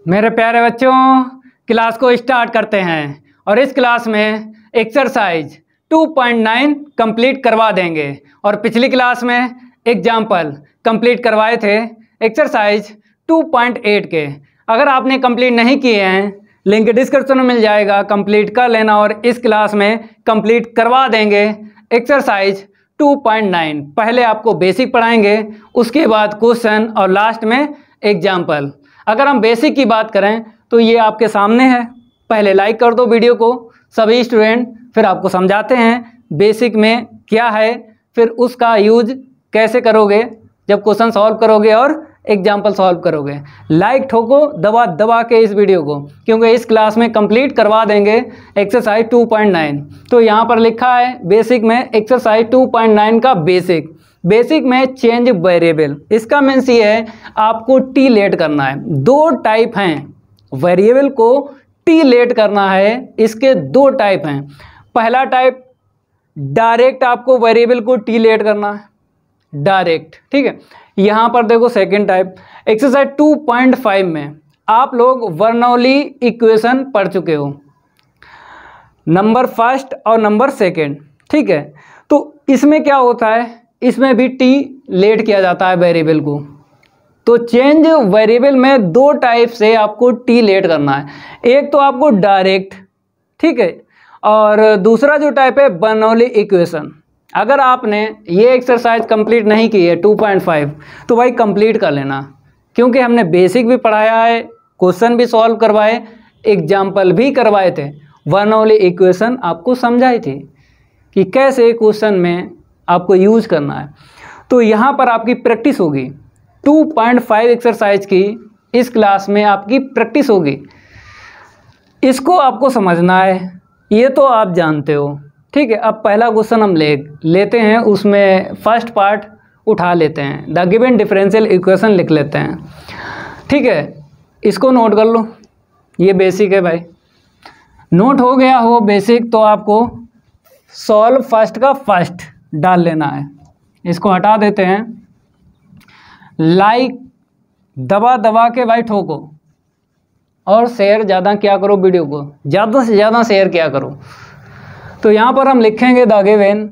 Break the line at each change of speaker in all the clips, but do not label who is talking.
मेरे प्यारे बच्चों, क्लास को स्टार्ट करते हैं और इस क्लास में एक्सरसाइज 2.9 कंप्लीट करवा देंगे और पिछली क्लास में एग्जाम्पल कंप्लीट करवाए थे एक्सरसाइज 2.8 के। अगर आपने कंप्लीट नहीं किए हैं, लिंक डिस्क्रिप्शन में मिल जाएगा, कंप्लीट कर लेना और इस क्लास में कंप्लीट करवा देंगे एक्सरसाइज 2.9। पहले आपको बेसिक पढ़ाएंगे, उसके बाद क्वेश्चन और लास्ट में एग्जाम्पल। अगर हम बेसिक की बात करें तो ये आपके सामने है। पहले लाइक कर दो वीडियो को सभी स्टूडेंट, फिर आपको समझाते हैं बेसिक में क्या है, फिर उसका यूज कैसे करोगे जब क्वेश्चन सॉल्व करोगे और एग्जाम्पल सॉल्व करोगे। लाइक ठोको दबा दबा के इस वीडियो को, क्योंकि इस क्लास में कंप्लीट करवा देंगे एक्सरसाइज 2.9। तो यहाँ पर लिखा है बेसिक में एक्सरसाइज 2.9 का बेसिक में चेंज वेरिएबल। इसका मीन्स ये है आपको टी लेट करना है। दो टाइप हैं, वेरिएबल को टी लेट करना है, इसके दो टाइप हैं। पहला टाइप डायरेक्ट आपको वेरिएबल को टी लेट करना है, डायरेक्ट, ठीक है। यहाँ पर देखो सेकेंड टाइप एक्सरसाइज 2.5 में आप लोग बर्नौली इक्वेशन पढ़ चुके हो, नंबर फर्स्ट और नंबर सेकेंड, ठीक है। तो इसमें क्या होता है, इसमें भी टी लेट किया जाता है वेरिएबल को। तो चेंज वेरिएबल में दो टाइप से आपको टी लेट करना है। एक तो आपको डायरेक्ट, ठीक है, और दूसरा जो टाइप है बर्नौली इक्वेशन। अगर आपने ये एक्सरसाइज कंप्लीट नहीं की है 2.5 तो भाई कंप्लीट कर लेना, क्योंकि हमने बेसिक भी पढ़ाया है, क्वेश्चन भी सॉल्व करवाए, एग्जाम्पल भी करवाए थे। बर्नौली इक्वेशन आपको समझाई थी कि कैसे क्वेश्चन में आपको यूज करना है। तो यहाँ पर आपकी प्रैक्टिस होगी 2.5 एक्सरसाइज की, इस क्लास में आपकी प्रैक्टिस होगी। इसको आपको समझना है, ये तो आप जानते हो, ठीक है। अब पहला क्वेश्चन हम लेते हैं, उसमें फर्स्ट पार्ट उठा लेते हैं, द गिवन डिफरेंशियल इक्वेशन लिख लेते हैं, ठीक है। इसको नोट कर लो, ये बेसिक है भाई। नोट हो गया हो बेसिक तो आपको सॉल्व फर्स्ट का फर्स्ट डाल लेना है। इसको हटा देते हैं। लाइक दबा दबा के भाई ठोको और शेयर ज़्यादा क्या करो, वीडियो को ज़्यादा से ज़्यादा शेयर क्या करो। तो यहाँ पर हम लिखेंगे the given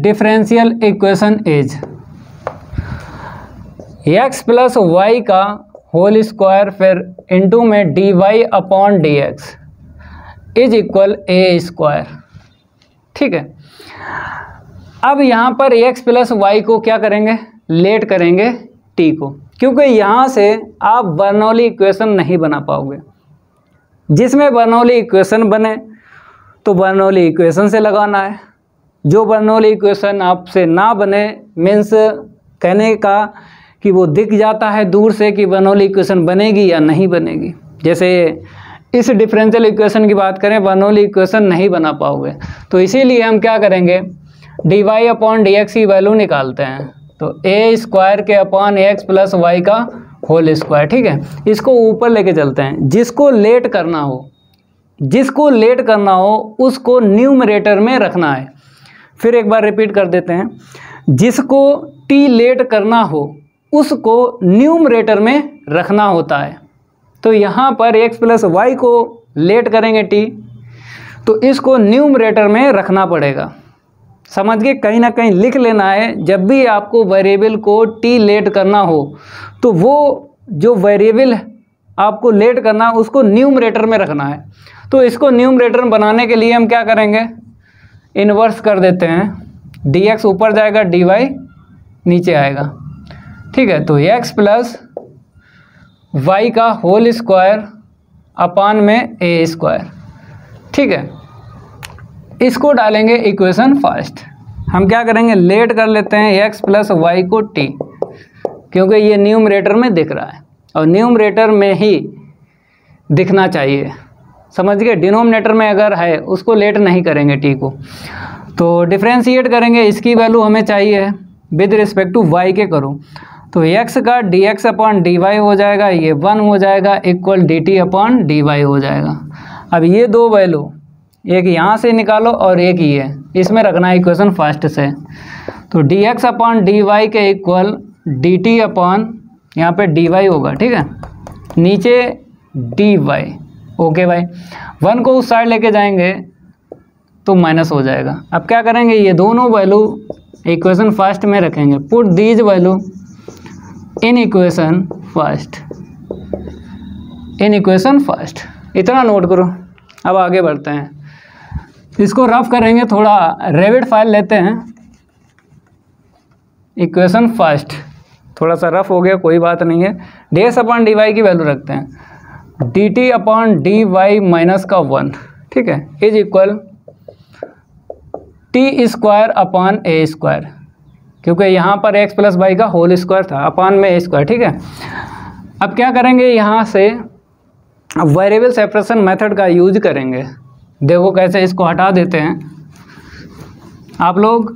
differential equation is x plus y का होल स्क्वायर फिर इनटू में dy upon dx is equal A square, ठीक है। अब यहाँ पर x प्लस वाई को क्या करेंगे, लेट करेंगे t को, क्योंकि यहाँ से आप बर्नौली इक्वेशन नहीं बना पाओगे। जिसमें बर्नौली इक्वेशन बने तो बर्नौली इक्वेशन से लगाना है। जो बर्नौली इक्वेशन आपसे ना बने, मीन्स कहने का कि वो दिख जाता है दूर से कि बर्नौली इक्वेशन बनेगी या नहीं बनेगी। जैसे इस डिफरेंशियल इक्वेशन की बात करें, बर्नौली इक्वेशन नहीं बना पाओगे। तो इसीलिए हम क्या करेंगे, dy अपॉन dx की वैल्यू निकालते हैं। तो ए स्क्वायर के अपॉन एक्स प्लस वाई का होल स्क्वायर, ठीक है। इसको ऊपर लेके चलते हैं। जिसको लेट करना हो उसको न्यूमरेटर में रखना है। फिर एक बार रिपीट कर देते हैं, जिसको टी लेट करना हो उसको न्यूमरेटर में रखना होता है। तो यहाँ पर x प्लस वाई को लेट करेंगे t, तो इसको न्यूमरेटर में रखना पड़ेगा। समझ के कहीं ना कहीं लिख लेना है। जब भी आपको वेरिएबल को t लेट करना हो तो वो जो वेरिएबल आपको लेट करना है उसको न्यूमरेटर में रखना है। तो इसको न्यूमरेटर में बनाने के लिए हम क्या करेंगे, इन्वर्स कर देते हैं। dx ऊपर जाएगा, dy नीचे आएगा, ठीक है। तो x प्लस वाई का होल स्क्वायर अपान में ए स्क्वायर, ठीक है। इसको डालेंगे इक्वेशन फर्स्ट। हम क्या करेंगे, लेट कर लेते हैं x प्लस वाई को t, क्योंकि ये न्यूमरेटर में दिख रहा है और न्यूमरेटर में ही दिखना चाहिए, समझ गए। डिनोमिनेटर में अगर है उसको लेट नहीं करेंगे t को। तो डिफ्रेंशिएट करेंगे, इसकी वैल्यू हमें चाहिए विद रिस्पेक्ट टू y के करो। तो x का dx अपॉन dy हो जाएगा, ये 1 हो जाएगा, इक्वल dt अपॉन dy हो जाएगा। अब ये दो वैल्यू, एक यहाँ से निकालो और एक ये इसमें रखना है इक्वेशन फर्स्ट से। तो dx अपॉन dy के इक्वल dt अपॉन यहाँ पे dy होगा, ठीक है, नीचे dy। ओके भाई, 1 को उस साइड लेके जाएंगे तो माइनस हो जाएगा। अब क्या करेंगे, ये दोनों वैल्यू इक्वेशन फर्स्ट में रखेंगे। Put these value in equation first, in equation first. इतना नोट करो। अब आगे बढ़ते हैं, इसको रफ करेंगे, थोड़ा रेविड फाइल लेते हैं। इक्वेशन फर्स्ट थोड़ा सा रफ हो गया, कोई बात नहीं है। ds अपॉन dy की वैल्यू रखते हैं, dt अपॉन dy माइनस का 1, ठीक है, is equal t square upon a square, क्योंकि यहाँ पर x प्लस वाई का होल स्क्वायर था, अपॉन में ए स्क्वायर, ठीक है। अब क्या करेंगे, यहाँ से वेरिएबल सेपरेशन मेथड का यूज करेंगे। देखो कैसे, इसको हटा देते हैं। आप लोग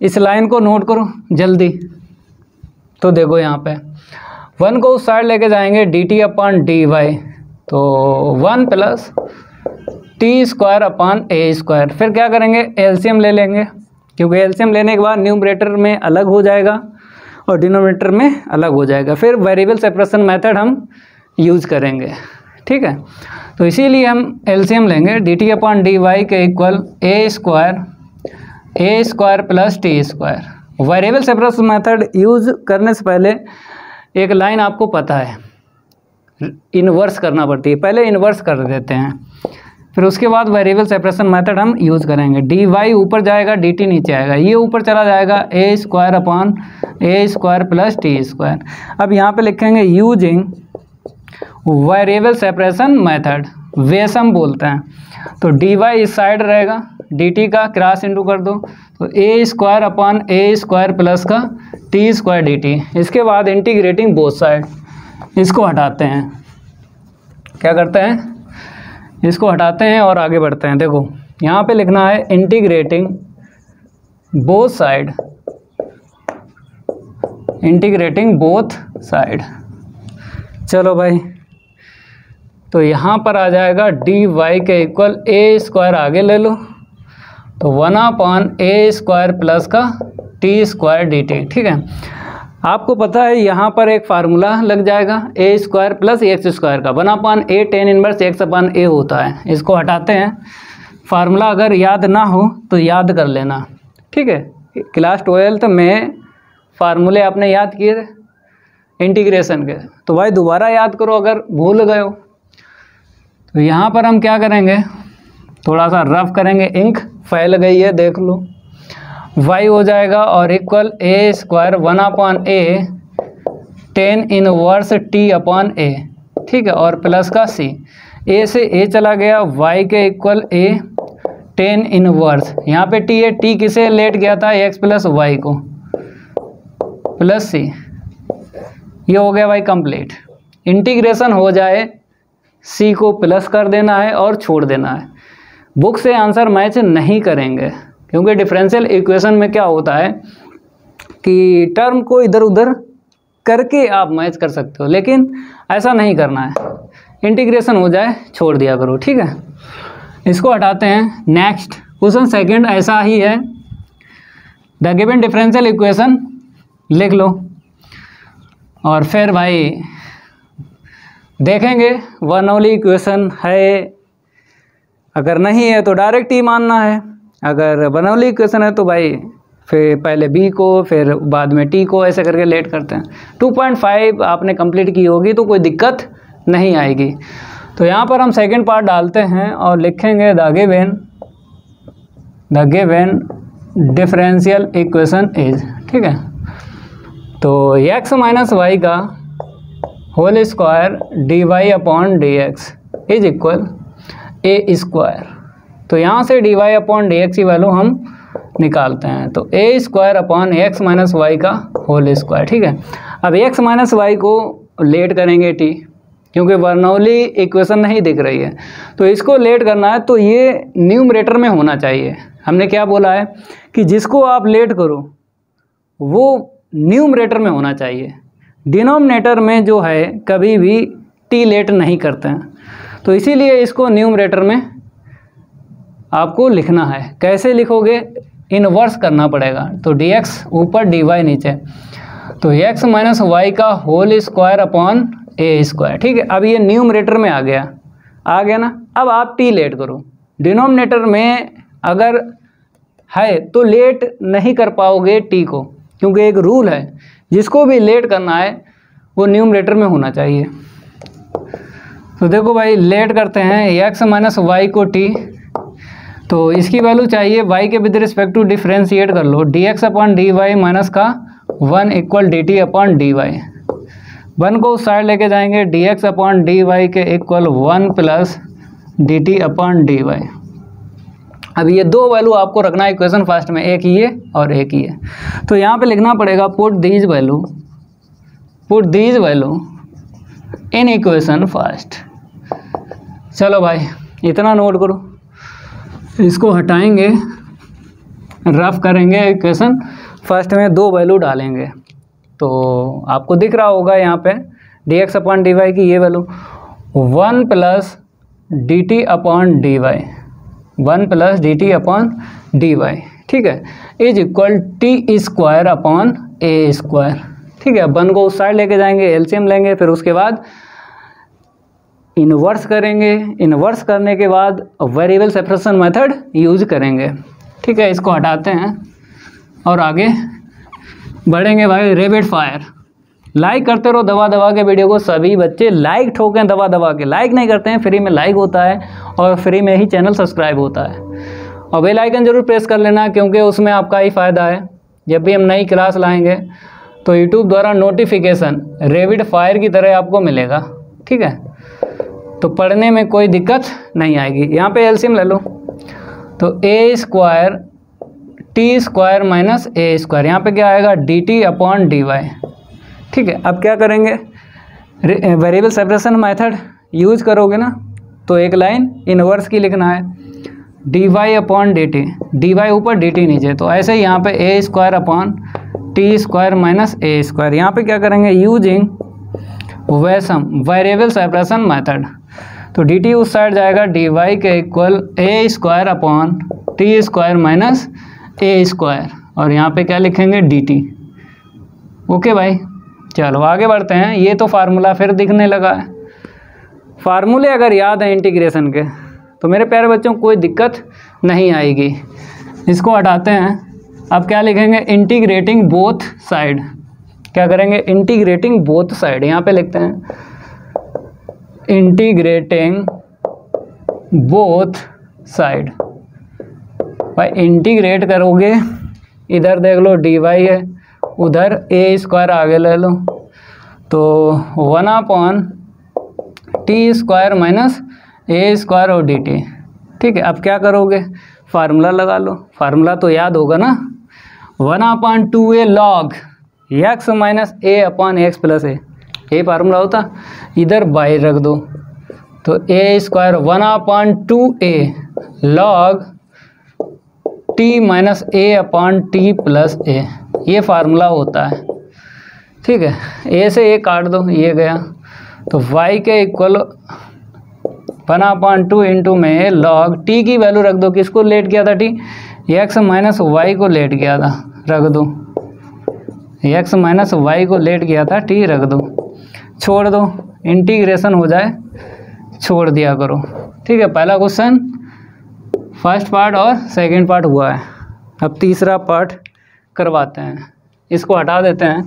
इस लाइन को नोट करो जल्दी। तो देखो यहाँ पे 1 को उस साइड लेके जाएंगे, dt अपॉन dy, तो 1 plus T square upon a square. फिर क्या करेंगे, एलसीएम ले लेंगे, क्योंकि एलसीएम लेने के बाद न्यूमरेटर में अलग हो जाएगा और डिनोमिनेटर में अलग हो जाएगा। फिर वेरिएबल सेपरेशन मेथड हम यूज करेंगे, ठीक है। तो इसीलिए हम एलसीएम लेंगे, dt अपॉन dy के इक्वल ए square plus T square. Variable separation method use करने से पहले एक लाइन आपको पता है, इन्वर्स करना पड़ती है। पहले इन्वर्स कर देते हैं, फिर उसके बाद वेरिएबल सेपरेशन मेथड हम यूज़ करेंगे। dy ऊपर जाएगा, dt नीचे आएगा, ये ऊपर चला जाएगा, ए square upon a square plus T square. अब यहाँ पे लिखेंगे यूजिंग वेरिएबल सेपरेशन मेथड, वेसम बोलते हैं। तो dy इस साइड रहेगा, dt का क्रॉस इंटू कर दो, तो A square upon a square plus का टी स्क्वायर dt। इसके बाद इंटीग्रेटिंग बोथ साइड, इसको हटाते हैं। क्या करते हैं, इसको हटाते हैं और आगे बढ़ते हैं। देखो यहाँ पे लिखना है integrating both side, integrating both side. चलो भाई, तो यहाँ पर आ जाएगा dy के इक्वल ए स्क्वायर, आगे ले लो, तो 1 अपॉन ए स्क्वायर प्लस का टी स्क्वायर dt, ठीक है। आपको पता है यहाँ पर एक फार्मूला लग जाएगा, ए स्क्वायर प्लस एक्स स्क्वायर का, 1 अपॉन ए टेन इनवर्स एक्स अपॉन ए होता है। इसको हटाते हैं। फार्मूला अगर याद ना हो तो याद कर लेना, ठीक है। क्लास 12th में फार्मूले आपने याद किए थे इंटीग्रेशन के, तो भाई दोबारा याद करो अगर भूल गए हो। तो यहाँ पर हम क्या करेंगे, थोड़ा सा रफ करेंगे, इंक फैल गई है देख लो। y हो जाएगा और इक्वल ए स्क्वायर 1 अपॉन ए टेन इनवर्स टी अपॉन ए, ठीक है, और प्लस का c। a से a चला गया, y के इक्वल a टेन इनवर्स, यहाँ पे t है, t किसे लेट गया था, x प्लस वाई को, प्लस c। ये हो गया भाई कंप्लीट। इंटीग्रेशन हो जाए, c को प्लस कर देना है और छोड़ देना है। बुक से आंसर मैच नहीं करेंगे, क्योंकि डिफरेंशियल इक्वेशन में क्या होता है कि टर्म को इधर उधर करके आप मैच कर सकते हो, लेकिन ऐसा नहीं करना है। इंटीग्रेशन हो जाए छोड़ दिया करो, ठीक है। इसको हटाते हैं। नेक्स्ट क्वेश्चन सेकंड ऐसा ही है, द गिवन डिफरेंशियल इक्वेशन लिख लो और फिर भाई देखेंगे बर्नौली इक्वेशन है, अगर नहीं है तो डायरेक्ट ही मानना है। अगर बर्नौली इक्वेशन है तो भाई फिर पहले b को फिर बाद में t को ऐसे करके लेट करते हैं। 2.5 आपने कंप्लीट की होगी तो कोई दिक्कत नहीं आएगी। तो यहाँ पर हम सेकंड पार्ट डालते हैं और लिखेंगे the given differential equation is, ठीक है। तो x माइनस वाई का whole square dy upon D x is equal A square. तो यहाँ से dy अपॉन डी एक्स की वैल्यू हम निकालते हैं, तो A square upon X minus Y का होल स्क्वायर, ठीक है। अब x माइनस वाई को लेट करेंगे t, क्योंकि बर्नौली इक्वेशन नहीं दिख रही है, तो इसको लेट करना है, तो ये न्यूमरेटर में होना चाहिए। हमने क्या बोला है कि जिसको आप लेट करो वो न्यूमरेटर में होना चाहिए, डिनोमिनेटर में जो है कभी भी t लेट नहीं करते हैं। तो इसीलिए इसको न्यूमरेटर में आपको लिखना है। कैसे लिखोगे, इनवर्स करना पड़ेगा, तो dx ऊपर dy नीचे। तो x माइनस वाई का whole square upon a square. ठीक है, अब ये न्यूमरेटर में आ गया ना। अब आप t लेट करो, डिनोमिनेटर में अगर है तो लेट नहीं कर पाओगे t को, क्योंकि एक रूल है जिसको भी लेट करना है वो न्यूमरेटर में होना चाहिए। तो देखो भाई लेट करते हैं x माइनस वाई को t, तो इसकी वैल्यू चाहिए y के विद रिस्पेक्ट टू डिफ्रेंशिएट कर लो, dx upon d y minus का 1 equal dt upon d y. 1 को उस साइड लेके जाएंगे, dx अपॉन डी वाई के equal 1 plus dt upon d y. अब ये दो वैल्यू आपको रखना है इक्वेशन फर्स्ट में, एक ये और एक ये। तो यहाँ पे लिखना पड़ेगा put these value in equation first. चलो भाई इतना नोट करो, इसको हटाएंगे, रफ करेंगे, इक्वेशन फर्स्ट में दो वैल्यू डालेंगे। तो आपको दिख रहा होगा यहाँ पे dx अपॉन डी वाई की ये value 1 plus dt upon d y, 1 plus dt upon d y. ठीक है, is equal t square upon a square. ठीक है, 1 को उस साइड लेके जाएंगे, एलसीएम लेंगे, फिर उसके बाद इन्वर्स करेंगे, इन्वर्स करने के बाद वेरिएबल सेपरेशन मेथड यूज करेंगे। ठीक है, इसको हटाते हैं और आगे बढ़ेंगे भाई। रैपिड फायर, लाइक करते रहो दबा दबा के वीडियो को, सभी बच्चे लाइक ठोकें दबा दबा के। लाइक नहीं करते हैं, फ्री में लाइक होता है और फ्री में ही चैनल सब्सक्राइब होता है। और बेल आइकन जरूर प्रेस कर लेना, क्योंकि उसमें आपका ही फ़ायदा है। जब भी हम नई क्लास लाएंगे तो यूट्यूब द्वारा नोटिफिकेशन रैपिड फायर की तरह आपको मिलेगा। ठीक है, तो पढ़ने में कोई दिक्कत नहीं आएगी। यहाँ पे एलसीएम ले लो, तो A square T square minus A square, यहाँ पे क्या आएगा dt अपॉन डी वाई। ठीक है, अब क्या करेंगे, वेरिएबल सेपरेशन मेथड यूज करोगे ना, तो एक लाइन इनवर्स की लिखना है, D Y upon D T, D Y ऊपर डी टी नीचे। तो ऐसे ही यहाँ पे A square upon T square minus A square. यहाँ पे क्या करेंगे, यूजिंग वैसम वेरिएबल सेपरेशन मेथड, तो डी टी उस साइड जाएगा, डी वाई के equal A square upon T square minus A square, और यहाँ पे क्या लिखेंगे डी टी। ओके भाई, चलो आगे बढ़ते हैं। ये तो फार्मूला फिर दिखने लगा है। फार्मूले अगर याद है इंटीग्रेशन के तो मेरे प्यारे बच्चों कोई दिक्कत नहीं आएगी। इसको हटाते हैं, अब क्या लिखेंगे, इंटीग्रेटिंग बोथ साइड। क्या करेंगे, इंटीग्रेटिंग बोथ साइड। यहाँ पे लिखते हैं इंटीग्रेटिंग बोथ साइड। भाई इंटीग्रेट करोगे, इधर देख लो डी वाई है, उधर ए स्क्वायर आगे ले लो, तो 1 upon T square minus A square और डी टी। ठीक है, अब क्या करोगे, फार्मूला लगा लो। फार्मूला तो याद होगा ना, 1 upon 2a log X minus A upon X plus A, ये फार्मूला होता। इधर बाई रख दो, तो A square 1 upon 2a log T minus A upon T plus A, ये फार्मूला होता है। ठीक है, ए से ए काट दो, ये गया, तो y के इक्वल 1 अपॉन 2 इंटू में लॉग टी की वैल्यू रख दो, किसको लेट किया था टी, एक्स माइनस वाई को लेट किया था, रख दो, एक्स माइनस वाई को लेट किया था टी, रख दो, छोड़ दो, इंटीग्रेशन हो जाए, छोड़ दिया करो। ठीक है, पहला क्वेश्चन फर्स्ट पार्ट और सेकंड पार्ट हुआ है। अब तीसरा पार्ट करवाते हैं, इसको हटा देते हैं।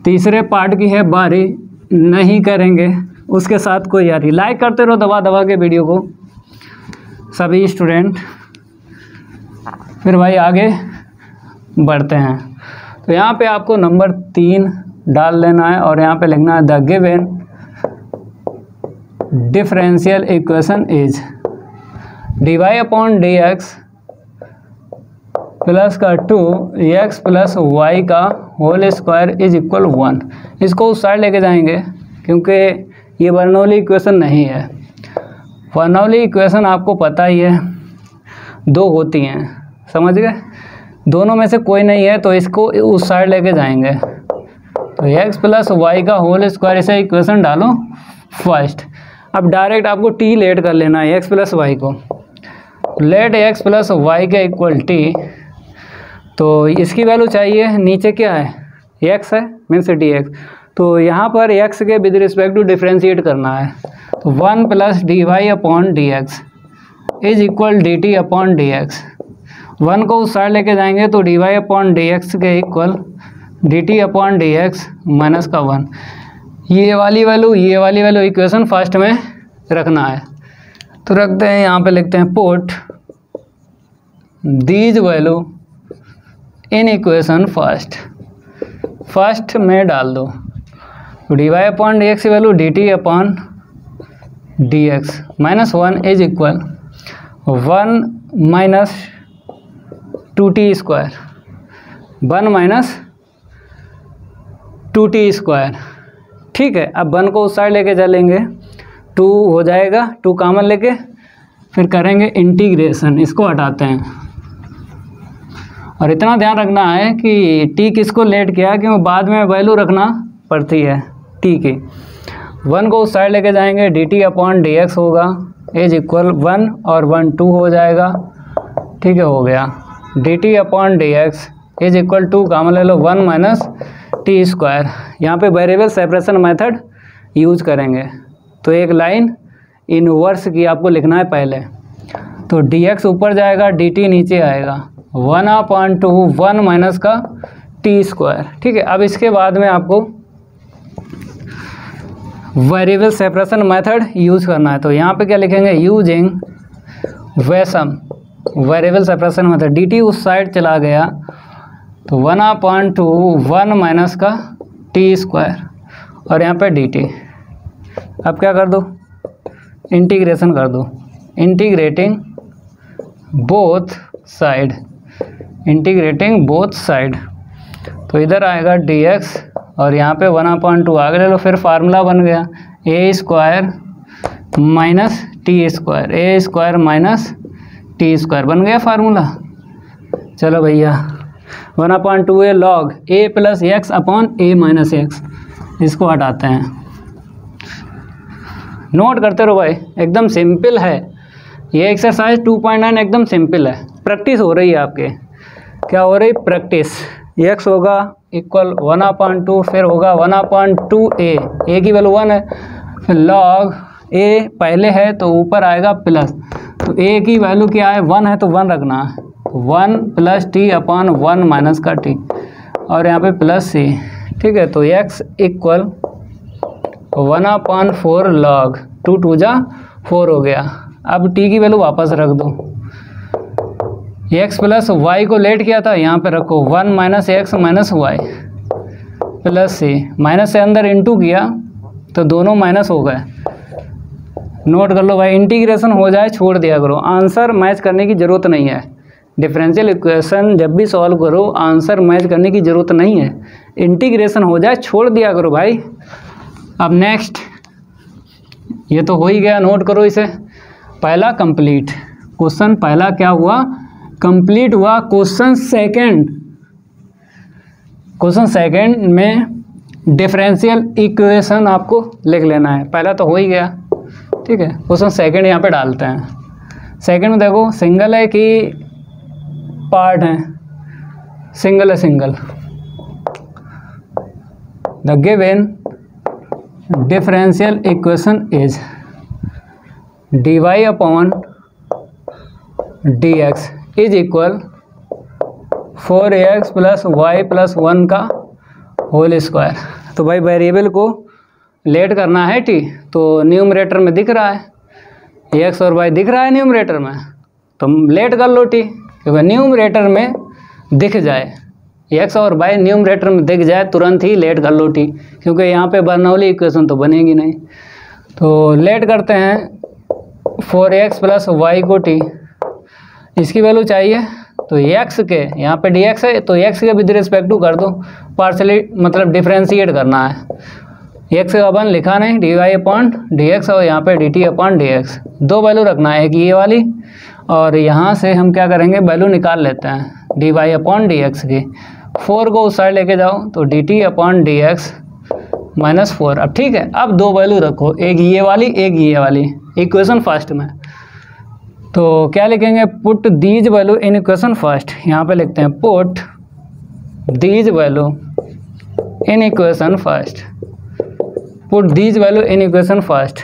तीसरे पार्ट की है बारी, नहीं करेंगे उसके साथ कोई यारी। लाइक करते रहो दबा दबा के वीडियो को सभी स्टूडेंट। फिर भाई आगे बढ़ते हैं। तो यहाँ पे आपको नंबर 3 डाल लेना है और यहाँ पे लिखना है the given differential equation is d Y upon D x plus का 2x प्लस वाई का होल स्क्वायर इज इक्वल 1। इसको उस साइड लेके जाएंगे, क्योंकि ये बर्नौली इक्वेशन नहीं है। बर्नौली इक्वेशन आपको पता ही है, 2 होती हैं, समझ गए, दोनों में से कोई नहीं है, तो इसको उस साइड लेके जाएंगे। तो x प्लस वाई का होल स्क्वायर, इसे इक्वेशन डालो फर्स्ट। अब डायरेक्ट आपको t लेट कर लेना है x प्लस वाई को, लेट x प्लस वाई के इक्वल t। तो इसकी वैल्यू चाहिए, नीचे क्या है एक्स है मीन्स डी एक्स। तो यहाँ पर एक्स के विद रिस्पेक्ट टू डिफ्रेंशिएट करना है, तो 1 plus D Y upon D x is equal D T upon D X. 1 को उस साइड लेके जाएंगे तो D Y upon D x के equal D T upon D x minus का 1। ये वाली वैल्यू इक्वेशन फर्स्ट में रखना है, तो रखते हैं यहाँ पे, लिखते हैं put these value in equation first में डाल दो। तो D Y upon D x की value D T upon D x minus 1 is equal 1 minus 2t square, 1 minus 2t square. ठीक है, अब 1 को उस साइड लेके चलेंगे, 2 हो जाएगा, 2 कॉमन लेके फिर करेंगे इंटीग्रेशन, इसको हटाते हैं। और इतना ध्यान रखना है कि t किसको लेट किया, क्योंकि बाद में वैल्यू रखना पड़ती है t की। 1 को उस साइड लेके जाएंगे, dt अपॉन डी एक्स होगा इज इक्वल 1 और 1 2 हो जाएगा। ठीक है, हो गया। dt upon D x is equal 2 common ले लो, 1 माइनस टी स्क्वायर। यहाँ पे वेरिएबल सेपरेशन मेथड यूज करेंगे, तो एक लाइन इनवर्स की आपको लिखना है पहले। तो dx ऊपर जाएगा, dt नीचे आएगा, 1/2 1 माइनस का टी स्क्वायर। ठीक है, अब इसके बाद में आपको वेरिएबल सेपरेशन मेथड यूज करना है। तो यहाँ पे क्या लिखेंगे, यूजिंग वेसम वेरिएबल सेपरेशन मेथड, dt उस साइड चला गया तो 1/2 1 माइनस का टी स्क्वायर और यहाँ पे dt। अब क्या कर दो, इंटीग्रेशन कर दो, integrating both side, integrating both side. तो इधर आएगा dx और यहाँ पे 1/2 आगे ले लो, फिर फार्मूला बन गया a square minus t square, a square minus t square बन गया फार्मूला। चलो भैया, 1/2 है log a plus x upon a minus x, इसको हटाते हैं। नोट करते रहो भाई, एकदम सिंपल है ये एक्सरसाइज 2.9, एकदम सिंपल है। प्रैक्टिस हो रही है आपके, क्या हो रही, प्रैक्टिस। x होगा इक्वल 1/2, फिर होगा 1/2a, a की वैल्यू 1 है, फिर लॉग a पहले है तो ऊपर आएगा प्लस, तो a की वैल्यू क्या है, 1 है तो 1 रखना है, 1 प्लस टी अपॉन 1 माइनस का t और यहाँ पे प्लस c। ठीक है, तो x इक्वल 1/4 लॉग 2 2 जा 4 हो गया। अब t की वैल्यू वापस रख दो, x प्लस y को लेट किया था, यहाँ पे रखो 1 minus x minus y plus c, minus से अंदर इंटू किया तो दोनों माइनस हो गए। नोट कर लो भाई, इंटीग्रेशन हो जाए छोड़ दिया करो, आंसर मैच करने की ज़रूरत नहीं है। डिफरेंशियल इक्वेशन जब भी सॉल्व करो आंसर मैच करने की ज़रूरत नहीं है, इंटीग्रेशन हो जाए छोड़ दिया करो भाई। अब नेक्स्ट, ये तो हो ही गया, नोट करो इसे। पहला कंप्लीट, क्वेश्चन पहला क्या हुआ, कंप्लीट हुआ। क्वेश्चन सेकंड में डिफरेंशियल इक्वेशन आपको लिख लेना है, पहला तो हो ही गया। ठीक है, क्वेश्चन सेकंड यहाँ पे डालते हैं। सेकंड में देखो सिंगल है कि पार्ट है, सिंगल है, single. The given differential equation is dy upon dx is equal 4ax plus Y plus 1 का होल स्क्वायर। तो भाई वेरिएबल को लेट करना है t, तो न्यूमरेटर में दिख रहा है x और y दिख रहा है न्यूमरेटर में, तो लेट कर लो t, क्योंकि न्यूमरेटर में दिख जाए x और y न्यूमरेटर में दिख जाए तुरंत ही लेट कर लो t, क्योंकि यहाँ पे बर्नौली इक्वेशन तो बनेगी नहीं। तो लेट करते हैं 4x प्लस वाई को t, इसकी वैल्यू चाहिए तो x के, यहाँ पे dx है तो x के विद रिस्पेक्ट टू कर दो, पार्शली मतलब डिफ्रेंशिएट करना है। x का अपन लिखा नहीं, dy अपॉन dx और यहाँ पे dt अपॉन dx, दो वैल्यू रखना है, एक ये वाली और यहाँ से हम क्या करेंगे वैल्यू निकाल लेते हैं dy अपॉन dx की। 4 को उस साइड लेके जाओ तो dt अपॉन dx माइनस 4। अब ठीक है, अब दो वैल्यू रखो, एक ये वाली एक ये वाली, इक्वेशन फर्स्ट में। तो क्या लिखेंगे, put these value in equation first. यहाँ पे लिखते हैं put these value in equation first, put these value in equation first.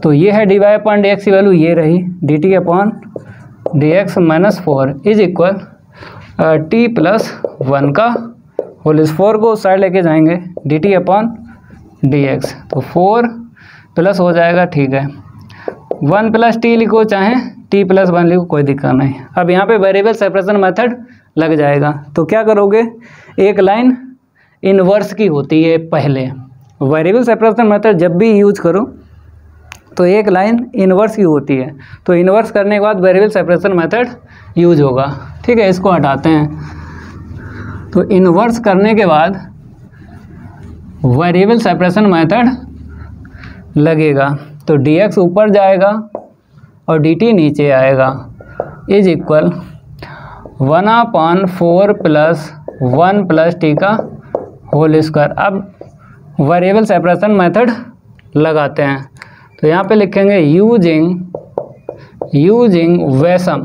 तो ये है dy अपॉन डी एक्स की वैल्यू ये रही, dt upon D x minus 4 is equal t plus 1 का होल इस 4 को उस साइड लेके जाएंगे, dt अपॉन डी एक्स। तो 4 प्लस हो जाएगा, ठीक है, 1 प्लस टी लिखो चाहे t प्लस 1 लिखो, कोई दिक्कत नहीं। अब यहाँ पे वेरिएबल सेपरेशन मेथड लग जाएगा। तो क्या करोगे, एक लाइन इनवर्स की होती है पहले, वेरिएबल सेपरेशन मेथड जब भी यूज करो तो एक लाइन इनवर्स की होती है, तो इनवर्स करने के बाद वेरिएबल सेपरेशन मेथड यूज होगा, ठीक है। इसको हटाते हैं। तो इनवर्स करने के बाद वेरिएबल सेपरेशन मेथड लगेगा, तो dx ऊपर जाएगा और dt नीचे आएगा, is equal 1/4 plus 1 plus T का होल स्क्वायर। अब वेरिएबल सेपरेशन मेथड लगाते हैं। तो यहाँ पे लिखेंगे यूजिंग वेसम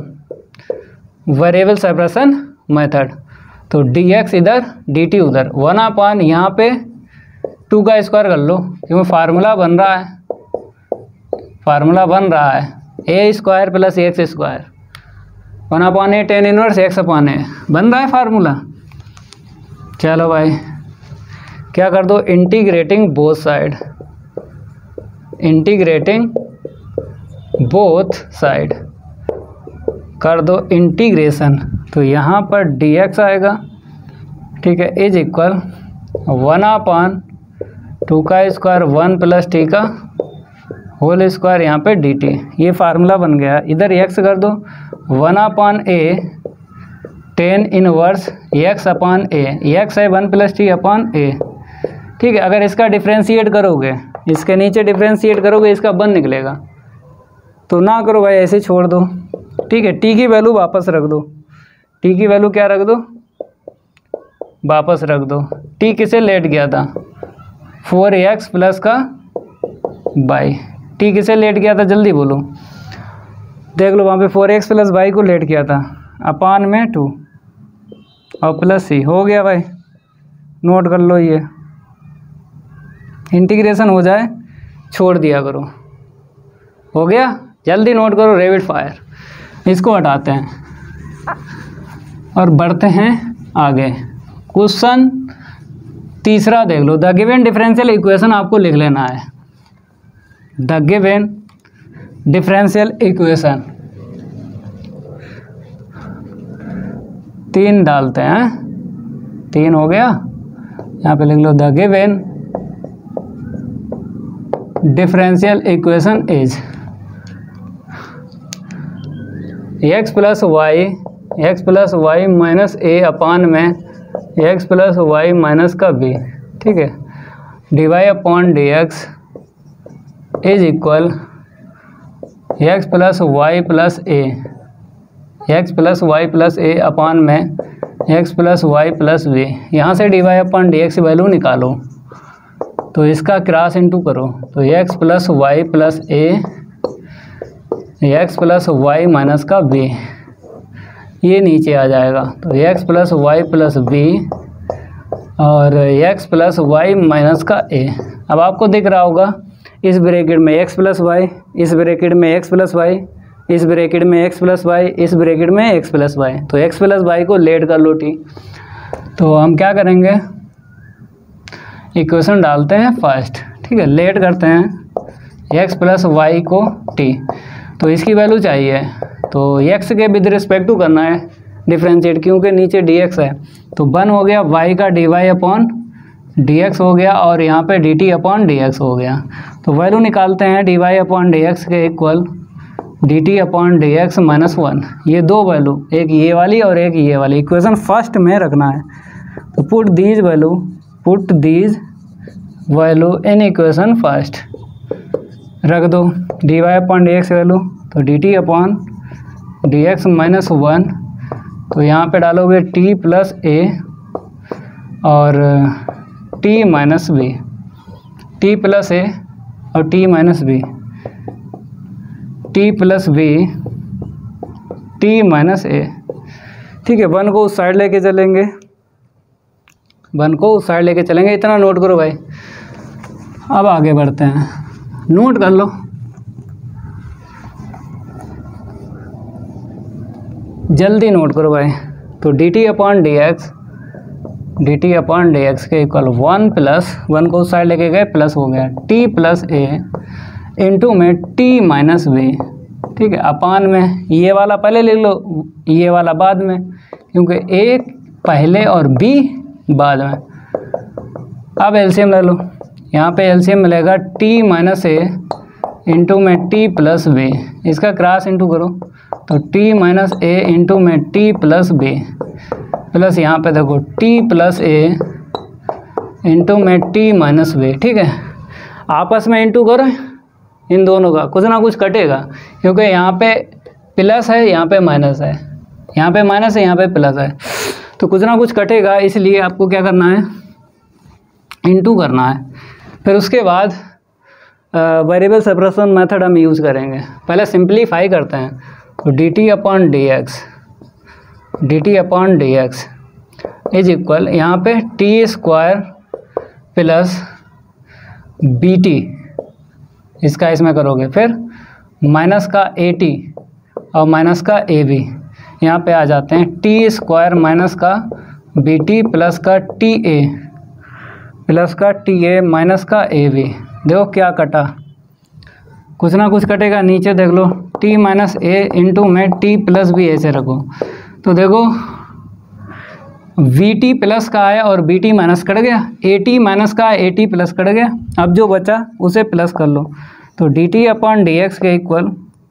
वेरिएबल सेपरेशन मेथड। तो dx इधर dt उधर, 1/, यहाँ पे 2 का स्क्वायर कर लो क्योंकि फार्मूला बन रहा है a square plus x square, 1/a tan inverse x upon a बन रहा है फार्मूला। चलो भाई क्या कर दो, इंटीग्रेटिंग बोथ साइड, कर दो इंटीग्रेशन। तो यहाँ पर dx आएगा, ठीक है, इज इक्वल 1/2 का स्क्वायर 1 प्लस टी का होल स्क्वायर, यहाँ पे dt, ये फार्मूला बन गया। इधर x कर दो, 1/a tan inverse x upon a, x है 1 प्लस टी अपॉन a, ठीक है। अगर इसका डिफ्रेंशिएट करोगे, इसके नीचे डिफ्रेंशिएट करोगे, इसका 1 निकलेगा, तो ना करो भाई, ऐसे छोड़ दो, ठीक है। t की वैल्यू वापस रख दो, t की वैल्यू क्या रख दो, वापस रख दो। t किसे लेट गया था, 4x प्लस का y, t किसे लेट गया था, जल्दी बोलो, देख लो वहाँ पे 4x प्लस y को लेट किया था, अपान में 2 और प्लस c, हो गया भाई, नोट कर लो, ये इंटीग्रेशन हो जाए छोड़ दिया करो, हो गया, जल्दी नोट करो, रैपिड फायर। इसको हटाते हैं और बढ़ते हैं आगे। क्वेश्चन तीसरा देख लो, द गिवन डिफरेंशियल इक्वेशन आपको लिख लेना है, द गिवन डिफरेंशियल इक्वेशन 3 डालते हैं, 3 हो गया, यहाँ पे लिख लो the given differential equation is x plus Y minus A upon में x प्लस वाई माइनस का b, ठीक है, dy upon D x is equal x plus Y plus A upon में x plus Y plus b। यहाँ से dy upon D x की value निकालो, तो इसका क्रॉस इंटू करो, तो x plus Y plus A, x plus Y minus का b, ये नीचे आ जाएगा, तो x plus Y plus b और x प्लस वाई माइनस का a। अब आपको दिख रहा होगा इस ब्रैकेट में x प्लस वाई, इस ब्रैकेट में x प्लस वाई, इस ब्रैकेट में x प्लस वाई, इस ब्रैकेट में x प्लस वाई, तो x प्लस वाई को लेट कर लो t। तो हम क्या करेंगे, इक्वेशन डालते हैं फर्स्ट, ठीक है, लेट करते हैं x प्लस वाई को t, तो इसकी वैल्यू चाहिए, तो x के विद रिस्पेक्ट टू करना है डिफ्रेंशिएट, क्योंकि नीचे dx है, तो 1 हो गया, y का dy अपॉन dx हो गया और यहाँ पे dt अपॉन dx हो गया। तो वैल्यू निकालते हैं, dy अपॉन dx के equal dt upon dx minus 1, ये दो वैल्यू, एक ये वाली और एक ये वाली, इक्वेशन फर्स्ट में रखना है। तो put these value in equation first, रख दो dy अपॉन dx वैल्यू, तो dt अपॉन dx माइनस 1, तो यहाँ पे डालोगे t प्लस a और t minus b, t plus a और t minus b, t plus b, t minus a, ठीक है। 1 को उस साइड लेके चलेंगे, 1 को उस साइड लेके चलेंगे, इतना नोट करो भाई। अब आगे बढ़ते हैं, नोट कर लो। जल्दी नोट करो भाई। तो dt अपॉन dx के इक्वल 1 प्लस 1 को उस साइड लेके गए, प्लस हो गया t प्लस a इंटू में t माइनस b, ठीक है। अपान में ये वाला पहले लिख लो, ये वाला बाद में, क्योंकि a पहले और b बाद में। अब एलसीएम ले लो, यहाँ पे एलसीएम मिलेगा t माइनस a इंटू में t प्लस b, इसका क्रॉस इंटू करो तो t माइनस a इंटू में t प्लस b, प्लस यहाँ पे देखो t प्लस a इंटू में t माइनस b, ठीक है। आपस में इंटू करो इन दोनों का, कुछ ना कुछ कटेगा, क्योंकि यहाँ पे प्लस है, यहाँ पे माइनस है, यहाँ पे माइनस है, यहाँ पे प्लस है, तो कुछ ना कुछ कटेगा। इसलिए आपको क्या करना है, इंटू करना है। फिर उसके बाद वेरिएबल सेपरेशन मेथड हम यूज़ करेंगे। पहले सिंप्लीफाई करते हैं, तो dt upon dx is equal, यहाँ पे t स्क्वायर प्लस bt, इसका इसमें करोगे, फिर माइनस का at और माइनस का ab, यहाँ पे आ जाते हैं t स्क्वायर माइनस का bt प्लस का ta माइनस का ab। देखो क्या कटा, कुछ ना कुछ कटेगा, नीचे देख लो t माइनस a इंटू में t प्लस b ऐसे रखो, तो देखो vt प्लस का है और bt माइनस कट गया, at माइनस का है, at प्लस कट गया। अब जो बचा उसे प्लस कर लो, तो dt अपॉन dx के इक्वल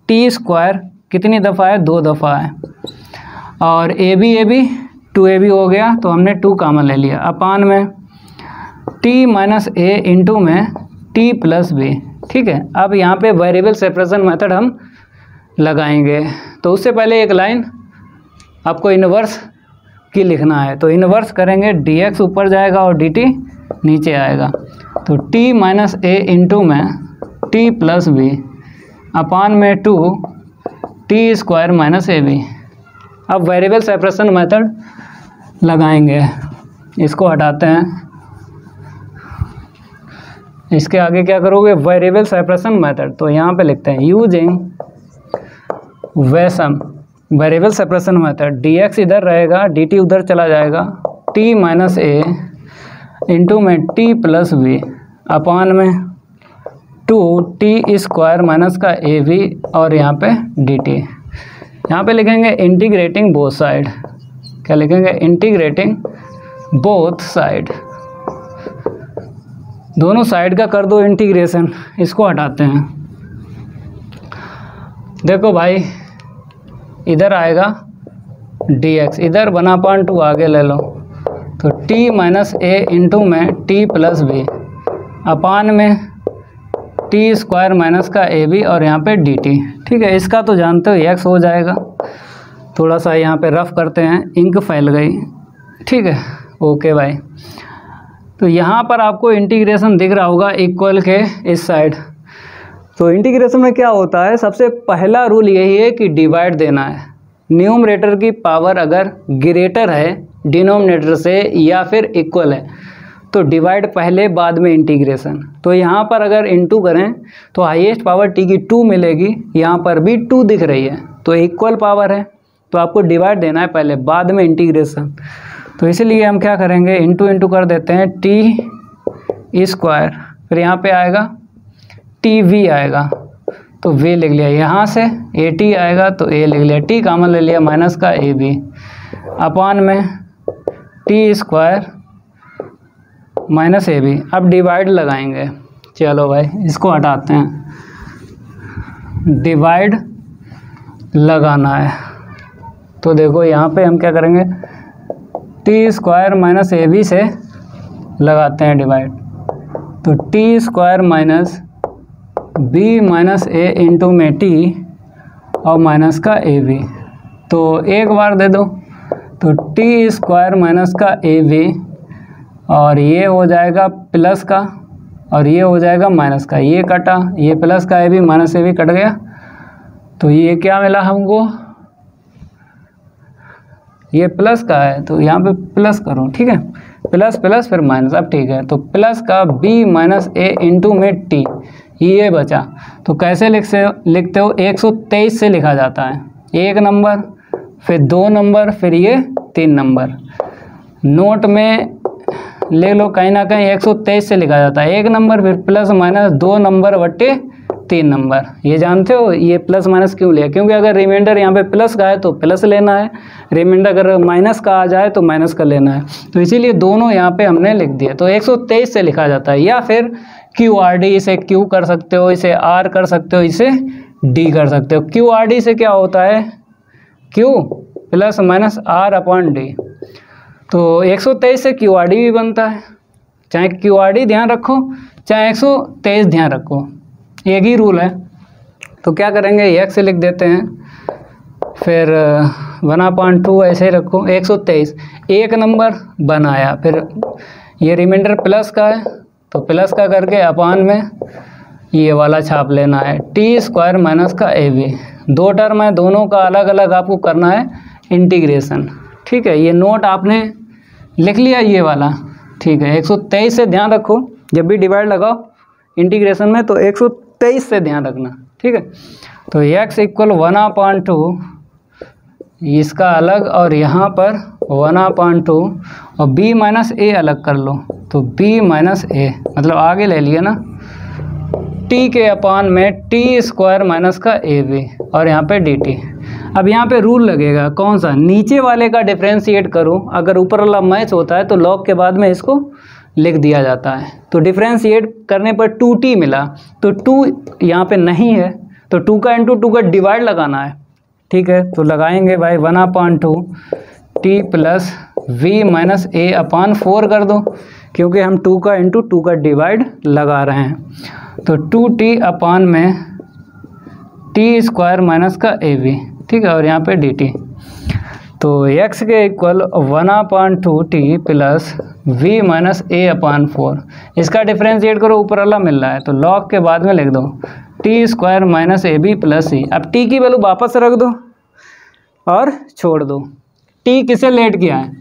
t स्क्वायर कितनी दफ़ा है, 2 दफ़ा है, और ab 2ab हो गया, तो हमने 2 कॉमन ले लिया, अपान में t माइनस a इंटू में t प्लस b, ठीक है। अब यहाँ पे वेरिएबल सेपरेशन मेथड हम लगाएंगे, तो उससे पहले एक लाइन आपको इन्वर्स की लिखना है। तो इन्वर्स करेंगे, dx ऊपर जाएगा और dt नीचे आएगा, तो t माइनस a इंटू में t प्लस b अपान में 2 t स्क्वायर माइनस ab। अब वेरिएबल सेपरेशन मेथड लगाएंगे, इसको हटाते हैं, इसके आगे क्या करोगे, वेरिएबल सेपरेशन मेथड। तो यहाँ पे लिखते हैं यूजिंग वेसम वेरिएबल सेपरेशन मेथड, dx इधर रहेगा, dt उधर चला जाएगा, t माइनस a इंटू में t प्लस b अपान में 2t स्क्वायर माइनस का ab, और यहाँ पे dt। यहाँ पे लिखेंगे इंटीग्रेटिंग बोथ साइड, क्या लिखेंगे, इंटीग्रेटिंग बोथ साइड, दोनों साइड का कर दो इंटीग्रेशन। इसको हटाते हैं, देखो भाई इधर आएगा dx, इधर 1/2 आगे ले लो, तो t माइनस a इंटू में t प्लस b अपान में t स्क्वायर माइनस का ab, और यहाँ पे dt, ठीक है। इसका तो जानते हो x हो जाएगा, थोड़ा सा यहाँ पे रफ करते हैं, इंक फैल गई, ठीक है, ओके भाई। तो यहाँ पर आपको इंटीग्रेशन दिख रहा होगा इक्वल के इस साइड। तो इंटीग्रेशन में क्या होता है, सबसे पहला रूल यही है कि डिवाइड देना है। न्यूमरेटर की पावर अगर ग्रेटर है डिनोमिनेटर से या फिर इक्वल है तो डिवाइड पहले, बाद में इंटीग्रेशन। तो यहाँ पर अगर इनटू करें तो हाईएस्ट पावर t की 2 मिलेगी, यहाँ पर भी 2 दिख रही है, तो इक्वल पावर है, तो आपको डिवाइड देना है पहले, बाद में इंटीग्रेशन। तो इसलिए हम क्या करेंगे, इंटू कर देते हैं t स्क्वायर, फिर यहाँ पे आएगा tv आएगा, तो v लिख लिया, यहाँ से at आएगा तो a लिख लिया, t कॉमन ले लिया, माइनस का ab अपान में t स्क्वायर माइनस ab। अब डिवाइड लगाएंगे, चलो भाई इसको हटाते हैं, डिवाइड लगाना है। तो देखो यहाँ पे हम क्या करेंगे, t स्क्वायर माइनस ab से लगाते हैं डिवाइड, तो t square minus b minus a into में t और माइनस का ab, तो एक बार दे दो, तो t स्क्वायर माइनस का ab, और ये हो जाएगा प्लस का, और ये हो जाएगा माइनस का, ये कटा, ये प्लस का ab माइनस ab कट गया, तो ये क्या मिला हमको, ये प्लस का है, तो यहाँ पे प्लस करो, ठीक है। प्लस प्लस फिर माइनस। अब ठीक है, तो प्लस का b माइनस ए इंटू में t, ये बचा। तो कैसे लिखते हो, 123 से लिखा जाता है, 1 नंबर फिर 2 नंबर फिर ये 3 नंबर। नोट में ले लो, कहीं ना कहीं 123 से लिखा जाता है 1 नंबर फिर प्लस माइनस 2 नंबर बट्टे 3 नंबर। ये जानते हो ये प्लस माइनस क्यों लिया, क्योंकि अगर रिमाइंडर यहाँ पे प्लस का है तो प्लस लेना है, रिमाइंडर अगर माइनस का आ जाए तो माइनस का लेना है, तो इसीलिए दोनों यहाँ पे हमने लिख दिया। तो 123 से लिखा जाता है, या फिर QRD, इसे Q कर सकते हो, इसे R कर सकते हो, इसे D कर सकते हो। QRD से क्या होता है, Q plus minus R upon D। तो 123 से QRD भी बनता है, चाहे QRD ध्यान रखो चाहे 123 ध्यान रखो, एक ही रूल है। तो क्या करेंगे, x से लिख देते हैं, फिर 1/2 ऐसे रखो, 123 1 नंबर बनाया, फिर ये रिमाइंडर प्लस का है तो प्लस का करके अपान में ये वाला छाप लेना है, t² माइनस का ab। 2 टर्म है, दोनों का अलग अलग आपको करना है इंटीग्रेशन। ठीक है, ये नोट आपने लिख लिया ये वाला। ठीक है, 123 से ध्यान रखो, जब भी डिवाइड लगाओ इंटीग्रेशन में तो 123 से ध्यान रखना। ठीक है, तो x इक्वल 1/2, इसका अलग और यहाँ पर 1/2 और b माइनस a अलग कर लो, तो b माइनस a मतलब आगे ले लिया ना, t के अपान में t² माइनस का ab और यहाँ पे dt। अब यहाँ पे रूल लगेगा कौन सा, नीचे वाले का डिफ्रेंशिएट करो, अगर ऊपर वाला मैच होता है तो लॉग के बाद में इसको लिख दिया जाता है। तो डिफ्रेंशिएट करने पर 2t मिला, तो 2 यहाँ पे नहीं है तो 2 का इंटू 2 का डिवाइड लगाना है। ठीक है, तो लगाएंगे भाई 1/2 t plus v minus a अपान 4 कर दो, क्योंकि हम 2 का इंटू 2 का डिवाइड लगा रहे हैं। तो 2t अपान में t² माइनस का ab। ठीक है, और यहाँ पे dt। तो x के equal 1/2 t plus v minus a अपान 4, इसका डिफ्रेंशिएट करो, ऊपर वाला मिल रहा है तो लॉग के बाद में लिख दो t² minus ab plus c। अब t की वैल्यू वापस रख दो और छोड़ दो। t किसे लेट किया है,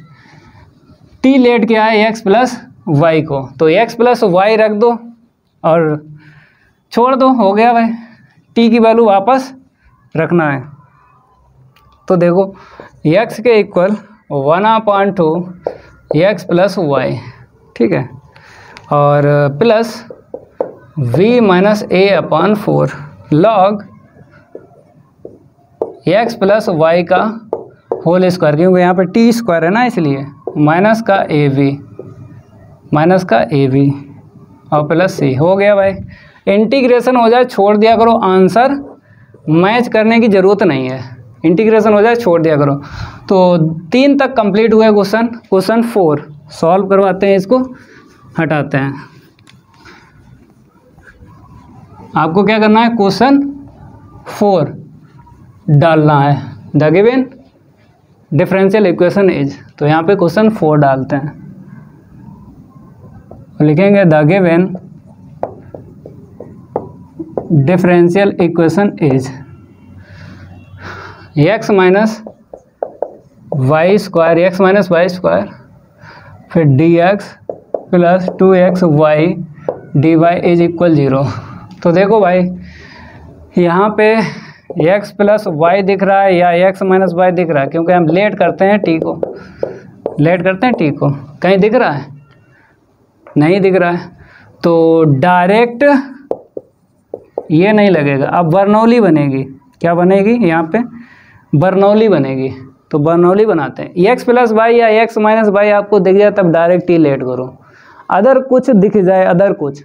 t लेट किया है x प्लस y को, तो x प्लस y रख दो और छोड़ दो, हो गया भाई। t की वैल्यू वापस रखना है। तो देखो x के इक्वल 1/2 x प्लस y। ठीक है, और plus v minus a upon 4 log x plus y का होल स्क्वायर, क्योंकि यहाँ पे t² है ना इसलिए, माइनस का ab और प्लस c। हो गया भाई, इंटीग्रेशन हो जाए छोड़ दिया करो, आंसर मैच करने की ज़रूरत नहीं है, इंटीग्रेशन हो जाए छोड़ दिया करो। तो 3 तक कंप्लीट हुए क्वेश्चन। क्वेश्चन 4 सॉल्व करवाते हैं, इसको हटाते हैं। आपको क्या करना है, क्वेश्चन 4 डालना है, the given differential equation is. तो यहाँ पे क्वेश्चन 4 डालते हैं, लिखेंगे the given differential equation is x minus y square फिर dx plus 2xy dy is equal 0। तो देखो भाई यहाँ पे x प्लस वाई दिख रहा है या x माइनस वाई दिख रहा है, क्योंकि हम लेट करते हैं t को, कहीं दिख रहा है, नहीं दिख रहा है, तो डायरेक्ट ये नहीं लगेगा। अब बर्नौली बनेगी, क्या बनेगी यहाँ पे, बर्नौली बनेगी। तो बर्नौली बनाते हैं, x प्लस वाई या x माइनस वाई आपको दिख जाए तब डायरेक्ट ही लेट करो, अदर कुछ दिख जाए अदर कुछ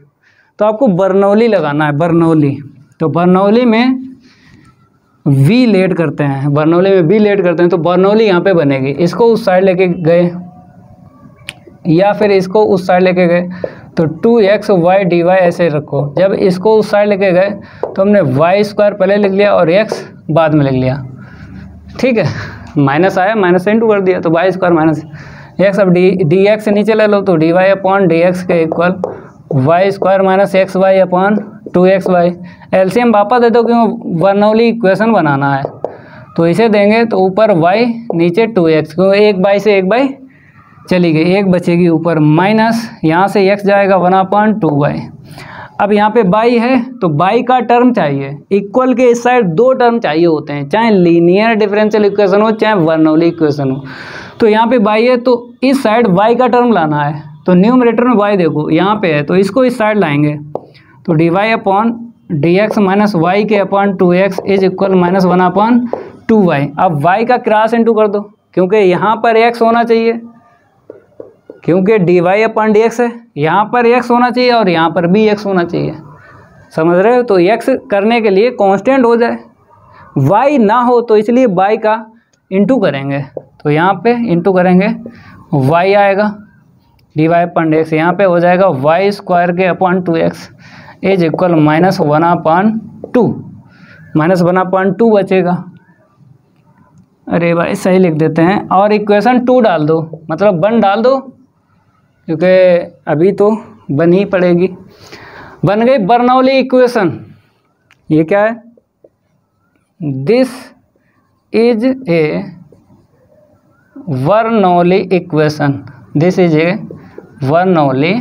तो आपको बर्नौली लगाना है, बर्नौली। तो बर्नौली में v लेट करते हैं, तो बर्नौली यहाँ पे बनेगी। इसको उस साइड लेके गए या फिर इसको उस साइड लेके गए तो 2xy dy ऐसे रखो। जब इसको उस साइड लेके गए तो हमने y² पहले लिख लिया और x बाद में लिख लिया। ठीक है, माइनस आया, माइनस से इंटू कर दिया तो y² माइनस x। अब dx से नीचे ले लो तो dy अपॉन dx के equal y² minus xy upon 2xy। LCM वापस दे दो क्यों, बर्नौली इक्वेशन बनाना है। तो इसे देंगे तो ऊपर y नीचे 2x, क्योंकि 1 बाई से 1 बाई चली गई, एक बचेगी ऊपर माइनस, यहाँ से x जाएगा 1/2y। अब यहाँ पे y है तो y का टर्म चाहिए, इक्वल के इस साइड दो टर्म चाहिए होते हैं, चाहे लीनियर डिफरेंशियल इक्वेशन हो चाहे बर्नौली इक्वेशन हो। तो यहाँ पे y है तो इस साइड y का टर्म लाना है, तो न्यूमरेटर में y देखो यहाँ पे है तो इसको इस साइड लाएंगे, तो dy/dx माइनस वाई के upon 2x is equal minus 1/2y। अब y का क्रॉस इंटू कर दो, क्योंकि यहाँ पर x होना चाहिए, क्योंकि dy/dx है, यहाँ पर x होना चाहिए और यहाँ पर भी x होना चाहिए, समझ रहे हो। तो x करने के लिए कांस्टेंट हो जाए, y ना हो तो इसलिए y का इंटू करेंगे, तो यहाँ पे इंटू करेंगे y आएगा dy/dx, यहाँ पे हो जाएगा y² के upon 2x is equal minus 1/2, minus 1/2 बचेगा। अरे भाई सही लिख देते हैं, और इक्वेशन 2 डाल दो, मतलब 1 डाल दो, क्योंकि अभी तो बन ही पड़ेगी। बन गई बर्नौली इक्वेशन। ये क्या है? This is a Bernoulli equation, this is a Bernoulli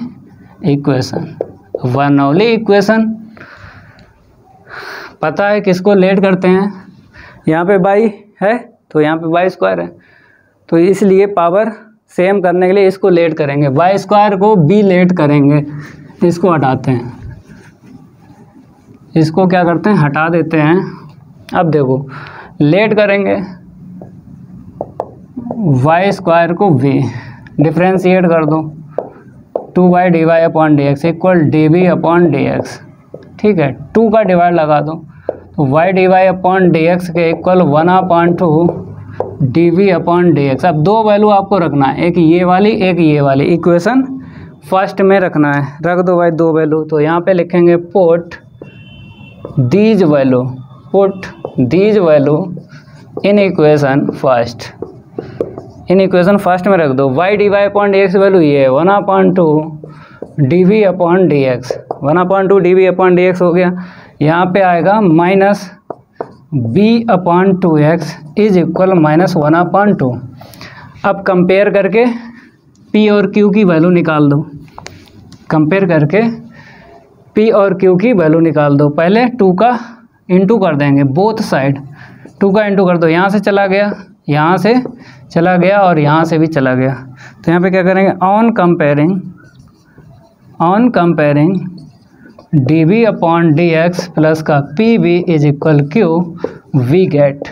equation. Bernoulli equation पता है किसको लेट करते हैं, यहाँ पे y है तो यहाँ पे y² है, तो इसलिए पावर सेम करने के लिए इसको लेट करेंगे, y² को b लेट करेंगे, इसको हटाते हैं, इसको क्या करते हैं हटा देते हैं। अब देखो लेट करेंगे y² को b, डिफ्रेंशिएट कर दो, 2y dy/dx इक्वल dv/dx, ठीक है, 2 का डिवाइड लगा दो, तो y dy/dx के इक्वल 1/2 dv/dx। अब दो वैल्यू आपको रखना है, एक ये वाली एक ये वाली, इक्वेशन फर्स्ट में रखना है, रख दो भाई दो वैल्यू। तो यहाँ पे लिखेंगे put these value, put these value in equation first, in equation first में रख दो। y dy/dx वैल्यू ये है 1/2 dv/dx, 1/2 dv/dx हो गया। यहाँ पे आएगा minus b/2x is equal minus 1/2। अब कंपेयर करके p और q की वैल्यू निकाल दो, कंपेयर करके p और q की वैल्यू निकाल दो। पहले 2 का इंटू कर देंगे बोथ साइड, 2 का इंटू कर दो, यहाँ से चला गया, यहाँ से चला गया और यहाँ से भी चला गया। तो यहाँ पे क्या करेंगे, ऑन कंपेयरिंग dv/dx प्लस का pv is equal q we get.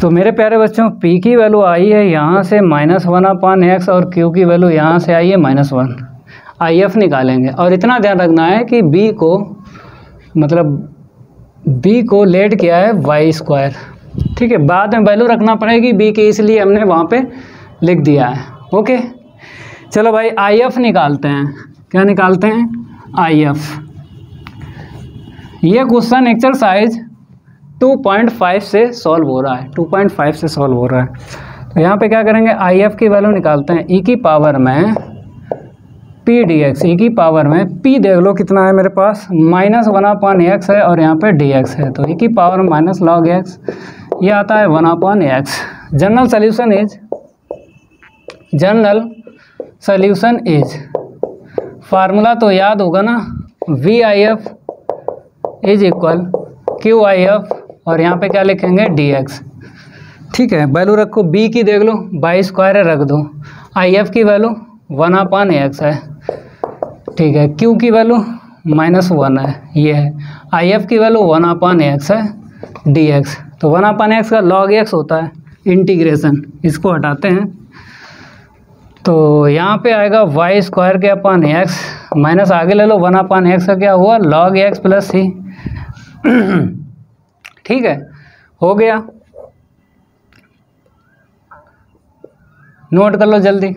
तो मेरे प्यारे बच्चों p की वैल्यू आई है यहाँ से -1/x और q की वैल्यू यहाँ से आई है -1। if निकालेंगे, और इतना ध्यान रखना है कि b को मतलब b को लेट किया है y², ठीक है, बाद में वैल्यू रखना पड़ेगी b की, इसलिए हमने वहाँ पे लिख दिया है। ओके चलो भाई if निकालते हैं, क्या निकालते हैं if। ये क्वेश्चन एक्सरसाइज 2.5 से सॉल्व हो रहा है, 2.5 से सॉल्व हो रहा है। तो यहाँ पे क्या करेंगे, if की वैल्यू निकालते हैं, e की पावर में p dx, e की पावर में p देख लो कितना है मेरे पास, -1/x है और यहाँ पे dx है, तो e की पावर माइनस log x, ये आता है 1/x। General solution is formula तो याद होगा ना, VIF इज इक्वल QIF और यहाँ पे क्या लिखेंगे dx, ठीक है। वैल्यू रखो, b की देख लो y² है रख दो, if की वैल्यू 1/x है, ठीक है, q की वैल्यू -1 है, ये है, if की वैल्यू 1/x है dx, तो 1/x का log x होता है, इंटीग्रेशन, इसको हटाते हैं तो यहाँ पे आएगा y² के अपॉन x, माइनस आगे ले लो 1/x का क्या हुआ log x प्लस c, ठीक है, हो गया, नोट कर लो जल्दी,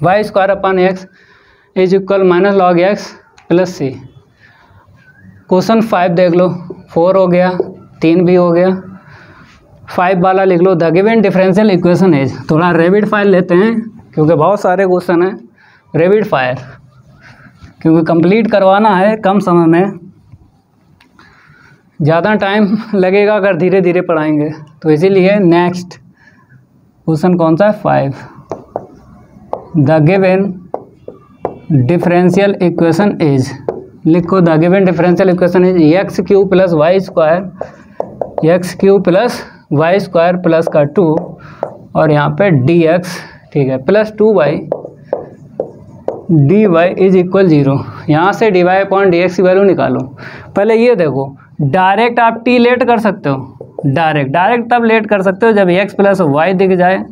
y² upon x is equal minus log x plus c। Question 5 देख लो, 4 हो गया, 3 भी हो गया, 5 वाला लिख लो, the given differential equation is. थोड़ा रैपिड फायर लेते हैं क्योंकि बहुत सारे क्वेश्चन हैं, रैपिड फायर, क्योंकि कंप्लीट करवाना है कम समय में, ज़्यादा टाइम लगेगा अगर धीरे धीरे पढ़ाएंगे, तो इसीलिए नेक्स्ट क्वेश्चन कौन सा है 5। The given differential equation is, लिखो the given differential equation is x q plus y square, x q plus y square plus का 2 और यहाँ पे डी एक्स, ठीक है, plus 2y d y is equal 0। यहाँ से d Y upon D x की वैल्यू निकालो। पहले ये देखो, डायरेक्ट आप टी लेट कर सकते हो, डायरेक्ट तब लेट कर सकते हो जब एक्स प्लस वाई दिख जाए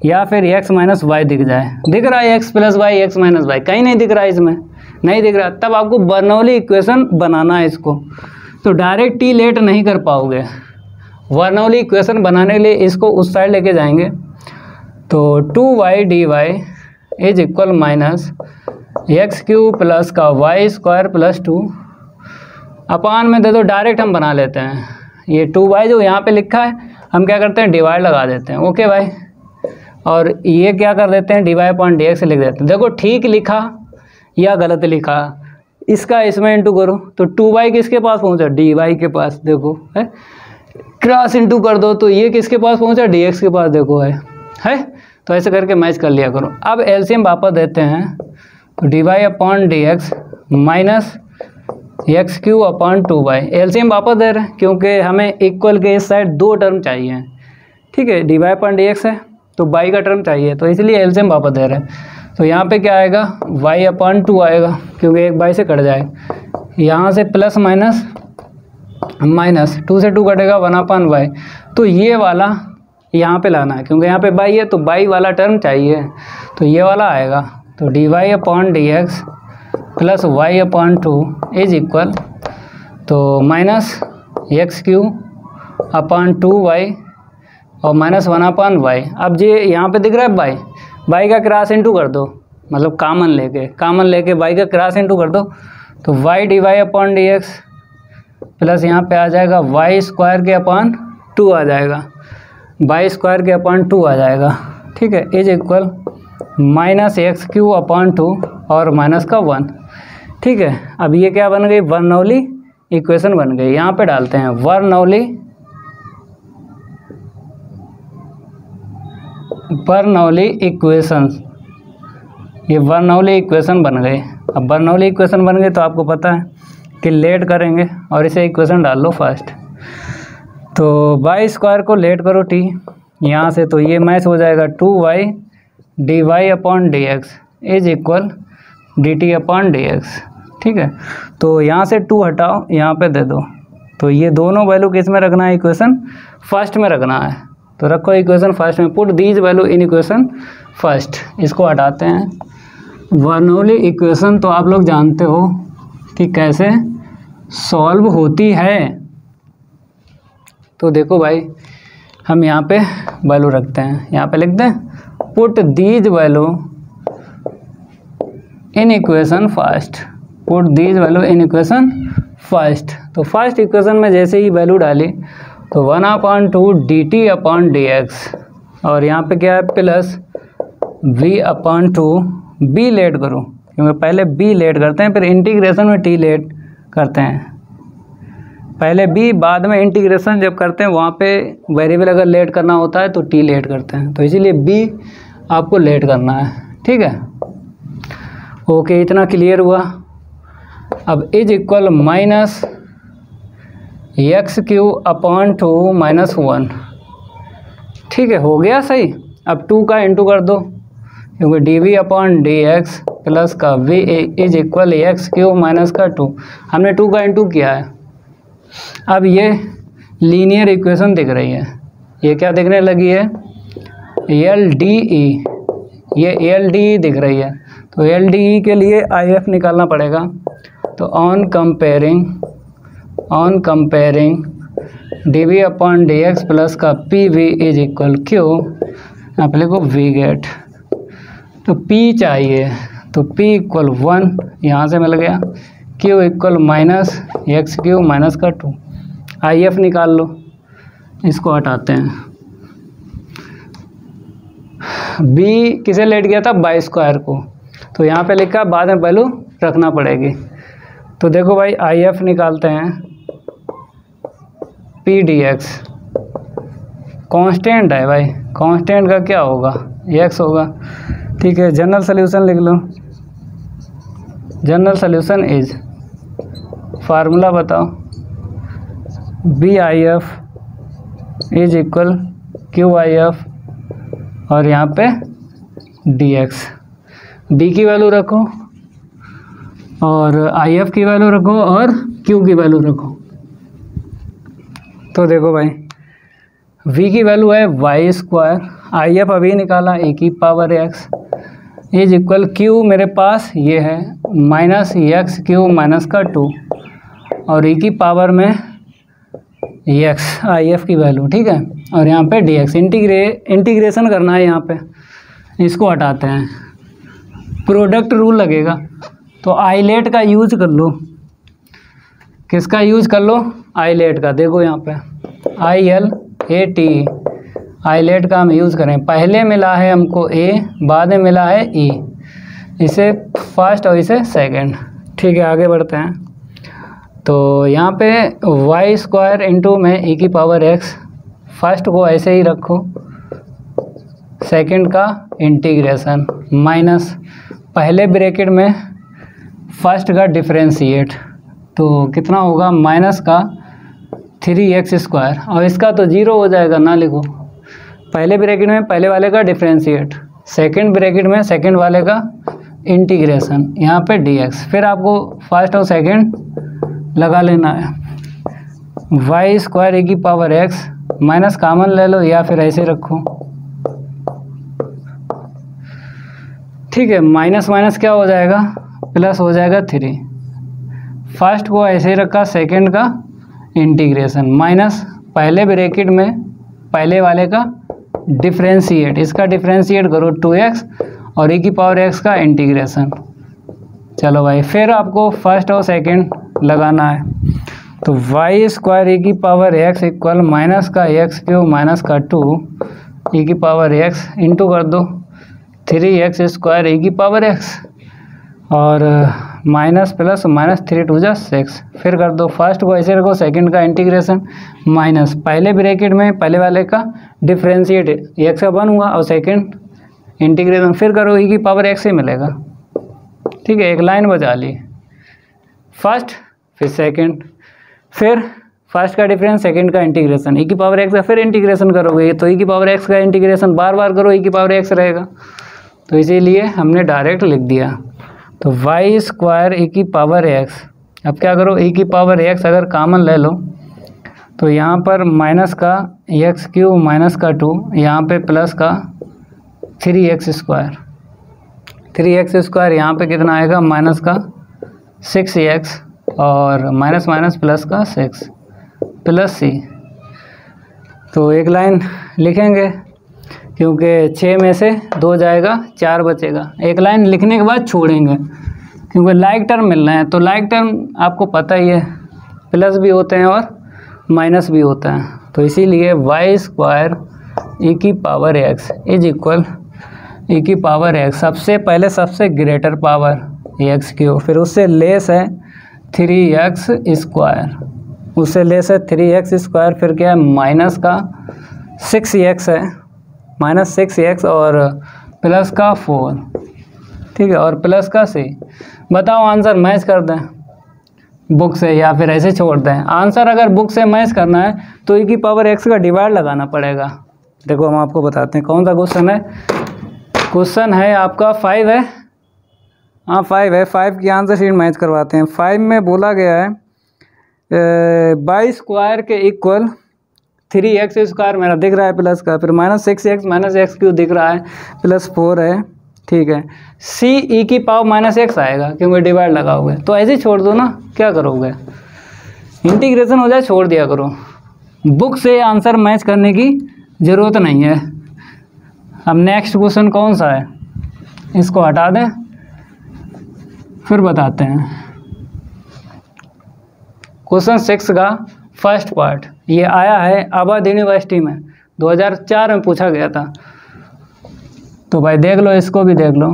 या फिर एक्स माइनस वाई दिख जाए। दिख रहा है x plus y, x minus y, कहीं नहीं दिख रहा है, इसमें नहीं दिख रहा, तब आपको बर्नौली इक्वेशन बनाना है इसको। तो डायरेक्ट टी लेट नहीं कर पाओगे, बर्नौली इक्वेशन बनाने के लिए इसको उस साइड लेके जाएंगे। तो 2y d y is equal minus x q plus का वाई स्क्वायर प्लस 2 अपान में दे दो, डायरेक्ट हम बना लेते हैं। ये 2y जो यहाँ पे लिखा है हम क्या करते हैं, डिवाइड लगा देते हैं, ओके भाई, और ये क्या कर देते हैं, d Y upon D x लिख देते हैं। देखो ठीक लिखा या गलत लिखा, इसका इसमें इंटू करो तो 2y किसके पास पहुँचा, डी वाई के पास, देखो है, क्रॉस इंटू कर दो तो ये किसके पास पहुँचा, डी एक्स के पास, देखो है। तो ऐसे करके मैच कर लिया करो। अब एलसीएम वापस देते हैं तो D Y upon D x minus x q upon 2y, LCM वापस दे रहे हैं क्योंकि हमें इक्वल के इस साइड 2 टर्म चाहिए, ठीक है, D Y upon D x है तो y का टर्म चाहिए, तो इसलिए एलसीएम वापस दे रहे हैं। तो यहाँ पे क्या आएगा, y अपॉन 2 आएगा क्योंकि एक y से कट जाएगा, यहाँ से प्लस माइनस माइनस 2 से 2 कटेगा 1 अपॉन y, तो ये वाला यहाँ पे लाना है क्योंकि यहाँ पे y है तो y वाला टर्म चाहिए, तो ये वाला आएगा। तो D Y upon D x plus y upon 2 is equal, तो minus x q upon 2y और माइनस 1 अपॉन वाई। अब ये यहाँ पे दिख रहा है y का क्रॉस इंटू कर दो, मतलब कॉमन लेके y का क्रॉस इंटू कर दो, तो y d Y upon D x plus यहाँ पे आ जाएगा y स्क्वायर के अपॉन 2 आ जाएगा, y स्क्वायर के अपॉन 2 आ जाएगा, ठीक है, is equal minus x q upon 2 और माइनस का 1, ठीक है। अब ये क्या बन गई, बर्नौली इक्वेशन बन गई। यहाँ पे डालते हैं बर्नौली इक्वेशंस, ये बर्नौली इक्वेशन बन गए। अब बर्नौली इक्वेशन बन गए तो आपको पता है कि लेट करेंगे और इसे इक्वेशन डाल लो फर्स्ट। तो वाई स्क्वायर को लेट करो टी यहाँ से, तो ये मैच हो जाएगा 2y d Y upon D x is equal D T upon D x, ठीक है। तो यहाँ से 2 हटाओ, यहाँ पे दे दो, तो ये दोनों वैल्यू किस में रखना है, इक्वेशन फर्स्ट में रखना है। तो रखो इक्वेशन फर्स्ट में, put these value in equation first. इसको हटाते हैं। बर्नौली इक्वेशन तो आप लोग जानते हो कि कैसे सॉल्व होती है। तो देखो भाई, हम यहाँ पे वैल्यू रखते हैं, यहाँ पे लिख दें put these value in equation first, put these value in equation first. तो फर्स्ट इक्वेशन में जैसे ही वैल्यू डाली तो 1 upon 2 d T upon D x, और यहाँ पे क्या है plus v upon 2, b let करो क्योंकि पहले b लेट करते हैं फिर इंटीग्रेशन में t लेट करते हैं। पहले b बाद में इंटीग्रेशन जब करते हैं वहाँ पे वेरिएबल अगर लेट करना होता है तो t लेट करते हैं, तो इसीलिए b आपको लेट करना है, ठीक है। ओके, इतना क्लियर हुआ। अब is equal minus x q upon 2 minus 1, ठीक है, हो गया सही। अब 2 का इंटू कर दो क्योंकि d v upon D x plus का v is equal x q minus का 2, हमने 2 का इंटू किया है। अब ये लीनियर इक्वेशन दिख रही है, ये क्या दिखने लगी है, एल डी ई, ये एल डी ई दिख रही है। तो एल डी ई के लिए आई एफ निकालना पड़ेगा। तो on comparing d v upon D x plus का p v is equal q, आप लिखो वी गेट, तो p चाहिए तो p इक्वल 1 यहाँ से मिल गया, q equal minus x q minus का 2, आई एफ निकाल लो, इसको हटाते हैं। b किसे लेट गया था, बाई स्क्वायर को, तो यहाँ पे लिखा बाद में वैल्यू रखना पड़ेगी। तो देखो भाई आई एफ निकालते हैं, p डी एक्स कांस्टेंट है भाई, कांस्टेंट का क्या होगा, x होगा। ठीक है, जनरल सोल्यूशन लिख लो। जनरल सोल्यूशन इज, फार्मूला बताओ, BIF इज इक्वल QIF और यहाँ पे dx। b की वैल्यू रखो और IF की वैल्यू रखो और Q की वैल्यू रखो। तो देखो भाई, v की वैल्यू है वाई स्क्वायर, IF अभी निकाला e की power x is equal Q मेरे पास ये है माइनस एक्स क्यू माइनस का 2 और e की पावर में x IF की वैल्यू। ठीक है, और यहाँ पे dx इंटीग्रेशन करना है। यहाँ पे इसको हटाते हैं, प्रोडक्ट रूल लगेगा। तो आइलेट का यूज कर लो। किसका यूज कर लो, आइलेट का। देखो यहाँ पे ILAT, आइलेट का हम यूज़ करें। पहले मिला है हमको a, बाद में मिला है e, इसे फर्स्ट और इसे सेकंड। ठीक है, आगे बढ़ते हैं। तो यहाँ पे वाई स्क्वायर इंटू में e की पावर x, फर्स्ट को ऐसे ही रखो, सेकंड का इंटीग्रेशन माइनस पहले ब्रैकेट में फर्स्ट का डिफरेंशिएट, तो कितना होगा माइनस का 3x स्क्वायर और इसका तो जीरो हो जाएगा ना, लिखो। पहले ब्रैकेट में पहले वाले का डिफरेंशिएट, सेकंड ब्रैकेट में सेकंड वाले का इंटीग्रेशन, यहाँ पे dx। फिर आपको फर्स्ट और सेकंड लगा लेना है। वाई स्क्वायर e की पावर x माइनस कॉमन ले लो या फिर ऐसे रखो। ठीक है, माइनस माइनस क्या हो जाएगा, प्लस हो जाएगा 3। फर्स्ट को ऐसे ही रखा, सेकंड का इंटीग्रेशन माइनस पहले ब्रैकेट में पहले वाले का डिफरेंशिएट, इसका डिफरेंशिएट करो 2x और e की पावर x का इंटीग्रेशन। चलो भाई, फिर आपको फर्स्ट और सेकंड लगाना है। तो वाई स्क्वायर e की पावर x इक्वल माइनस का एक्स क्यू माइनस का 2 e की पावर x इंटू कर दो 3x स्क्वायर e की पावर x और माइनस प्लस माइनस 3 2 जा 6। फिर कर दो, फर्स्ट को ऐसे रखो, सेकंड का इंटीग्रेशन माइनस पहले ब्रैकेट में पहले वाले का डिफरेंशिएट x का 1 हुआ और सेकंड इंटीग्रेशन, फिर करो e की पावर x से मिलेगा। ठीक है, एक लाइन बचा ली, फर्स्ट फिर सेकंड, फिर फर्स्ट का डिफरेंस सेकंड का इंटीग्रेशन, e की पावर x का फिर इंटीग्रेशन करोगे तो e की पावर x का इंटीग्रेशन बार बार करो, e की पावर x रहेगा। तो इसीलिए हमने डायरेक्ट लिख दिया। तो वाई स्क्वायर e की पावर x, अब क्या करो, e की पावर x अगर कॉमन ले लो तो यहाँ पर माइनस का एक्स क्यू माइनस का 2, यहाँ पे प्लस का 3x स्क्वायर, 3x स्क्वायर यहाँ पे कितना आएगा माइनस का 6x और माइनस माइनस प्लस का 6 प्लस c। तो एक लाइन लिखेंगे क्योंकि 6 में से 2 जाएगा 4 बचेगा। एक लाइन लिखने के बाद छोड़ेंगे क्योंकि लाइक टर्म मिलना है। तो लाइक टर्म आपको पता ही है, प्लस भी होते हैं और माइनस भी होता है। तो इसीलिए वाई स्क्वायर e की power x is equal e की पावर x, सबसे पहले सबसे ग्रेटर पावर x क्यू, फिर उससे लेस है 3x स्क्वायर, उससे लेस है 3x स्क्वायर, फिर क्या है माइनस का 6x है, माइनस 6x और प्लस का 4। ठीक है, और प्लस का c। बताओ आंसर मैच कर दें बुक से या फिर ऐसे छोड़ दें। आंसर अगर बुक से मैच करना है तो e की पावर x का डिवाइड लगाना पड़ेगा। देखो हम आपको बताते हैं कौन सा क्वेश्चन है। क्वेश्चन है आपका 5 है, हाँ 5 है। 5 की आंसर शीट मैच करवाते हैं। 5 में बोला गया है वाई स्क्वायर के इक्वल 3x स्क्वायर मेरा दिख रहा है प्लस का, फिर minus 6x minus x Q दिख रहा है, प्लस 4 है। ठीक है, c e की पावर माइनस x आएगा क्योंकि डिवाइड लगाओगे। तो ऐसे ही छोड़ दो ना, क्या करोगे, इंटीग्रेशन हो जाए छोड़ दिया करो। बुक से आंसर मैच करने की ज़रूरत नहीं है। अब नेक्स्ट क्वेश्चन कौन सा है, इसको हटा दें फिर बताते हैं। क्वेश्चन 6 का फर्स्ट पार्ट ये आया है अवध यूनिवर्सिटी में, 2004 में पूछा गया था। तो भाई देख लो, इसको भी देख लो।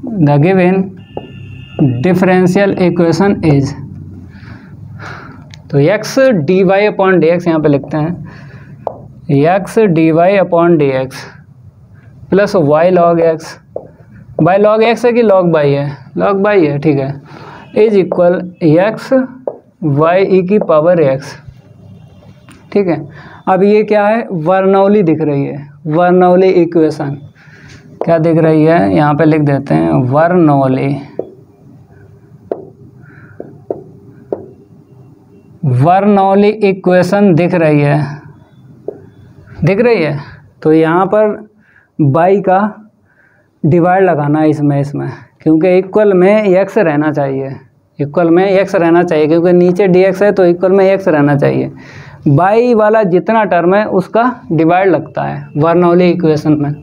The given differential equation is, तो x dy upon D x यहाँ पर लिखते हैं, x dy upon D x plus y log x, y log x है कि log y है, log y है, ठीक है, is equal x y e की पावर x, ठीक है। अब ये क्या है, बर्नौली दिख रही है, बर्नौली इक्वेशन क्या दिख रही है, यहाँ पे लिख देते हैं बर्नौली इक्वेशन दिख रही है। तो यहाँ पर y का डिवाइड लगाना है इसमें क्योंकि इक्वल में x रहना चाहिए, क्योंकि नीचे dx है तो इक्वल में x रहना चाहिए। y वाला जितना टर्म है उसका डिवाइड लगता है बर्नौली इक्वेशन में।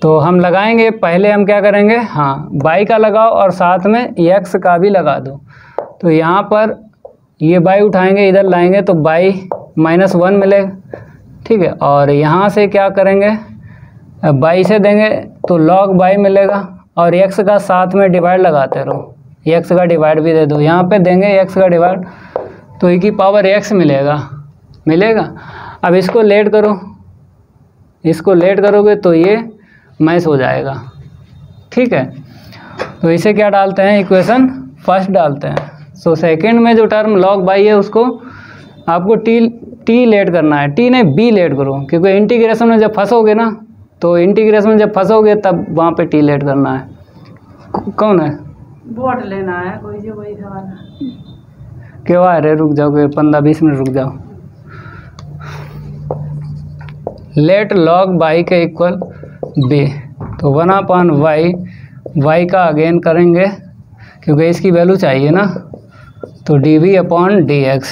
तो हम लगाएंगे, पहले हम क्या करेंगे, हाँ y का लगाओ और साथ में x का भी लगा दो। तो यहाँ पर ये y उठाएंगे, इधर लाएंगे तो y -1 मिलेगा, ठीक है। और यहाँ से क्या करेंगे, y से देंगे तो log y मिलेगा और x का साथ में डिवाइड लगाते रहो, x का डिवाइड भी दे दो, यहाँ पे देंगे x का डिवाइड तो e की पावर x मिलेगा। अब इसको लेट करोगे तो ये मैच हो जाएगा, ठीक है। तो इसे क्या डालते हैं, इक्वेशन फर्स्ट डालते हैं। सो सेकंड में जो टर्म log y है उसको आपको t लेट करना है, t नहीं b लेट करो, क्योंकि इंटीग्रेशन में जब फंसोगे ना, तो इंटीग्रेशन में जब फंसोगे तब वहाँ पे t लेट करना है। कौन है,
बोर्ड लेना है कोई जो वही सवाल
क्यों आ रहे, रुक जाओगे 15-20 मिनट रुक जाओ। लेट log y के इक्वल b, तो 1/y का अगेन करेंगे क्योंकि इसकी वैल्यू चाहिए ना, तो dv अपॉन dx,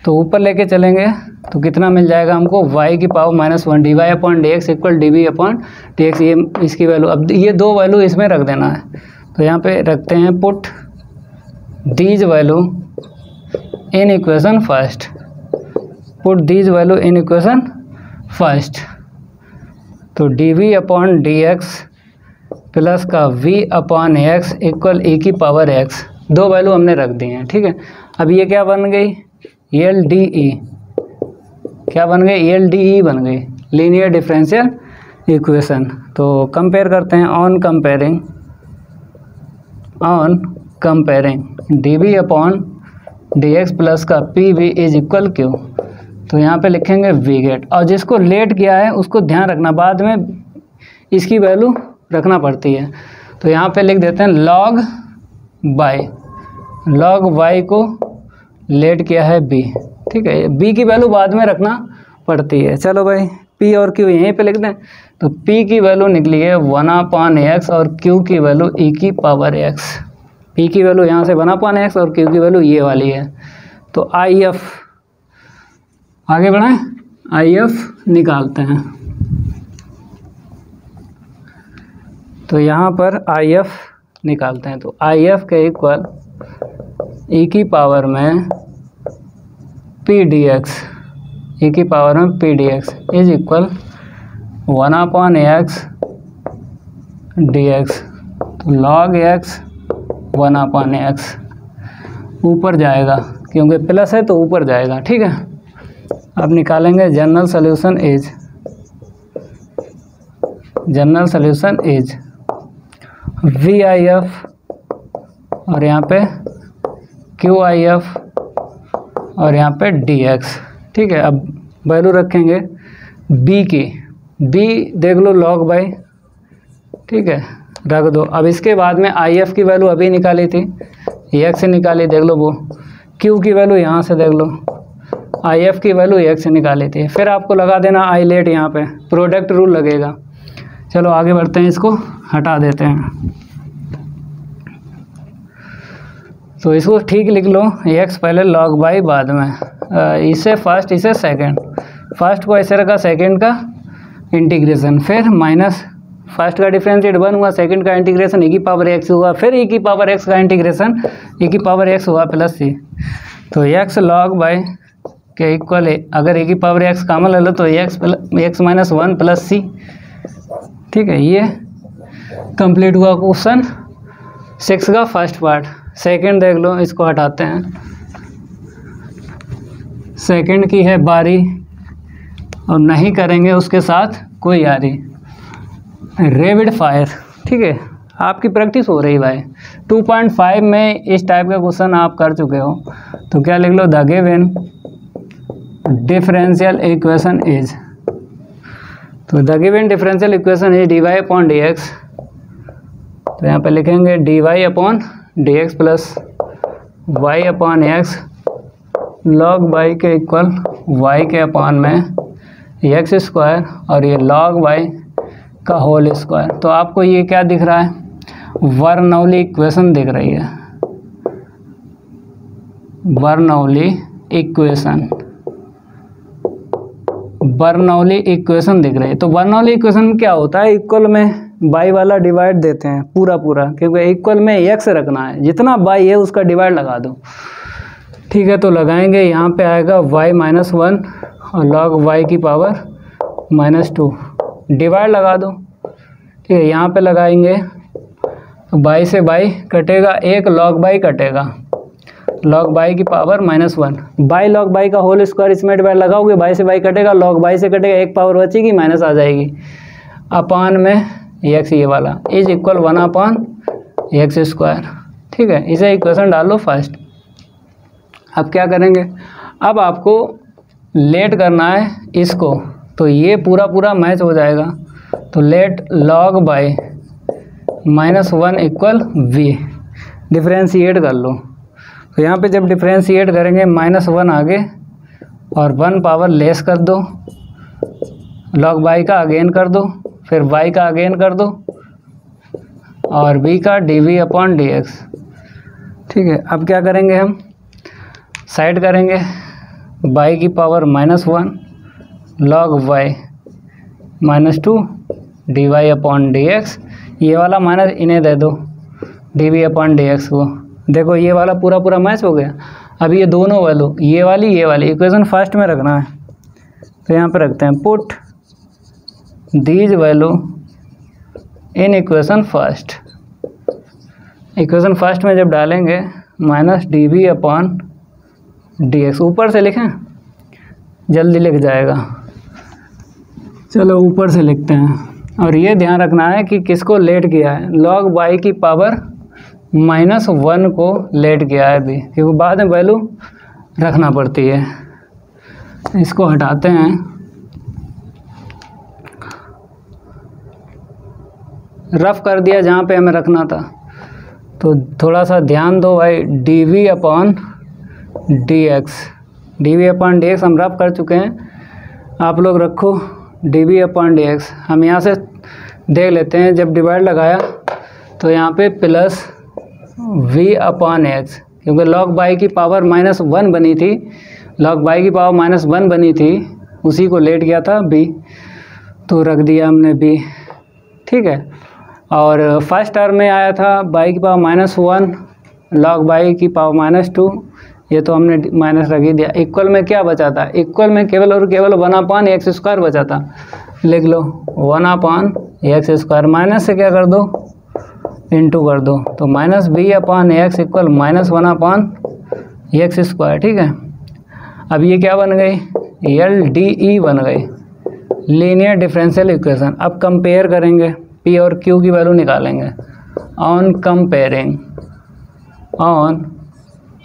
तो ऊपर लेके चलेंगे तो कितना मिल जाएगा हमको, y की power -1 dy upon dx equal dv upon dx, ये इसकी वैल्यू। अब ये दो वैल्यू इसमें रख देना है, तो यहाँ पे रखते हैं put these value in equation first, तो dv अपॉन dx प्लस का v upon x equal e की पावर x, दो वैल्यू हमने रख दी हैं, ठीक है। अब ये क्या बन गई, LDE, क्या बन गई, LDE बन गई, लीनियर डिफरेंशियल इक्वेशन। तो कंपेयर करते हैं, on comparing dv upon dx plus का pv इज इक्वल q, तो यहाँ पे लिखेंगे v गेट, और जिसको लेट किया है उसको ध्यान रखना, बाद में इसकी वैल्यू रखना पड़ती है। तो यहाँ पे लिख देते हैं log y को लेट किया है b, ठीक है, b की वैल्यू बाद में रखना पड़ती है। चलो भाई p और q यहीं पे लिख दें, तो p की वैल्यू निकली है 1/x और q की वैल्यू e की पावर x, p की वैल्यू यहाँ से 1/x और q की वैल्यू ये वाली है। तो IF आगे बढ़ाएं, IF निकालते हैं, तो यहाँ पर IF निकालते हैं, तो IF के इक्वल e की पावर में pdx, e की पावर में pdx is equal 1/x dx, तो log x 1/x, ऊपर जाएगा क्योंकि प्लस है तो ऊपर जाएगा, ठीक है। अब निकालेंगे जनरल सॉल्यूशन इज VIF और यहाँ पे QIF और यहाँ पे DX, ठीक है। अब वैल्यू रखेंगे B की, B देख लो log y, ठीक है, रख दो। अब इसके बाद में IF की वैल्यू अभी निकाली थी, x से निकाली, देख लो वो, Q की वैल्यू यहाँ से देख लो, IF की वैल्यू x से निकाली थी, फिर आपको लगा देना I लेट, यहाँ पे प्रोडक्ट रूल लगेगा। चलो आगे बढ़ते हैं, इसको हटा देते हैं, तो इसको ठीक लिख लो, x पहले log y बाद में, इसे फर्स्ट इसे सेकंड, फर्स्ट को ऐसे रखा, सेकंड का इंटीग्रेशन, फिर माइनस फर्स्ट का डिफरेंशिएट 1 हुआ, सेकंड का इंटीग्रेशन e की पावर x हुआ, फिर e की पावर x का इंटीग्रेशन e की पावर x हुआ प्लस c, तो x log y के इक्वल है, अगर e की पावर x कॉमन ले लो तो x माइनस 1 प्लस c, ठीक है। ये कंप्लीट हुआ क्वेश्चन 6 का फर्स्ट पार्ट। सेकंड देख लो, इसको हटाते हैं, सेकंड की है बारी और नहीं करेंगे उसके साथ कोई यारी। रैपिड फायर, ठीक है, आपकी प्रैक्टिस हो रही भाई। 2.5 में इस टाइप का क्वेश्चन आप कर चुके हो, तो क्या लिख लो, the given differential equation is, तो the given differential equation is dy upon dx, तो यहाँ पे लिखेंगे dy upon dx plus y upon x log y के इक्वल y के अपॉन में x स्क्वायर और ये log y का होल स्क्वायर। तो आपको ये क्या दिख रहा है, बर्नौली इक्वेशन दिख रही है, बर्नौली इक्वेशन, बर्नौली इक्वेशन दिख रही है। तो बर्नौली इक्वेशन में क्या होता है, इक्वल में बाई वाला डिवाइड देते हैं पूरा पूरा, क्योंकि इक्वल में x रखना है, जितना बाई है उसका डिवाइड लगा दो, ठीक है। तो लगाएंगे, यहाँ पे आएगा y माइनस 1 और log y की पावर -2, डिवाइड लगा दो, ठीक है। यहाँ पे लगाएंगे तो बाई से बाई कटेगा, एक log बाई कटेगा, log बाई की पावर -1, बाई log बाई का होल स्क्वायर इसमें डिवाइड लगाओगे, बाई से बाई कटेगा, log बाई से कटेगा, एक पावर बचेगी, माइनस आ जाएगी, अपान में x ये वाला इज इक्वल 1/x स्क्वायर, ठीक है। इसे इक्वेशन डाल लो फर्स्ट। अब क्या करेंगे, अब आपको लेट करना है इसको, तो ये पूरा पूरा मैच हो जाएगा, तो let log y -1 equal v, differentiate कर लो। तो यहाँ पे जब डिफ्रेंशिएट करेंगे -1 आगे और 1 पावर लेस कर दो, log बाई का अगेन कर दो, फिर y का अगेन कर दो और v का dv अपॉन dx, ठीक है। अब क्या करेंगे, हम साइड करेंगे, y की power -1 log y -2 dy upon dx, ये वाला माइनस इन्हें दे दो dv अपॉन dx को, देखो ये वाला पूरा पूरा मैच हो गया। अब ये दोनों वैल्यू, ये वाली इक्वेशन फर्स्ट में रखना है, तो यहाँ पे रखते हैं put these value in equation first. Equation first में जब डालेंगे -dv अपॉन dx, ऊपर से लिखें जल्दी लिख जाएगा, चलो ऊपर से लिखते हैं। और ये ध्यान रखना है कि किसको लेट किया है, log y की पावर -1 को लेट किया है अभी, क्योंकि बाद में वैल्यू रखना पड़ती है। इसको हटाते हैं, रफ कर दिया जहाँ पे हमें रखना था, तो थोड़ा सा ध्यान दो भाई, dv upon dx, dv upon dx हम रफ कर चुके हैं, आप लोग रखो dv अपॉन dx। हम यहाँ से देख लेते हैं, जब डिवाइड लगाया तो यहाँ पे प्लस v अपॉन x, क्योंकि log बाई की पावर -1 बनी थी, log बाई की पावर -1 बनी थी, उसी को लेट गया था b, तो रख दिया हमने b, ठीक है। और फर्स्ट टर्म में आया था बाई की पावर -1 log बाई की पावर -2, ये तो हमने माइनस रख ही दिया। इक्वल में क्या बचा था, इक्वल में केवल और केवल 1/x स्क्वायर बचा था, लिख लो 1/x स्क्वायर, माइनस से क्या कर दो, इंटू कर दो, तो -b/x इक्वल -1/x स्क्वायर, ठीक है। अब ये क्या बन गई, LDE बन गई, लीनियर डिफरेंशियल इक्वेशन। अब कंपेयर करेंगे, p और q की वैल्यू निकालेंगे, on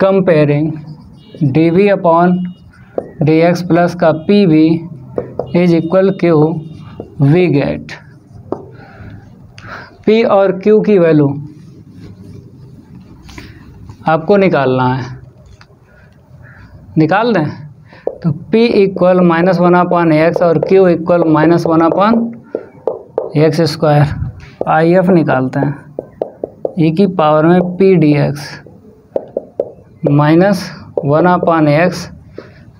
comparing dv upon dx plus का pv is equal q, we get p और q की वैल्यू आपको निकालना है, निकाल दें। तो p इक्वल -1/x और q equal -1/x square, IF निकालते हैं, e की पावर में p dx -1/x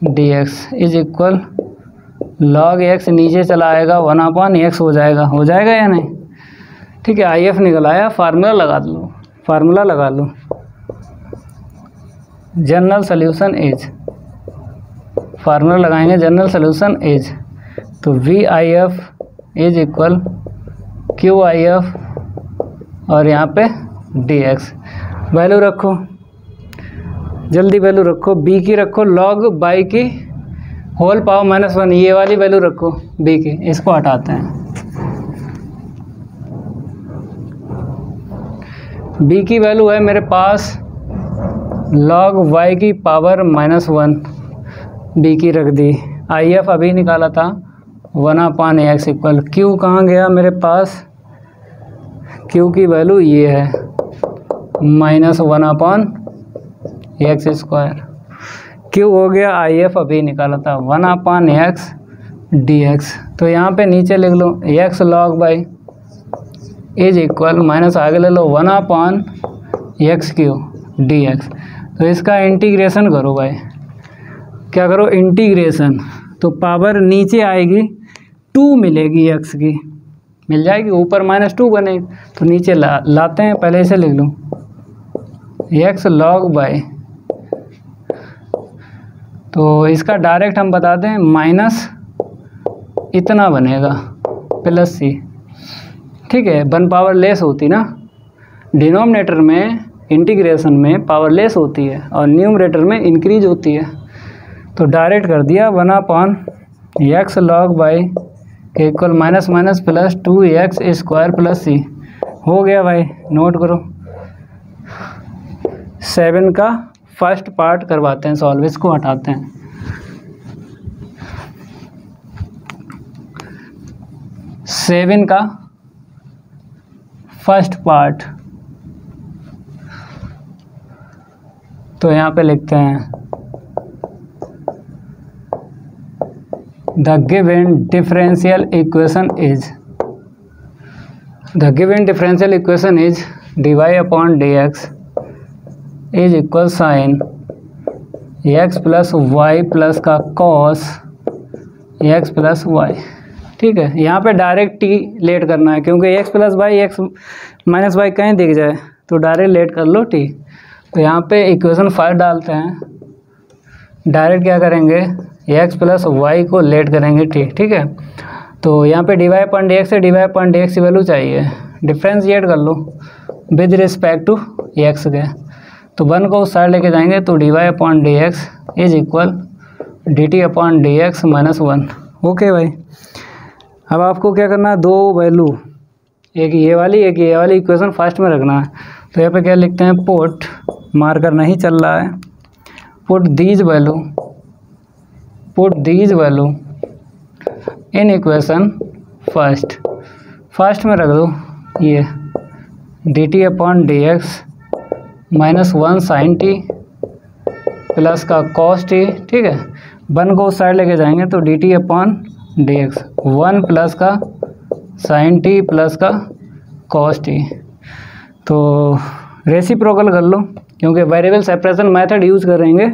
dx is equal log x नीचे चला आएगा 1/x हो जाएगा या नहीं, ठीक है। IF निकल आया, फार्मूला लगा लो, जनरल सोल्यूशन इज, फार्मूला लगाएंगे जनरल सोल्यूशन इज, तो VIF इज इक्वल QIF और यहाँ पे dx, वैल्यू रखो, जल्दी वैल्यू रखो, b की रखो log बाई की होल पावर -1, ये वाली वैल्यू रखो b की, इसको हटाते हैं। b की वैल्यू है मेरे पास log y की पावर -1, b की रख दी। IF अभी निकाला था 1/x इक्वल q कहाँ गया मेरे पास, q की वैल्यू ये है -1/x²। q हो गया, IF अभी निकाला था 1/x dx। तो यहाँ पे नीचे लिख लो x log y is equal minus आगे ले लो 1/x³ dx। तो इसका इंटीग्रेशन करो भाई, क्या करो इंटीग्रेशन, तो पावर नीचे आएगी 2 मिलेगी x की, मिल जाएगी, ऊपर -2 बनेगी। तो नीचे लाते हैं, पहले इसे लिख लो x log y, तो इसका डायरेक्ट हम बताते हैं माइनस इतना बनेगा प्लस c, ठीक है। 1 पावर लेस होती ना, डिनोमिनेटर में इंटीग्रेशन में पावर लेस होती है और न्यूमरेटर में इंक्रीज होती है। तो डायरेक्ट कर दिया 1/x log y के equal minus minus plus 2x² plus c। हो गया भाई, नोट करो। 7 का फर्स्ट पार्ट करवाते हैं सॉल्व, इसको हटाते हैं। सेवन का फर्स्ट पार्ट, तो यहाँ पे लिखते हैं the given differential equation is dy/dx is equal sine x plus Y plus का कॉस x प्लस वाई, ठीक है। यहाँ पे डायरेक्ट t लेट करना है, क्योंकि x plus y x minus y कहीं दिख जाए तो डायरेक्ट लेट कर लो t। तो यहाँ पे इक्वेशन 5 डालते हैं, डायरेक्ट क्या करेंगे x प्लस वाई को लेट करेंगे t, ठीक है। तो यहाँ पे dy/dx से dy/dx की वैल्यू चाहिए, डिफ्रेंशिएट कर लो विद रिस्पेक्ट टू x के। तो 1 को उस साइड लेके जाएंगे तो dy/dx is equal dt/dx -1। Okay भाई, अब आपको क्या करना है, 2 वैल्यू, एक ये वाली इक्वेशन फर्स्ट में रखना है। तो यहाँ पे क्या लिखते हैं, पुट, मार्कर नहीं चल रहा है, put these value in equation first में रख दो ये dt/dx -1 sin t प्लस का cos t, ठीक है। 1 को उस साइड लेके जाएंगे तो dt/dx 1 प्लस का sin t प्लस का cos t। तो रेसिप्रोकल कर लो, क्योंकि वेरिएबल सेपरेशन मेथड यूज़ करेंगे।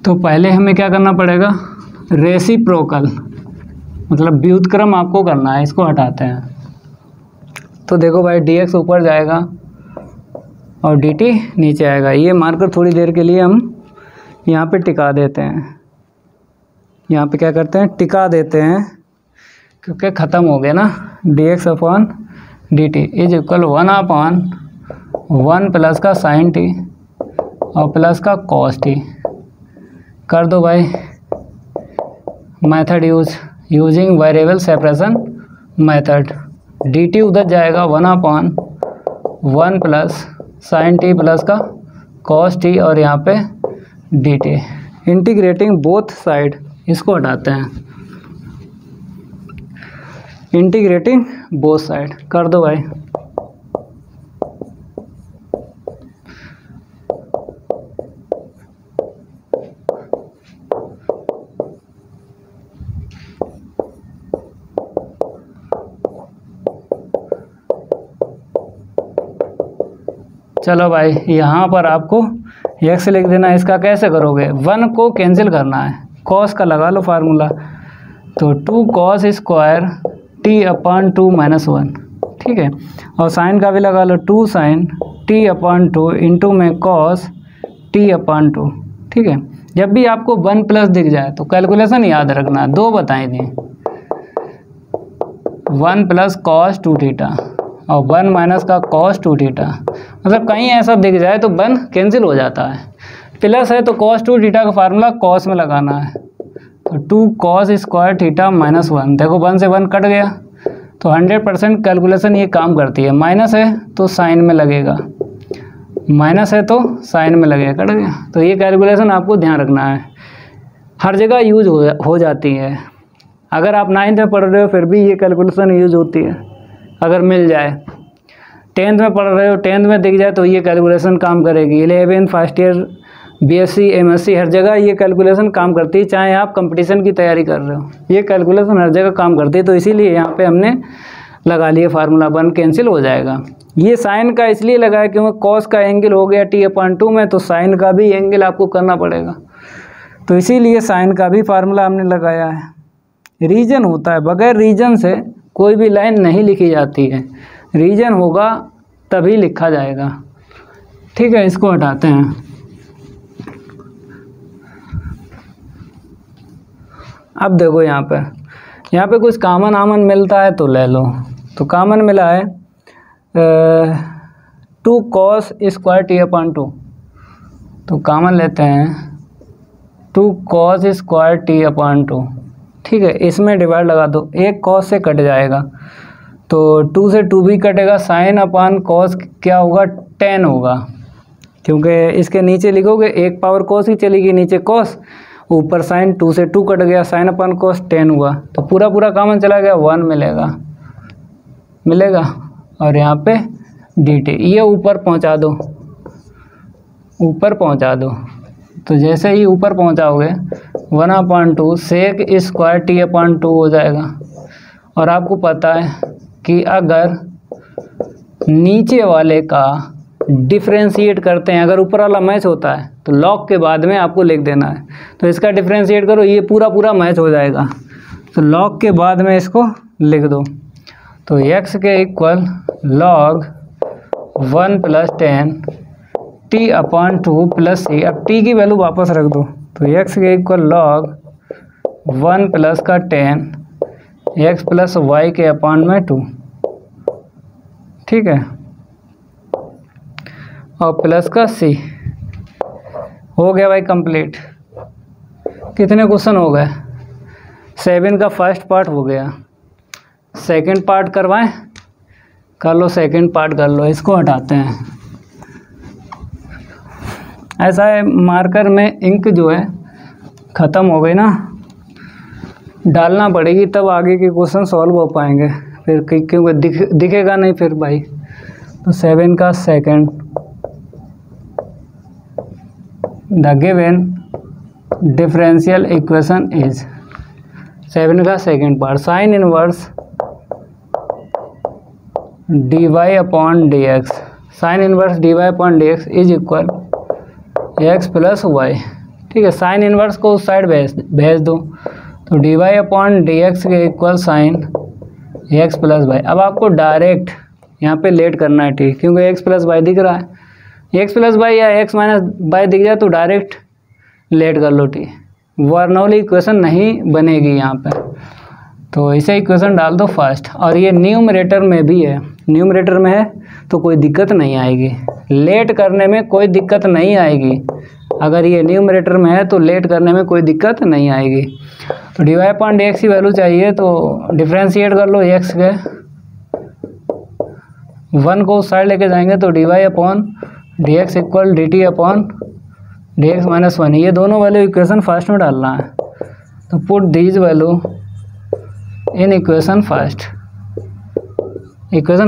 तो पहले हमें क्या करना पड़ेगा, रेसिप्रोकल मतलब व्युत्क्रम आपको करना है। इसको हटाते हैं, तो देखो भाई dx ऊपर जाएगा और dt नीचे आएगा। ये मार्कर थोड़ी देर के लिए हम यहाँ पे टिका देते हैं, यहाँ पे क्या करते हैं, टिका देते हैं, क्योंकि ख़त्म हो गया ना। dx/dt इज इक्वल 1/1 प्लस का साइन t और प्लस का cos t। कर दो भाई method using variable separation method. dt उधर जाएगा 1/1 प्लस साइन t प्लस का cos t और यहाँ पे dt। इंटीग्रेटिंग बोथ साइड, इसको हटाते हैं, इंटीग्रेटिंग बोथ साइड कर दो भाई। चलो भाई, यहाँ पर आपको x लिख देना। इसका कैसे करोगे, 1 को कैंसिल करना है, cos का लगा लो फार्मूला, तो 2 cos स्क्वायर t/2 -1, ठीक है। और साइन का भी लगा लो, 2 sin t/2 इंटू में cos t/2, ठीक है। जब भी आपको 1 प्लस दिख जाए तो कैलकुलेशन याद रखना, 2 बताए थे, 1 प्लस cos 2θ और 1 माइनस का cos 2θ। मतलब कहीं ऐसा दिख जाए तो 1 कैंसिल हो जाता है, प्लस है तो cos 2θ का फार्मूला cos में लगाना है। तो 2 cos स्क्वायर थीटा माइनस 1, देखो 1 से 1 कट गया, तो 100% कैलकुलेशन ये काम करती है। माइनस है तो साइन में लगेगा, माइनस है तो साइन में लगेगा, कट गया। तो ये कैलकुलेशन आपको ध्यान रखना है, हर जगह यूज हो जाती है। अगर आप 9th में पढ़ रहे हो फिर भी ये कैलकुलेशन यूज होती है, अगर मिल जाए। 10th में पढ़ रहे हो, 10th में दिख जाए तो ये कैलकुलेशन काम करेगी। 11 फर्स्ट ईयर BSc MSc हर जगह ये कैलकुलेशन काम करती है, चाहे आप कंपटीशन की तैयारी कर रहे हो, ये कैलकुलेशन हर जगह काम करती है। तो इसीलिए यहाँ पे हमने लगा लिए फार्मूला, 1 कैंसिल हो जाएगा। ये साइन का इसलिए लगाया क्योंकि कॉस का एंगल हो गया T/2 में, तो साइन का भी एंगल आपको करना पड़ेगा, तो इसीलिए साइन का भी फार्मूला हमने लगाया है। रीजन होता है, बगैर रीजन से कोई भी लाइन नहीं लिखी जाती है, रीजन होगा तभी लिखा जाएगा। ठीक है, इसको हटाते हैं। अब देखो यहाँ पे कुछ कामन आमन मिलता है तो ले लो। तो कामन मिला है 2 cos स्क्वायर T/2, तो कामन लेते हैं 2 cos स्क्वायर T/2। ठीक है, इसमें डिवाइड लगा दो, एक cos से कट जाएगा, तो 2 से 2 भी कटेगा, साइन अपान cos क्या होगा, tan होगा, क्योंकि इसके नीचे लिखोगे एक पावर cos ही चलेगी, नीचे cos, ऊपर साइन, 2 से 2 कट गया, साइन अपान cos tan हुआ, तो पूरा कामन चला गया, 1 मिलेगा। और यहाँ पे dt, ये ऊपर पहुँचा दो, तो जैसे ही ऊपर पहुँचाओगे 1/2 सेक स्क्वायर T/2 हो जाएगा। और आपको पता है कि अगर नीचे वाले का डिफ्रेंशिएट करते हैं, अगर ऊपर वाला मैच होता है तो लॉग के बाद में आपको लिख देना है, तो इसका डिफ्रेंशिएट करो, ये पूरा मैच हो जाएगा, तो लॉग के बाद में इसको लिख दो। तो x के equal log 1 + tan T/2 + c, अब t की वैल्यू वापस रख दो, तो x के इक्वल log 1 + का tan x + y के अपान में 2। ठीक है, और प्लस का c, हो गया भाई कंप्लीट। कितने क्वेश्चन हो गए, 7 का फर्स्ट पार्ट हो गया, सेकंड पार्ट करवाएं, कर लो, सेकंड पार्ट कर लो। इसको हटाते हैं। ऐसा है, मार्कर में इंक जो है ख़त्म हो गई ना, डालना पड़ेगी तब आगे के क्वेश्चन सॉल्व हो पाएंगे, फिर क्योंकि दिखेगा नहीं फिर भाई। तो 7 का second, the given differential equation is, 7 का second part, sine inverse dy/dx, sine inverse dy/dx is equal x + y। ठीक है, साइन इनवर्स को उस साइड भेज दो, तो dy/dx के इक्वल साइन x + y। अब आपको डायरेक्ट यहाँ पे लेट करना है, ठीक, क्योंकि x + y दिख रहा है, x + y या x - y दिख जाए तो डायरेक्ट लेट कर लो, ठीक, बर्नौली इक्वेशन नहीं बनेगी यहाँ पे, तो इसे इक्वेशन डाल दो फर्स्ट। और ये न्यूमरेटर में भी है, न्यूमरेटर में है तो कोई दिक्कत नहीं आएगी, लेट करने में कोई दिक्कत नहीं आएगी, अगर ये न्यूमरेटर में है तो लेट करने में कोई दिक्कत नहीं आएगी। तो dy/dx की वैल्यू चाहिए, तो डिफ्रेंशिएट कर लो, x के 1 को उस साइड लेके जाएंगे, तो dy/dx इक्वल dt/dx - 1, ये दोनों वैल्यू इक्वेशन फर्स्ट में डालना है, तो put these value in equation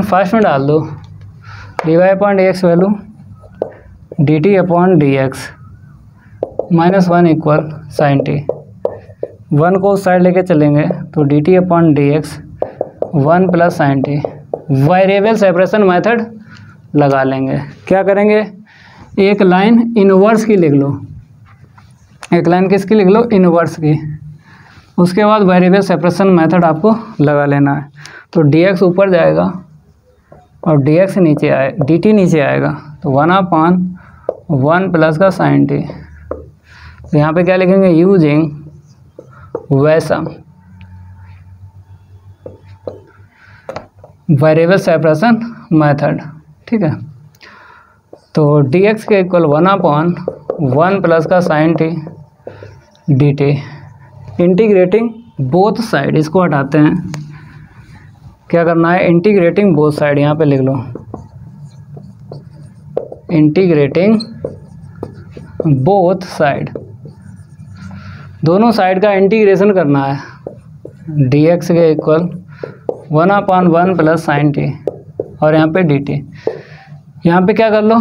first में डाल दो, dy/dx value dt/dx -1 equal sin t, 1 को उस साइड लेके चलेंगे, तो dt/dx 1 + sin t। Variable separation method लगा लेंगे, क्या करेंगे, एक लाइन इनवर्स की लिख लो, एक लाइन किसकी लिख लो, इनवर्स की, उसके बाद वेरिएबल सेपरेशन मेथड आपको लगा लेना है। तो dx ऊपर जाएगा और dx नीचे dt नीचे आएगा, तो 1/1 + का sin t। तो यहाँ पे क्या लिखेंगे, यूजिंग वैसम वेरिएबल सेपरेशन मेथड। ठीक है, तो dx के इक्वल 1/1 + का sin t dt, integrating both side, इसको हटाते हैं। क्या करना है, इंटीग्रेटिंग बोथ साइड, यहाँ पे लिख लो इंटीग्रेटिंग बोथ साइड, दोनों साइड का इंटीग्रेशन करना है। dx के इक्वल 1/1 प्लस साइन टी, और यहाँ पे dt। यहाँ पे क्या कर लो,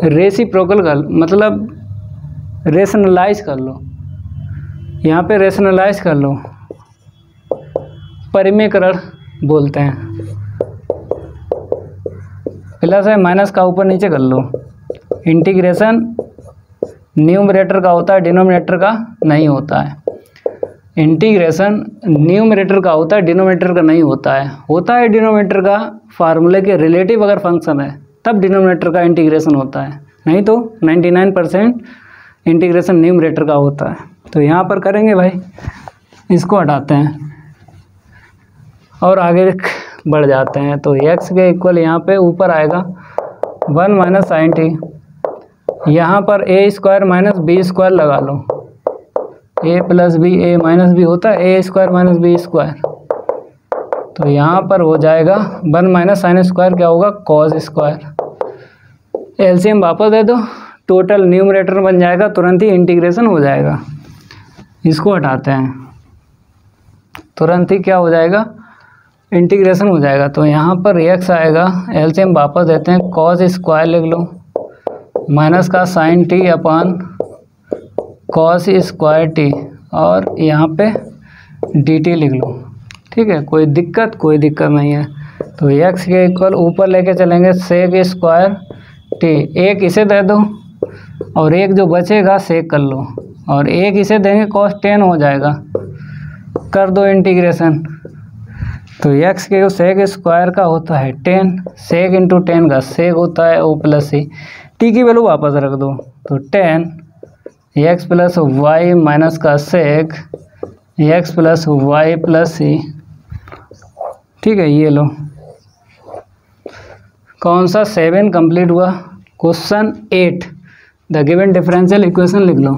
रेसिप्रोकल कर, मतलब रेशनलाइज कर लो, यहाँ पे रेशनलाइज कर लो, परिमेयकरण बोलते हैं। प्लस है माइनस का ऊपर नीचे कर लो। इंटीग्रेशन न्यूमरेटर का होता है, डिनोमिनेटर का नहीं होता है। इंटीग्रेशन न्यूमरेटर का होता है, डिनोमिनेटर का नहीं होता है। होता है डिनोमिनेटर का फार्मूले के रिलेटिव अगर फंक्शन है तब डिनोमिनेटर का इंटीग्रेशन होता है, नहीं तो 99% इंटीग्रेशन न्यूमरेटर का होता है। तो यहाँ पर करेंगे भाई, इसको हटाते हैं और आगे बढ़ जाते हैं। तो x के इक्वल यहाँ पे ऊपर आएगा 1 माइनस साइन टी, यहाँ पर a square minus b square लगा लो, a plus b, a minus b होता है a square minus b square. तो यहाँ पर हो जाएगा 1 माइनस साइन स्क्वायर क्या होगा, कॉस स्क्वायर। एलसीएम वापस दे दो, टोटल न्यूमरेटर बन जाएगा, तुरंत ही इंटीग्रेशन हो जाएगा। इसको हटाते हैं, तुरंत ही क्या हो जाएगा, इंटीग्रेशन हो जाएगा। तो यहाँ पर x आएगा, एलसीएम वापस देते हैं, कॉस स्क्वायर लिख लो माइनस का sine t upon cos square t, और यहाँ पे dt लिख लो। ठीक है, कोई दिक्कत नहीं है। तो x के इक्वल ऊपर लेके चलेंगे सेक स्क्वायर टी, एक इसे दे दो और एक जो बचेगा सेक कर लो, और एक इसे देंगे कॉस 10 हो जाएगा, कर दो इंटीग्रेशन। तो x के सेक स्क्वायर का होता है 10, सेक इंटू 10 का सेक होता है o प्लस सी, टी की वैल्यू वापस रख दो। तो 10 x प्लस वाई माइनस का सेक x प्लस वाई प्लस सी। ठीक है, ये लो, कौन सा 7 कंप्लीट हुआ। Question 8, the given differential equation लिख लो।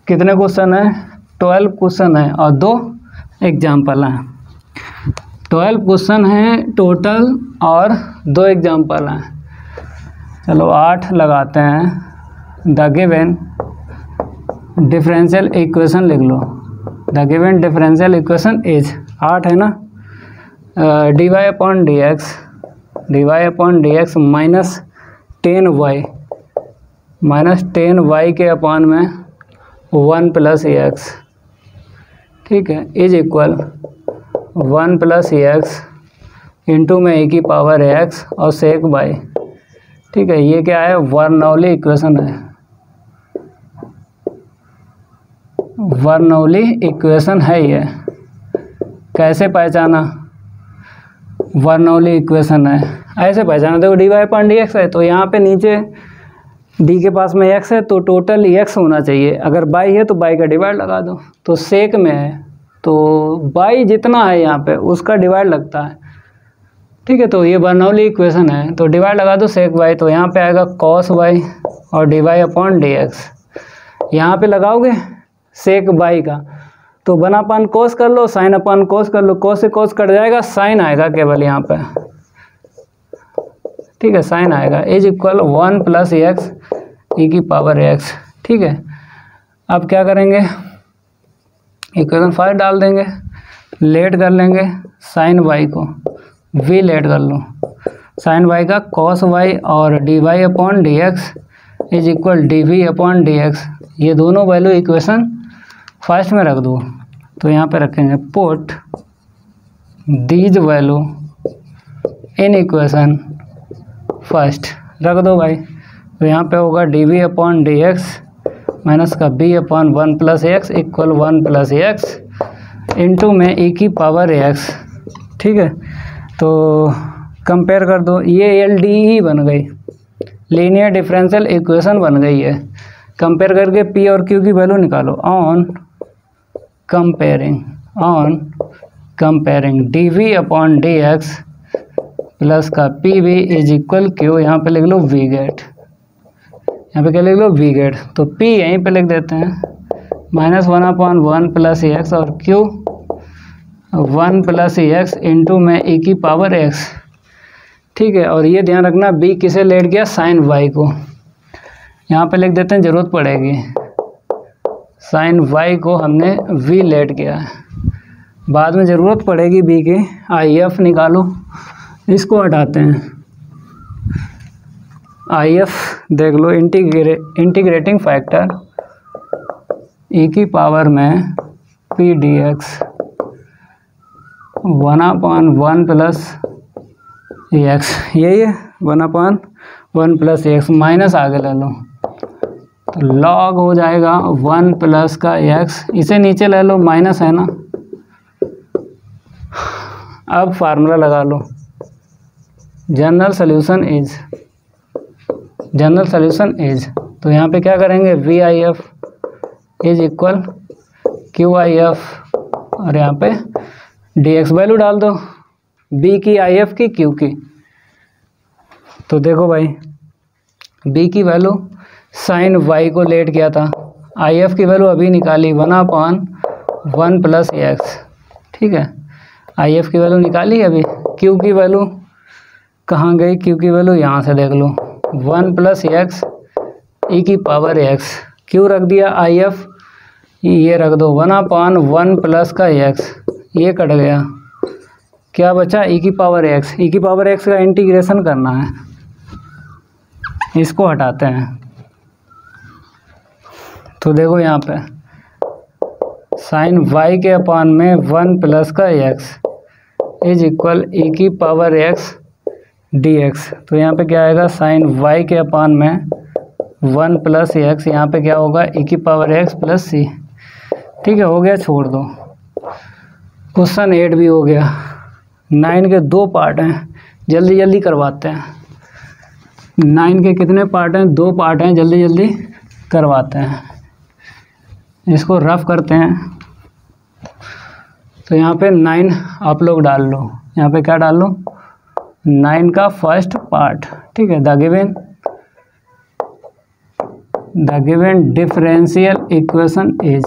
कितने क्वेश्चन है, 12 क्वेश्चन है और 2 एग्जाम्पल हैं। 12 क्वेश्चन हैं टोटल और 2 एग्जाम्पल हैं। चलो 8 लगाते हैं। द गिवन डिफरेंशियल इक्वेशन लिख लो। The given differential equation is 8 है ना, dy upon D x minus 10y के अपॉन में 1 प्लस एक्स। ठीक है, is equal 1 plus x into में e की पावर x और सेक बाई। ठीक है, ये क्या है, बर्नौली इक्वेशन है। बर्नौली इक्वेशन है ये। कैसे पहचाना, बर्नौली इक्वेशन है ऐसे पहचाना। देखो dy अपॉन डी एक्स है, तो यहाँ पे नीचे d के पास में x है तो टोटल x होना चाहिए। अगर y है तो y का डिवाइड लगा दो। तो सेक में है तो y जितना है यहाँ पे उसका डिवाइड लगता है। ठीक है, तो ये बर्नौली इक्वेशन है, तो डिवाइड लगा दो सेक y। तो यहाँ पे आएगा कॉस y और dy अपॉन डी एक्स। यहाँ पर लगाओगे सेक y का तो 1 अपान कोस कर लो, साइन अपान कोस कर लो, कोस से कोस कट जाएगा, साइन आएगा केवल यहाँ पे। ठीक है, साइन आएगा। Is equal 1 plus x e की पावर एक्स। ठीक है, अब क्या करेंगे, इक्वेशन 5 डाल देंगे, लेट कर लेंगे साइन वाई को, वी लेट कर लो साइन वाई का कॉस वाई, और d Y upon D x is equal d v upon D x. ये दोनों वैल्यू इक्वेशन फर्स्ट में रख दो। तो यहाँ पे रखेंगे put these value in equation first, रख दो भाई। तो यहाँ पे होगा d v upon D x minus का b upon 1 plus x equal 1 plus x into में ई की पावर एक्स। ठीक है, तो कंपेयर कर दो, ये एल डी ई बन गई, लीनियर डिफरेंशियल इक्वेशन बन गई है। कंपेयर करके पी और क्यू की वैल्यू निकालो। On comparing d v upon D x plus का p v is equal q, यहाँ पे लिख लो वी गेट, यहाँ पे क्या लिख लो वी गेट। तो पी यहीं पे लिख देते हैं, -1/1 प्लस एक्स और क्यू 1 प्लस एक्स इंटू में e की पावर x। ठीक है, और ये ध्यान रखना b किसे लेट गया, साइन y को। यहाँ पे लिख देते हैं, ज़रूरत पड़ेगी। साइन y को हमने v लेट किया है, बाद में ज़रूरत पड़ेगी b की। IF निकालो, इसको हटाते हैं। IF देख लो, इंटीग्रेटिंग फैक्टर e की पावर में p dx 1/1 प्लस एक्स, यही है 1/1 प्लस एक्स, माइनस आगे ले लो तो लॉग हो जाएगा 1 प्लस का एक्स, इसे नीचे ले लो, माइनस है ना। अब फार्मूला लगा लो, जनरल सॉल्यूशन इज, तो यहाँ पे क्या करेंगे, VIF इज इक्वल QIF और यहाँ पे DX वैल्यू डाल दो, B की, IF की, Q की। तो देखो भाई, B की वैल्यू साइन y को लेट किया था, IF की वैल्यू अभी निकाली 1/1 प्लस एक्स। ठीक है, IF की वैल्यू निकाली अभी। Q की वैल्यू कहाँ गई, Q की वैल्यू यहाँ से देख लो, 1 प्लस एक्स e की पावर x, Q रख दिया, IF ये रख दो 1/1 प्लस का x, ये कट गया, क्या बचा, e की पावर x। e की पावर x का इंटीग्रेशन करना है, इसको हटाते हैं। तो देखो यहाँ पे साइन y के अपान में 1 प्लस का x इज इक्वल e की पावर x dx। तो यहाँ पे क्या आएगा, साइन y के अपान में 1 प्लस एक्स, यहाँ पे क्या होगा, e की पावर x प्लस c। ठीक है, हो गया, छोड़ दो। क्वेश्चन 8 भी हो गया। 9 के 2 पार्ट हैं, जल्दी जल्दी करवाते हैं। 9 के कितने पार्ट हैं, 2 पार्ट हैं, जल्दी जल्दी करवाते हैं। इसको रफ करते हैं। तो यहाँ पे 9 आप लोग डाल लो, यहाँ पे क्या डाल लो, 9 का फर्स्ट पार्ट। ठीक है, the given differential equation is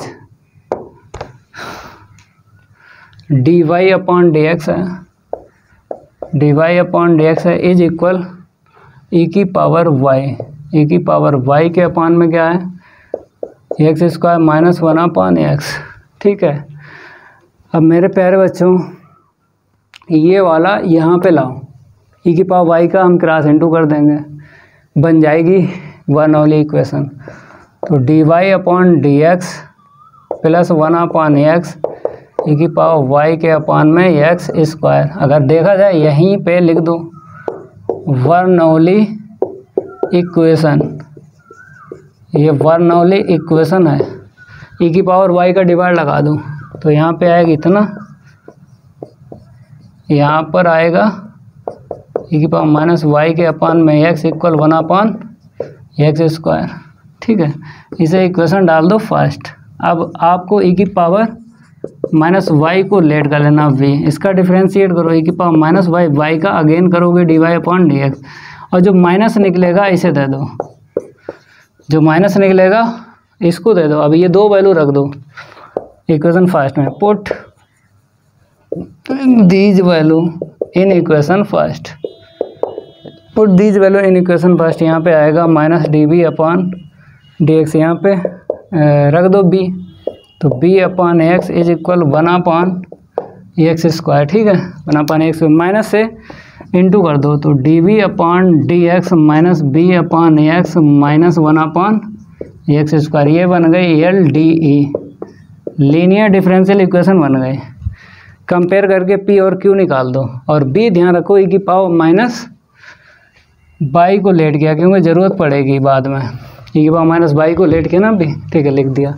dy upon dx है, dy अपॉन dx है, इज इक्वल e की पावर y, e की पावर y के अपान में क्या है, एक्स स्क्वायर माइनस 1/x। ठीक है, अब मेरे प्यारे बच्चों, ये वाला यहाँ पे लाओ, e की पावर y का हम क्रॉस इंटू कर देंगे, बन जाएगी बर्नौली इक्वेशन। तो dy upon dx plus 1/x e की पावर y के अपान में एक्स स्क्वायर। अगर देखा जाए यहीं पे लिख दो बर्नौली इक्वेशन, ये बर्नौली इक्वेशन है। e की पावर y का डिवाइड लगा दो, तो यहाँ पे आएगा इतना, यहाँ पर आएगा e की पावर माइनस y के अपान में x इक्वल 1/x स्क्वायर। ठीक है, इसे इक्वेशन डाल दो फर्स्ट। अब आपको e की पावर माइनस y को लेट कर लेना v, इसका डिफ्रेंशिएट करो, e की पावर माइनस y का अगेन करोगे dy अपॉन dx, और जो माइनस निकलेगा इसे दे दो, जो माइनस निकलेगा इसको दे दो। अब ये 2 वैल्यू रख दो इक्वेशन फर्स्ट में, put these value in equation first, put these value in equation first. यहाँ पे आएगा माइनस dv अपॉन dx, यहाँ पे रख दो b, तो b upon x is equal 1/x square. ठीक है, 1/x माइनस से इंटू कर दो, तो dv upon dx minus b upon x minus 1/x square, ये बन गई LDE, लीनियर डिफरेंशियल इक्वेशन बन गई। कंपेयर करके p और q निकाल दो, और b ध्यान रखो e की पावर माइनस y को लेट किया, क्योंकि ज़रूरत पड़ेगी बाद में, e की पावर माइनस y को लेट किया ना b। ठीक है, लिख दिया।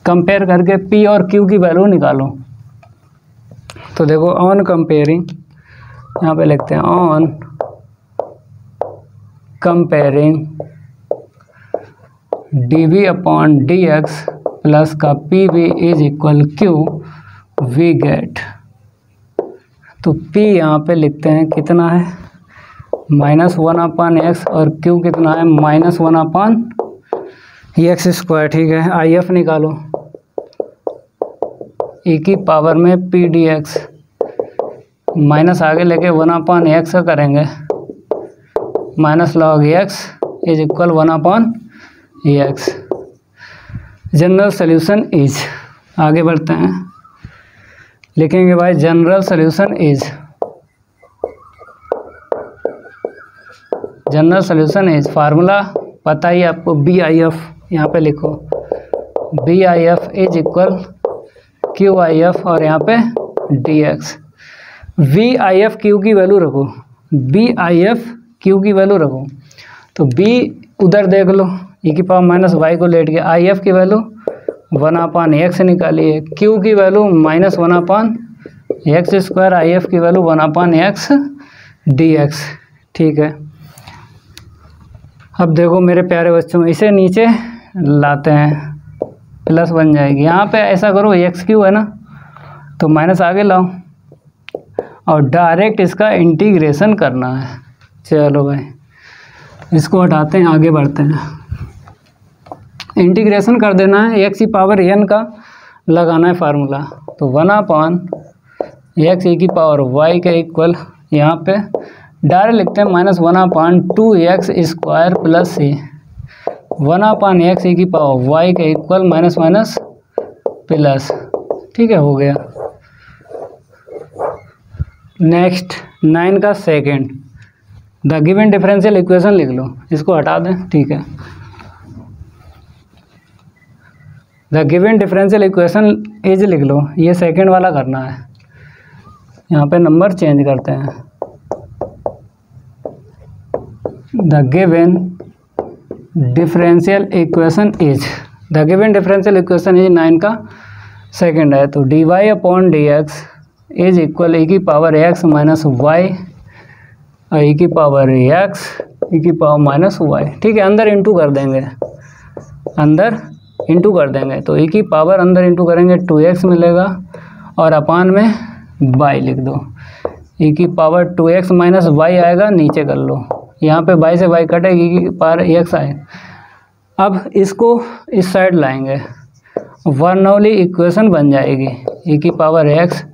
कंपेयर करके p और q की वैल्यू निकालो। तो देखो, ऑन कंपेयरिंग, यहाँ पे लिखते हैं on comparing dv upon dx plus का pv is equal q, we get, तो p यहाँ पे लिखते हैं कितना है, माइनस 1/x, और q कितना है, माइनस 1/, ये एक्स स्क्वायर, ठीक है। आई एफ निकालो, ई की पावर में पी डी एक्स माइनस आगे लेके 1/x का करेंगे, minus log x is equal 1/x। General solution is, आगे बढ़ते हैं, लिखेंगे भाई general solution is, general solution is formula पता ही आपको, बी आई एफ, यहाँ पे लिखो b i f is equal q i f और यहाँ पे d x. V i f q की वैल्यू रखो, बी आई एफ क्यू की वैल्यू रखो, तो बी उधर देख लो, ई की पावर माइनस वाई को लेट गया, आई एफ की वैल्यू 1/x निकालिए, क्यू की value -1/x square, I F की वैल्यू 1/x डी एक्स, ठीक है। अब देखो मेरे प्यारे बच्चों, इसे नीचे लाते हैं, प्लस बन जाएगी, यहाँ पे ऐसा करो एक्स क्यू है ना, तो माइनस आगे लाओ और डायरेक्ट इसका इंटीग्रेशन करना है। चलो भाई इसको हटाते हैं, आगे बढ़ते हैं। इंटीग्रेशन कर देना है, एक्स की पावर एन का लगाना है फार्मूला, तो 1/x ई की पावर वाई के इक्वल, यहाँ पे डायरेक्ट लिखते हैं -1/2x स्क्वायर प्लस सी, 1/x ई की पावर वाई के इक्वल माइनस माइनस प्लस, ठीक है, हो गया। नेक्स्ट 9 का second, the given differential equation लिख लो, इसको हटा दें, ठीक है। The given differential equation is लिख लो, ये सेकेंड वाला करना है, यहाँ पे नंबर चेंज करते हैं। The given differential equation is, the given differential equation is 9 का सेकेंड है, तो dy upon D x is equal e की पावर एक्स माइनस वाई और ई की पावर एक्स ई की पावर माइनस वाई, ठीक है। अंदर इंटू कर देंगे, अंदर इंटू कर देंगे, तो ई की पावर अंदर इंटू करेंगे 2x मिलेगा और अपान में y लिख दो, ई की पावर 2x माइनस वाई आएगा, नीचे कर लो, यहाँ पे y से y कटेगी, ई की पावर x आएगा। अब इसको इस साइड लाएंगे, बर्नौली इक्वेशन बन जाएगी, ई की पावर x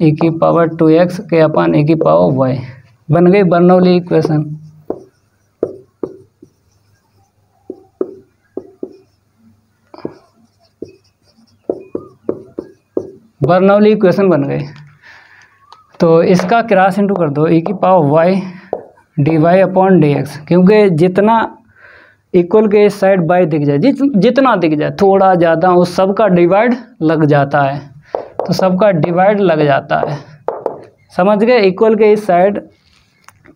ई की पावर 2x के अपान ई की पावर y, बन गई बर्नौली इक्वेशन। बर्नौली इक्वेशन बन गई, तो इसका क्रॉस इंटू कर दो, ई की power y d Y upon D x, क्योंकि जितना इक्वल के इस साइड बाई दिख जाए, जितना दिख जाए थोड़ा ज़्यादा, उस सब का डिवाइड लग जाता है, तो सबका डिवाइड लग जाता है, समझ गए। इक्वल के इस साइड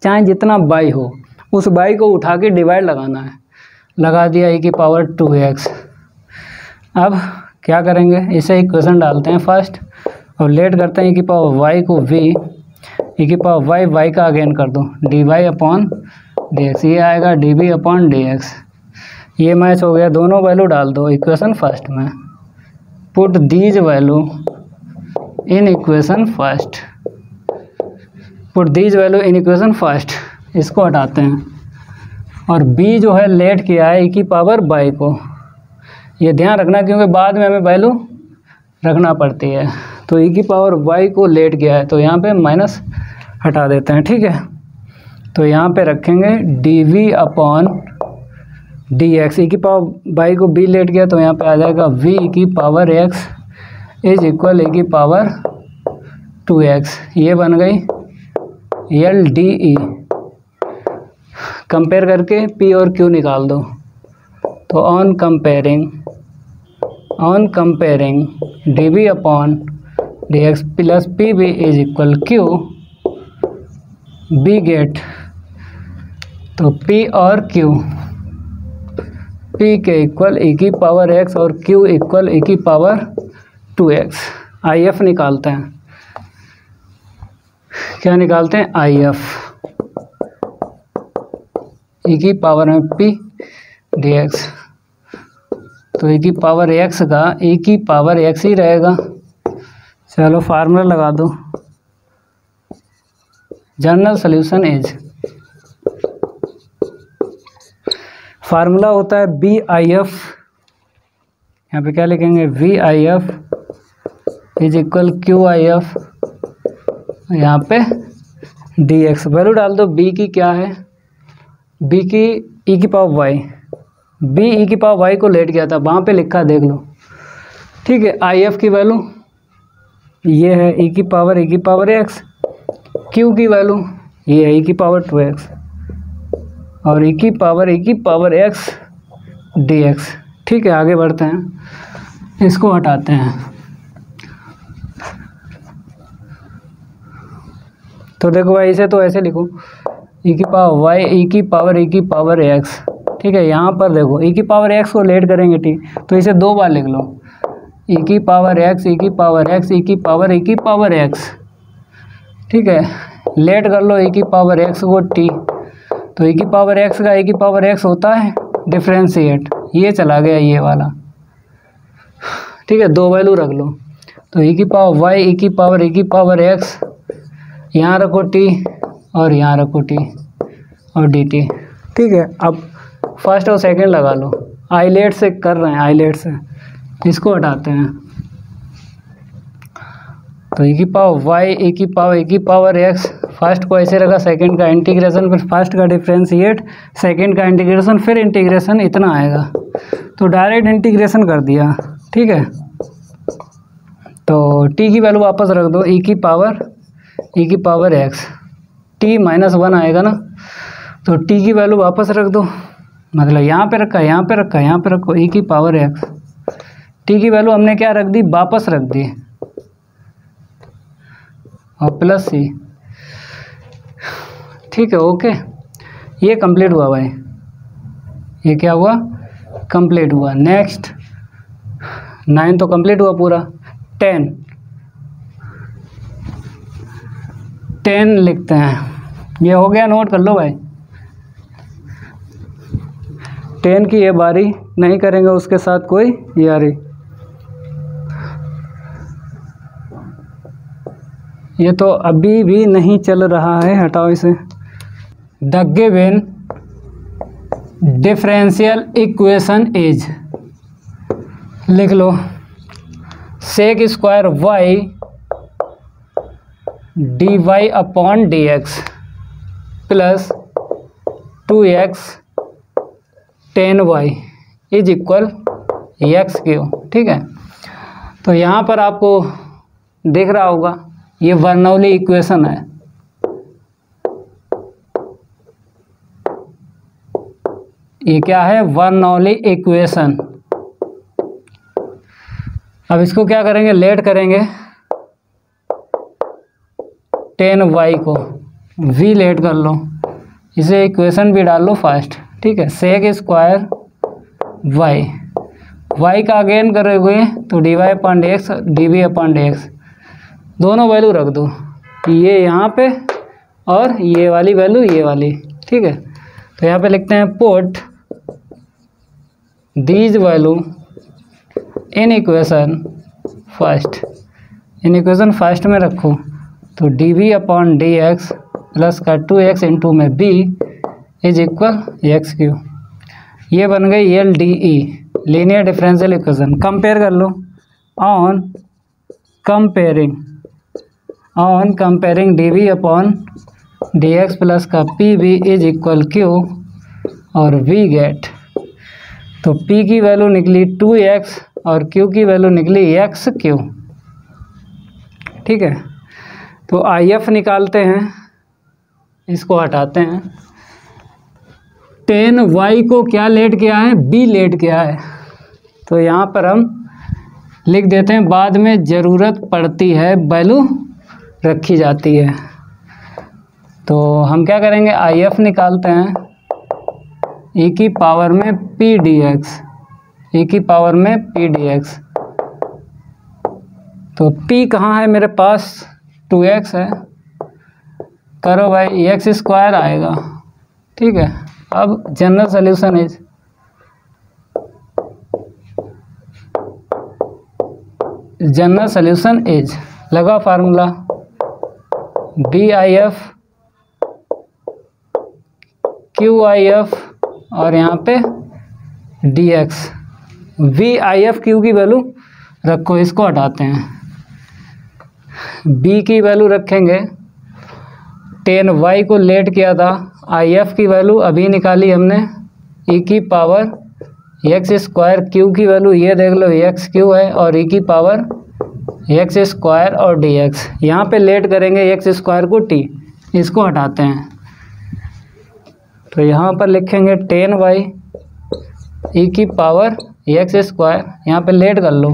चाहे जितना बाई हो, उस बाई को उठा के डिवाइड लगाना है, लगा दिया ई की पावर 2x। अब क्या करेंगे, इसे इक्वेशन डालते हैं फर्स्ट और लेट करते हैं ई की पावर y को v, ई की पावर y का अगेन कर दो, d Y upon D x, ये आएगा d b upon D x, ये मैच हो गया, दोनों वैल्यू डाल दो इक्वेशन फर्स्ट में, put these value in equation first, put these value in equation first, इसको हटाते हैं और b जो है लेट किया है ई की पावर y को, ये ध्यान रखना क्योंकि बाद में हमें वैल्यू रखना पड़ती है, तो ई की पावर y को लेट किया है, तो यहाँ पे माइनस हटा देते हैं, ठीक है। तो यहाँ पे रखेंगे d v upon D x, e की पावर y को b लेट किया, तो यहाँ पे आ जाएगा v की power x is equal e की पावर 2x, ये बन गई एल डी ई। कंपेयर करके p और q निकाल दो, तो on comparing d b upon D x plus p b is equal q, b get, तो p और q, p के इक्वल ई की पावर x और q इक्वल ई की पावर 2x। आई एफ निकालते हैं, क्या निकालते हैं, आई एफ, ई की पावर में p डी एक्स, तो ई की पावर x का ई की पावर x ही रहेगा। चलो फार्मूला लगा दो, जनरल सोल्यूशन इज, फार्मूला होता है बी आई एफ यहाँ पे क्या लिखेंगे, v i f is equal q i f, यहाँ पे डी एक्स वैल्यू डाल दो। बी की क्या है, बी की ई की पावर वाई, बी ई की पावर वाई को लेट गया था, वहाँ पे लिखा देख लो, ठीक है। आई एफ की वैल्यू ये है ई की पावर एक्स, क्यू की वैल्यू ये है ई की पावर 2x, और ई की पावर एक्स डी एक्स, ठीक है। आगे बढ़ते हैं, इसको हटाते हैं। तो देखो भाई, इसे तो ऐसे लिखो, ई की पावर वाई ई की पावर एक्स, ठीक है। यहाँ पर देखो ई की पावर एक्स को लेट करेंगे, ठीक, तो इसे दो बार लिख लो, ई की पावर एक्स ई की पावर एक्स ई की पावर एक्स, ठीक है। लेट कर लो ई की पावर एक्स को टी, तो ई की पावर एक्स का ई की पावर एक्स होता है डिफ्रेंशिएट, ये चला गया ये वाला, ठीक है। दो वैल्यू रख लो, तो ई की पावर वाई ई की पावर एक्स, यहाँ रखो टी और यहाँ रखो टी और डी टी, ठीक है। अब फर्स्ट और सेकंड लगा लो, आईलेट से कर रहे हैं, आईलेट से, इसको हटाते हैं। तो ई की पावर वाई ई की पावर एक्स, फर्स्ट को ऐसे रखा, सेकंड का इंटीग्रेशन, फिर फर्स्ट का डिफ्रेंशिएट, सेकंड का इंटीग्रेशन, फिर इंटीग्रेशन, इतना आएगा। तो डायरेक्ट इंटीग्रेशन कर दिया, ठीक है। तो टी की वैल्यू वापस रख दो, ई की पावर एक्स, टी -1 आएगा ना, तो टी की वैल्यू वापस रख दो, मतलब यहाँ पे रखा, यहाँ पे रखा, यहाँ पे रखो, ई की पावर एक्स, टी की वैल्यू हमने क्या रख दी, वापस रख दी, और प्लस सी, ठीक है। ओके, ये कंप्लीट हुआ भाई, ये क्या हुआ, कंप्लीट हुआ। नेक्स्ट 9 तो कंप्लीट हुआ पूरा। 10 लिखते हैं, ये हो गया, नोट कर लो भाई। 10 की ये बारी नहीं करेंगे उसके साथ कोई यारी, ये तो अभी भी नहीं चल रहा है, हटाओ इसे। The given differential equation is, लिख लो, sec square y d Y upon D x plus 2x 10y is equal x q, ठीक है। तो यहाँ पर आपको दिख रहा होगा, ये बर्नौली इक्वेशन है, ये क्या है, बर्नौली इक्वेशन। अब इसको क्या करेंगे, लेट करेंगे 10y को, v लेट कर लो, इसे इक्वेशन भी डाल लो फर्स्ट, ठीक है। सेक स्क्वायर y का अगेन करोगे तो dy upon D x, dv upon D x, दोनों वैल्यू रख दो, ये यहाँ पे और ये वाली वैल्यू ये वाली, ठीक है। तो यहाँ पे लिखते हैं put these value in equation first, in equation first में रखो, तो dv upon D x plus का 2x इंटू में b is equal x q, ये बन गई LDE, linear differential equation. Compare कर लो, on comparing dv upon D x plus का pv इज इक्वल q और v गेट, तो p की वैल्यू निकली 2x और q की वैल्यू निकली एक्स क्यू, ठीक है। तो IF निकालते हैं, इसको हटाते हैं। 10y को क्या लेट किया है, b लेट किया है, तो यहाँ पर हम लिख देते हैं, बाद में ज़रूरत पड़ती है वैल्यू रखी जाती है। तो हम क्या करेंगे, IF निकालते हैं, e की पावर में p dx, e की पावर में p dx, तो p कहाँ है मेरे पास, 2x है, करो भाई, एक्स स्क्वायर आएगा, ठीक है। अब general solution is, general solution is लगा फार्मूला, BIF QIF और यहाँ पे DX, v i f q की वैल्यू रखो, इसको हटाते हैं। बी की वैल्यू रखेंगे, 10 वाई को लेट किया था, आई एफ की वैल्यू अभी निकाली हमने, ई की पावर एक्स स्क्वायर, क्यू की वैल्यू ये देख लो एक्स क्यू है, और ई की पावर एक्स स्क्वायर और डी एक्स। यहाँ पर लेट करेंगे एक्स स्क्वायर को टी, इसको हटाते हैं। तो यहाँ पर लिखेंगे 10 वाई ई की पावर एक्स स्क्वायर, यहाँ पे लेट कर लो।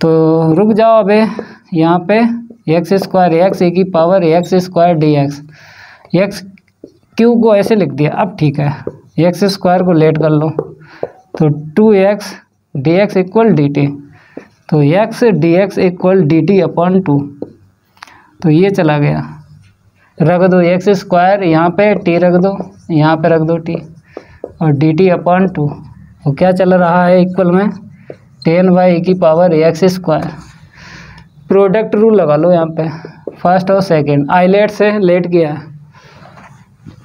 तो रुक जाओ अबे, यहाँ पे एक्स स्क्वायर एक्स ई की power x square D x, x Q को ऐसे लिख दिया। अब ठीक है, एक्स स्क्वायर को लेट कर लो, तो 2x d x equal D t, तो x d x equal D T upon 2, तो ये चला गया। रख दो एक्स स्क्वायर, यहाँ पे टी रख दो, यहाँ पे रख दो टी, और डी टी अपॉन 2, वो क्या चल रहा है इक्वल में 10 वाई की power x square. Product rule लगा लो यहाँ पे, फर्स्ट और सेकंड, आइलेट से लेट किया है,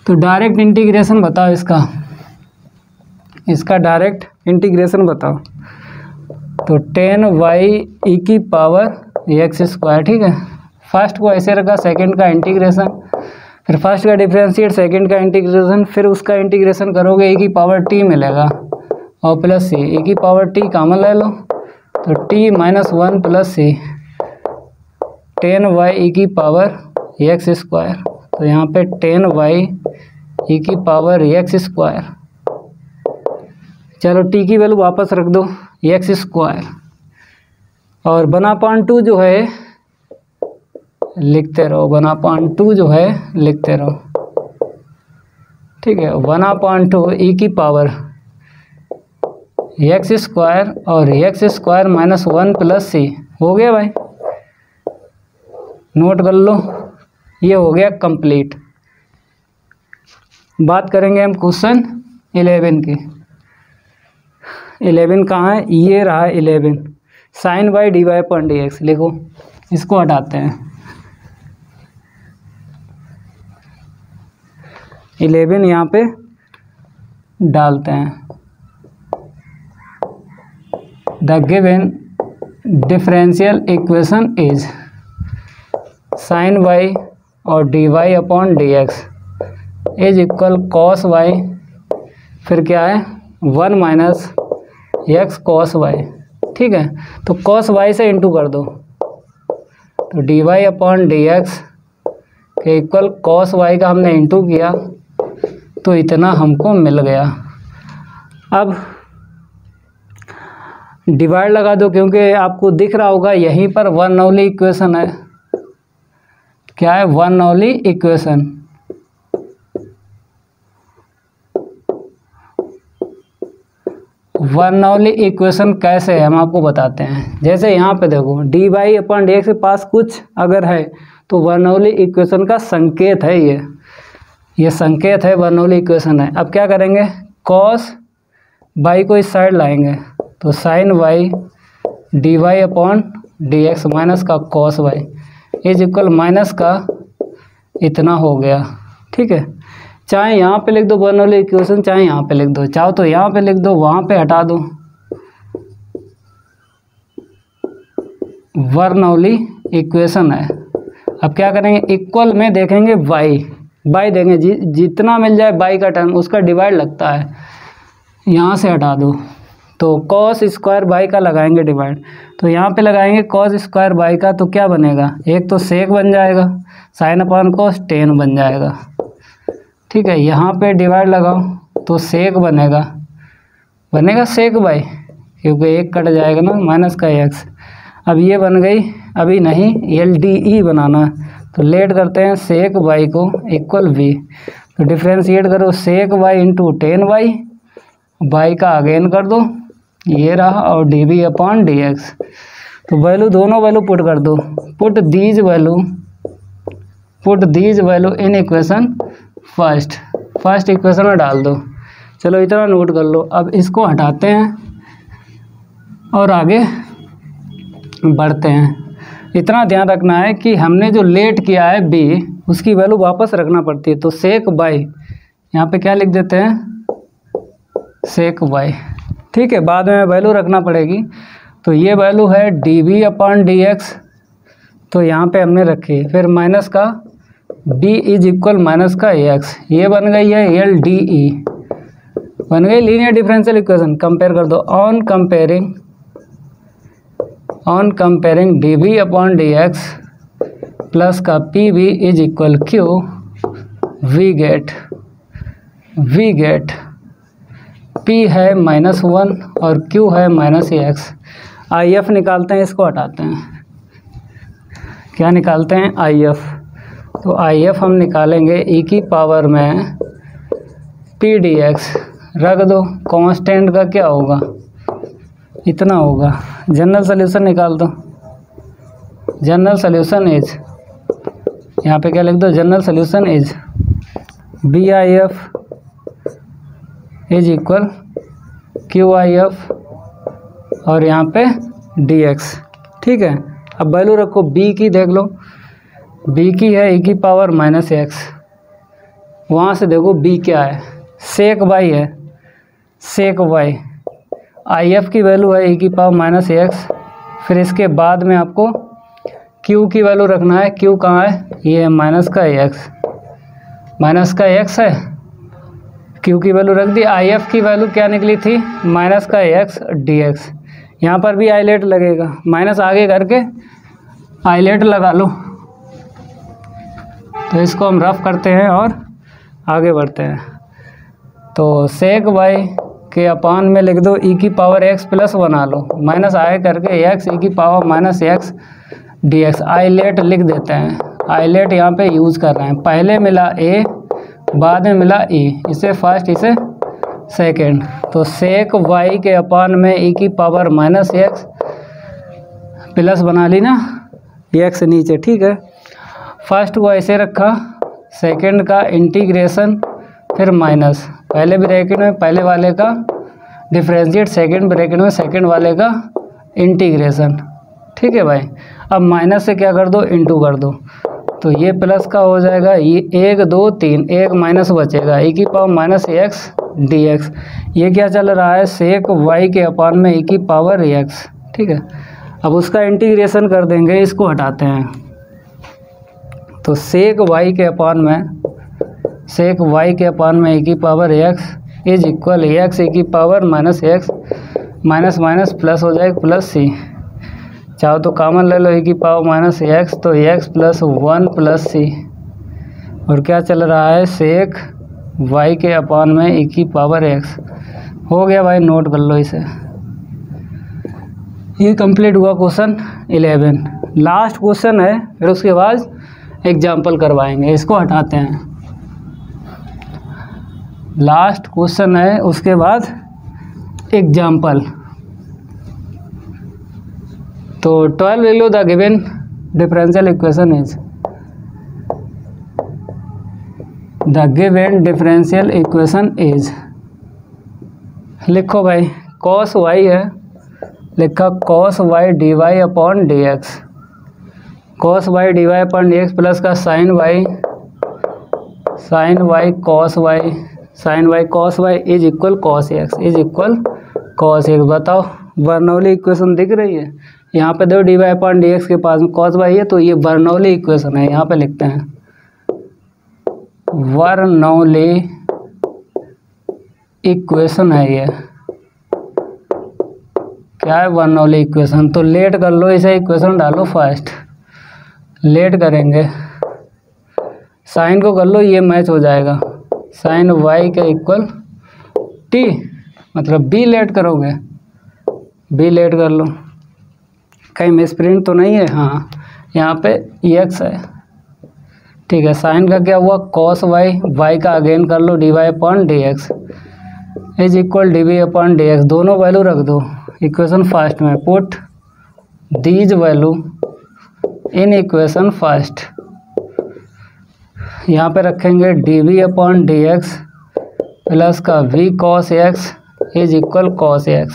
तो डायरेक्ट इंटीग्रेशन बताओ इसका डायरेक्ट इंटीग्रेशन बताओ। तो 10 वाई ई की पावर एक्स स्क्वायर, ठीक है। फर्स्ट को ऐसे रखा, सेकंड का इंटीग्रेशन, फिर फर्स्ट का डिफरेंशिएट, सेकंड का इंटीग्रेशन, फिर उसका इंटीग्रेशन करोगे ई की पावर टी मिलेगा, और प्लस सी, ई की पावर टी कॉमन ले लो, तो टी माइनस 1 प्लस सी, 10 वाई ई की पावर एक्स स्क्वायर, तो यहाँ पे 10 वाई ई की पावर एक्स स्क्वायर। चलो टी की वैल्यू वापस रख दो एक्स स्क्वायर, और 1/2 जो है लिखते रहो, 1/2 जो है लिखते रहो, ठीक है। 1/2 ई की पावर एक्स स्क्वायर और एक्स स्क्वायर माइनस 1 प्लस सी, हो गया भाई, नोट कर लो, ये हो गया कंप्लीट। बात करेंगे हम क्वेश्चन 11 की। 11 कहाँ है, ये रहा 11, sine by d Y upon D x, लिखो, इसको हटाते हैं। 11 यहाँ पे डालते हैं। The given differential equation is sine y और d Y upon D x is equal cos y, फिर क्या है 1 माइनस एक्स कॉस वाई, ठीक है। तो कॉस वाई से इंटू कर दो, तो D Y upon D x के इक्वल कॉस वाई का हमने इंटू किया, तो इतना हमको मिल गया। अब डिवाइड लगा दो, क्योंकि आपको दिख रहा होगा यहीं पर बर्नौली इक्वेशन है। क्या है बर्नौली इक्वेशन, बर्नौली इक्वेशन कैसे है हम आपको बताते हैं। जैसे यहाँ पे देखो d Y upon D x के पास कुछ अगर है तो बर्नौली इक्वेशन का संकेत है, ये संकेत है, बर्नौली इक्वेशन है। अब क्या करेंगे, कॉस वाई को इस साइड लाएंगे, तो sine y d Y upon D x minus का cos y is equal minus का इतना हो गया, ठीक है। चाहे यहाँ पे लिख दो बर्नौली इक्वेशन, चाहे यहाँ पे लिख दो, चाहो तो यहाँ पे लिख दो, वहाँ पे हटा दो। बर्नौली इक्वेशन है। अब क्या करेंगे, इक्वल में देखेंगे बाई देंगे, जितना मिल जाए बाई का टर्म उसका डिवाइड लगता है, यहाँ से हटा दो, तो कॉस स्क्वायर बाई का लगाएंगे डिवाइड, तो यहाँ पे लगाएंगे कॉस स्क्वायर बाई का, तो क्या बनेगा, एक तो सेक बन जाएगा, साइन अपॉन कॉस टेन बन जाएगा, ठीक है। यहाँ पे डिवाइड लगाओ तो सेक बनेगा सेक बाई, क्योंकि एक कट जाएगा ना, माइनस का एक्स। अब ये बन गई, अभी नहीं, एल डी ई बनाना, तो लेट करते हैं सेक बाई को इक्वल वी, तो डिफ्रेंशिएट करो sec y into 10 y, y का अगेन कर दो, ये रहा, और d b upon D x. तो वैल्यू, दोनों वैल्यू पुट कर दो, put these value in equation first equation में डाल दो। चलो इतना नोट कर लो। अब इसको हटाते हैं और आगे बढ़ते हैं। इतना ध्यान रखना है कि हमने जो लेट किया है बी, उसकी वैल्यू वापस रखना पड़ती है, तो सेक बाई यहाँ पे क्या लिख देते हैं, सेक बाई, ठीक है, बाद में वैल्यू रखना पड़ेगी। तो ये वैल्यू है dv/dx, तो यहाँ पे हमने रखी। फिर माइनस का d इज इक्वल माइनस का x, ये बन गई है LDE, बन गई लीनियर डिफरेंशियल इक्वेशन। कंपेयर कर दो, ऑन कंपेयरिंग dv/dx प्लस का pv is equal q, we get p है -1 और q है -x। IF निकालते हैं, इसको हटाते हैं, क्या निकालते हैं IF। तो IF हम निकालेंगे e की पावर में p dx, रख दो, कांस्टेंट का क्या होगा, इतना होगा। जनरल सॉल्यूशन निकाल दो, जनरल सॉल्यूशन इज, यहाँ पे क्या लिख दो, general solution is BIF is equal QIF और यहाँ पे dx। ठीक है, अब वैल्यू रखो b की, देख लो b की है e की पावर -x, वहाँ से देखो b क्या है, सेक y है, सेक y। IF की वैल्यू है e की पावर -x, फिर इसके बाद में आपको q की वैल्यू रखना है। q कहाँ है, ये है माइनस का x है, q की वैल्यू रख दी। IF की वैल्यू क्या निकली थी, माइनस का x dx। यहाँ पर भी आइलेट लगेगा, माइनस आगे करके आइलेट लगा लो। तो इसको हम रफ करते हैं और आगे बढ़ते हैं। तो सेक y के अपान में लिख दो e की पावर x प्लस बना लो, माइनस आगे करके x e की पावर -x dx। आइलेट लिख देते हैं, आइलेट यहाँ पे यूज़ कर रहे हैं। पहले मिला a, बाद में मिला e, इसे फर्स्ट इसे सेकंड। तो सेक y के अपान में e की पावर -x प्लस बना ली ना, x नीचे। ठीक है, फर्स्ट को ऐसे रखा, सेकंड का इंटीग्रेशन, फिर माइनस, पहले ब्रैकेट में पहले वाले का डिफरेंशिएट, सेकंड ब्रैकेट में सेकंड वाले का इंटीग्रेशन। ठीक है भाई, अब माइनस से क्या कर दो, इंटू कर दो, तो ये प्लस का हो जाएगा, ये 1 2 3, एक माइनस बचेगा, e की पावर -x dx। ये क्या चल रहा है, सेक y के अपान में e की पावर x। ठीक है, अब उसका इंटीग्रेशन कर देंगे, इसको हटाते हैं। तो सेक y के अपान में e की power x is equal x e की power -x, minus minus plus हो जाएगा, प्लस c। चाहो तो कॉमन ले लो, e की पावर -x, तो x प्लस 1 प्लस c। और क्या चल रहा है, सेक y के अपान में e की पावर x। हो गया भाई, नोट कर लो इसे। ये कंप्लीट हुआ क्वेश्चन 11। लास्ट क्वेश्चन है, फिर उसके बाद एग्जाम्पल करवाएंगे। इसको हटाते हैं, लास्ट क्वेश्चन है, उसके बाद एग्जाम्पल। तो 12 value the given differential equation is, the given differential equation is, लिखो भाई, cos y है, लिखा cos y dy/dx, cos y dy/dx plus का sin y cos y is equal cos x is equal cos x। बताओ, Bernoulli equation दिख रही है, यहाँ पे दो dy/dx के पास में cos y है, तो ये बर्नौली इक्वेशन है। यहाँ पे लिखते हैं बर्नौली इक्वेशन है। ये क्या है, बर्नौली इक्वेशन। तो लेट कर लो, इसे इक्वेशन डालो, फर्स्ट लेट करेंगे, साइन को कर लो, ये मैच हो जाएगा, साइन y के इक्वल t, मतलब b लेट करोगे, b लेट कर लो, कहीं मिसप्रिंट तो नहीं है, हाँ यहाँ पे x है। ठीक है, साइन का क्या हुआ, cos y का अगेन कर लो dy/dx इज इक्वल dv/dx। दोनों वैल्यू रख दो इक्वेशन फर्स्ट में, put these value in equation first. यहाँ पे रखेंगे dv/dx प्लस का v cos x is equal cos x।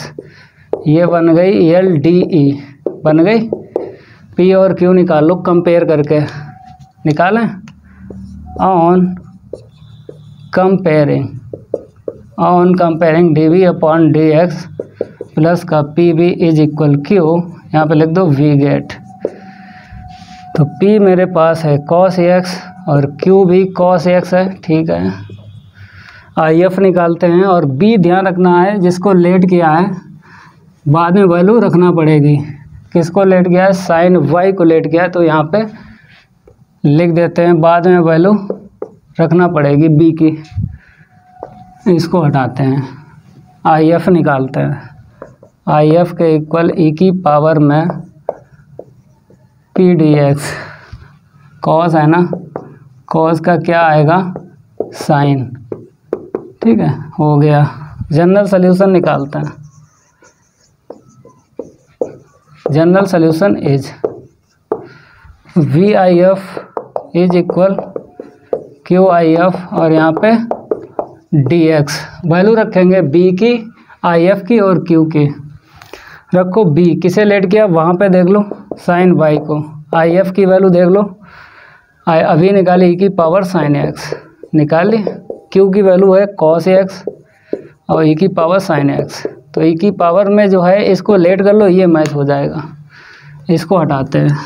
ये बन गई LDE, बन गई। p और q निकाल लो, कंपेयर करके निकालें। ऑन कंपेयरिंग dv/dx प्लस का p b is equal q, यहाँ पे लिख दो वी गेट। तो P मेरे पास है cos x और Q भी cos x है, ठीक है। IF निकालते हैं और B ध्यान रखना है जिसको लेट किया है बाद में वैल्यू रखना पड़ेगी। किसको लेट किया है? साइन y को लेट किया है, तो यहाँ पे लिख देते हैं, बाद में वैल्यू रखना पड़ेगी B की। इसको हटाते हैं, IF निकालते हैं। IF के इक्वल e की पावर में पी डी एक्स, कॉस है ना, कॉस का क्या आएगा? साइन, ठीक है, हो गया। जनरल सॉल्यूशन निकालते हैं। General solution is v i f is equal q i f और यहाँ पे डी एक्स वैल्यू रखेंगे बी की, आई एफ की और क्यू की। रखो b, किसे लेट किया वहाँ पे देख लो, साइन y को। if की वैल्यू देख लो, अभी निकाली e की पावर साइन x निकाल ली। q की वैल्यू है cos x और e की पावर साइन x। तो e की पावर में जो है इसको लेट कर लो, ये मैच हो जाएगा। इसको हटाते हैं।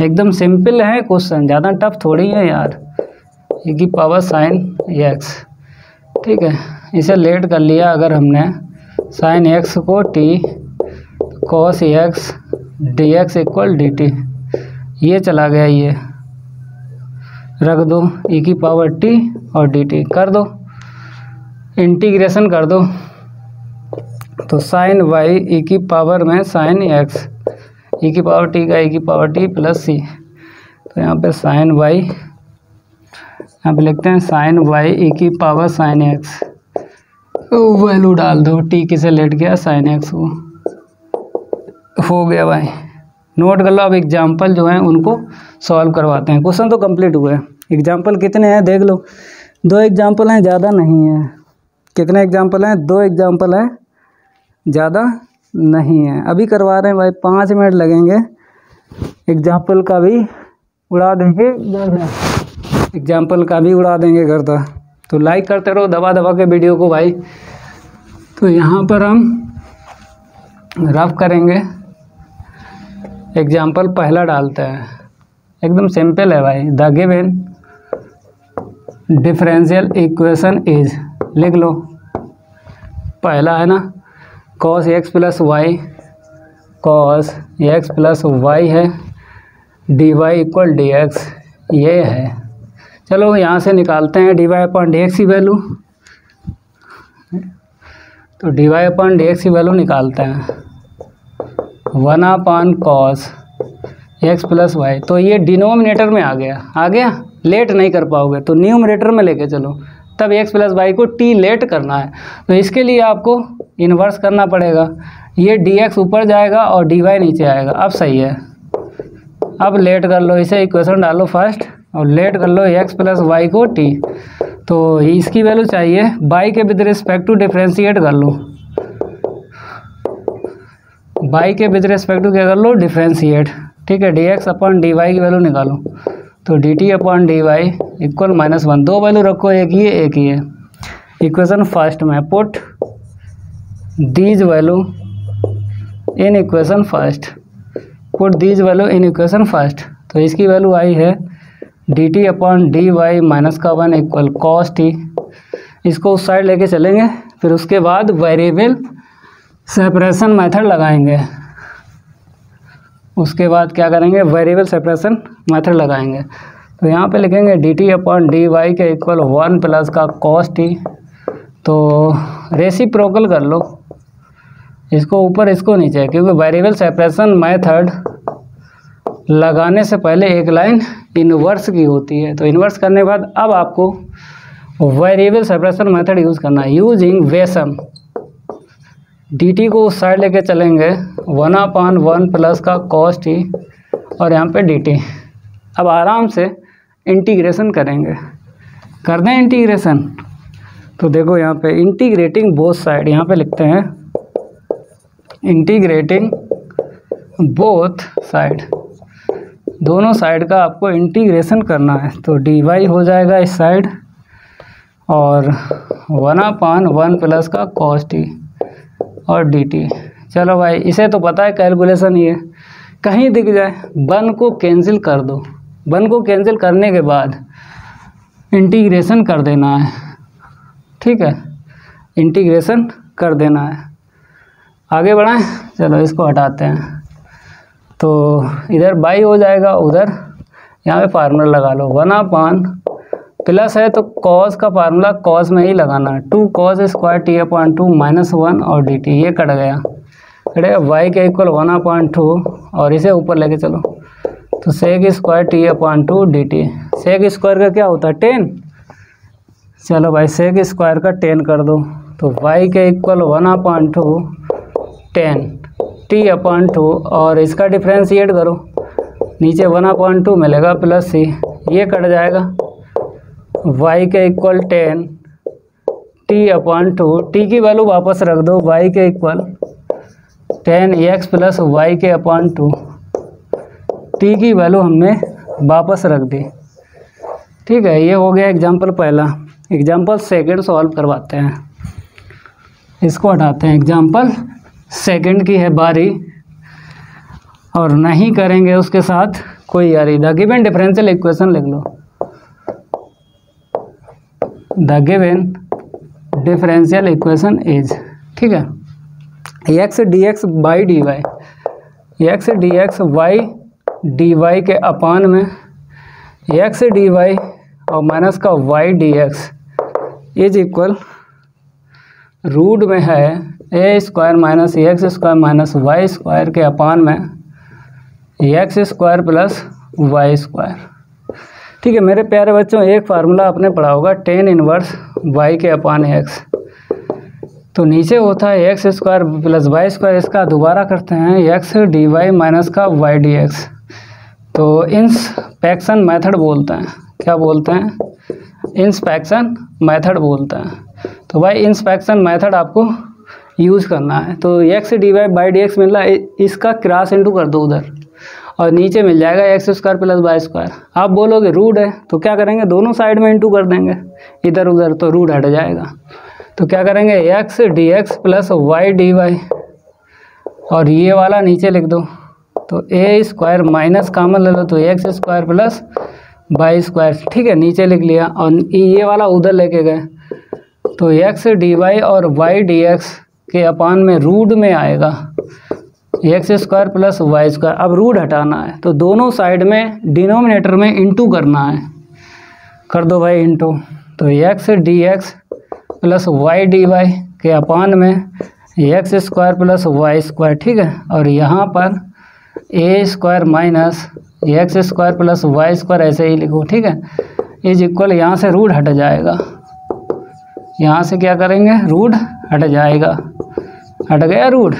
एकदम सिंपल है क्वेश्चन, ज़्यादा टफ थोड़ी है यार। e की पावर साइन x, ठीक है। इसे लेट कर लिया अगर हमने, साइन x को t, cos x dx equal dt, ये चला गया, ये रख दो, e की पावर t और dt कर दो, इंटीग्रेशन कर दो। तो साइन y e की पावर में साइन x, e की पावर t का e की पावर t प्लस c। तो यहाँ पे साइन y, यहाँ पे लिखते हैं साइन y e की पावर साइन x, वैल्यू डाल दो, टी किसे लेट गया? साइन एक्स को। हो गया भाई, नोट कर लो। अब एग्जाम्पल जो हैं उनको सॉल्व करवाते हैं। क्वेश्चन तो कंप्लीट हुए। एग्जाम्पल कितने हैं देख लो, 2 एग्जाम्पल हैं, ज़्यादा नहीं है। कितने एग्जाम्पल हैं? 2 एग्जाम्पल हैं, ज़्यादा नहीं है। अभी करवा रहे हैं भाई, 5 मिनट लगेंगे। एग्जाम्पल का भी उड़ा देंगे गर्दा, एग्जाम्पल का भी उड़ा देंगे गर्दा। तो लाइक करते रहो दबा दबा के वीडियो को भाई। तो यहाँ पर हम रफ करेंगे। एग्जाम्पल पहला डालते हैं, एकदम सिंपल है भाई। The given differential equation is, लिख लो, पहला है ना cos x plus y, cos x plus y है, dy इक्वल डी एक्स, ये है। चलो यहाँ से निकालते हैं dy अपॉन डी एक्स की वैल्यू। तो dy अपॉन डी एक्स की वैल्यू निकालते हैं, 1 upon cos x plus y. तो ये डिनोमिनेटर में आ गया, लेट नहीं कर पाओगे तो न्यूमरेटर में लेके चलो, तब x प्लस वाई को t लेट करना है। तो इसके लिए आपको इन्वर्स करना पड़ेगा, ये dx ऊपर जाएगा और dy नीचे आएगा। अब सही है। अब लेट कर लो, इसे इक्वेशन डालो फर्स्ट और लेट कर लो x प्लस वाई को t। तो इसकी वैल्यू चाहिए, y के विद रिस्पेक्ट टू डिफ्रेंशिएट कर लो, y के विद रिस्पेक्ट टू क्या कर लो? डिफ्रेंशिएट, ठीक है। dx अपॉन dy की वैल्यू निकालो। तो dt upon dy equal -1, 2 value रखो, एक ही है। इक्वेशन फर्स्ट में put these value in equation first, put these value in equation first. तो इसकी वैल्यू आई है dt अपॉन dy माइनस का 1 इक्वल कॉस t। इसको उस साइड लेके चलेंगे, फिर उसके बाद वेरिएबल सेपरेशन मेथड लगाएंगे। उसके बाद क्या करेंगे? वेरिएबल सेपरेशन मेथड लगाएंगे। तो यहाँ पे लिखेंगे dt अपॉन dy के इक्वल 1 प्लस का कॉस t। तो रेसिप्रोकल कर लो, इसको ऊपर इसको नीचे, क्योंकि वेरिएबल सेपरेशन मेथड लगाने से पहले एक लाइन इन्वर्स की होती है। तो इन्वर्स करने के बाद अब आपको वेरिएबल सेपरेशन मेथड यूज़ करना है, यूजिंग वेसम। dt को उस साइड लेके चलेंगे, 1 अपॉन 1 प्लस का कॉस t और यहाँ पे dt। अब आराम से इंटीग्रेशन करेंगे, कर दें इंटीग्रेशन। तो देखो यहाँ पे इंटीग्रेटिंग बोथ साइड, यहाँ पे लिखते हैं इंटीग्रेटिंग बोथ साइड, दोनों साइड का आपको इंटीग्रेशन करना है। तो dy हो जाएगा इस साइड और 1 अपॉन 1 प्लस का कॉस t और dt। चलो भाई इसे तो पता है कैलकुलेशन ही है, कहीं दिख जाए 1 को कैंसिल कर दो। 1 को कैंसिल करने के बाद इंटीग्रेशन कर देना है, ठीक है, इंटीग्रेशन कर देना है। आगे बढ़ाएं, चलो इसको हटाते हैं। तो इधर बाई हो जाएगा, उधर यहाँ पे फार्मूला लगा लो 1 प्लस है तो कॉस का फार्मूला कॉस में ही लगाना है, 2 cos स्क्वायर t/2 -1 और dt, ये कट गया, कटेगा y के इक्वल 1/2 और इसे ऊपर लेके चलो तो sec square t/2 dt। Sec square का क्या होता है 10, चलो भाई सेक स्क्वायर का 10 कर दो तो y के इक्वल 1/2 10 t/2 और इसका डिफ्रेंशिएट करो, नीचे 1/2 मिलेगा प्लस c, ये कट जाएगा y के इक्वल 10 t/2, t की वैल्यू वापस रख दो, y के इक्वल 10x प्लस y के अपॉन 2, t की वैल्यू हमने वापस रख दी, ठीक है। ये हो गया एग्जाम्पल पहला। एग्जाम्पल सेकंड सॉल्व करवाते हैं, इसको हटाते हैं। एग्जाम्पल सेकंड की है बारी और नहीं करेंगे उसके साथ कोई यारी। द गिवन डिफरेंशियल इक्वेशन लिख लो, the given differential equation is, ठीक है, x d x by d y, x d x y d Y के अपान में एक्स डी वाई और माइनस का y d x is equal root में है a square minus x square minus y square के upon में x square plus y square. ठीक है मेरे प्यारे बच्चों, एक फार्मूला आपने पढ़ा होगा tan इनवर्स y के अपान एक्स, तो नीचे होता है x square plus y square, इसका दोबारा करते हैं एक्स डी वाई माइनस का वाई डी एक्स, तो इंस्पेक्शन मेथड बोलते हैं। क्या बोलते हैं? इंस्पेक्शन मेथड बोलते हैं। तो भाई इंस्पेक्शन मेथड आपको यूज़ करना है। तो x d y by d x मिल रहा है, इसका क्रॉस इंटू कर दो उधर और नीचे मिल जाएगा x square plus y square. आप बोलोगे रूट है तो क्या करेंगे, दोनों साइड में इंटू कर देंगे इधर उधर, तो रूट हट जाएगा। तो क्या करेंगे x d x plus y d y और ये वाला नीचे लिख दो, तो ए स्क्वायर माइनस कॉमन ले लो तो x square plus y square, ठीक है नीचे लिख लिया। और ये वाला उधर लेके गए तो एक्स डी वाई और वाई डी एक्स के अपान में रूट में आएगा x square plus y square. अब रूट हटाना है तो दोनों साइड में डिनोमिनेटर में इंटू करना है, कर दो भाई इंटू, तो x d x plus y d Y के अपान में x square plus y square, ठीक है। और यहाँ पर a square minus x square plus y square ऐसे ही लिखो, ठीक है, इज इक्वल, यहाँ से रूट हट जाएगा, यहाँ से क्या करेंगे रूट हट जाएगा, हट गया रूट,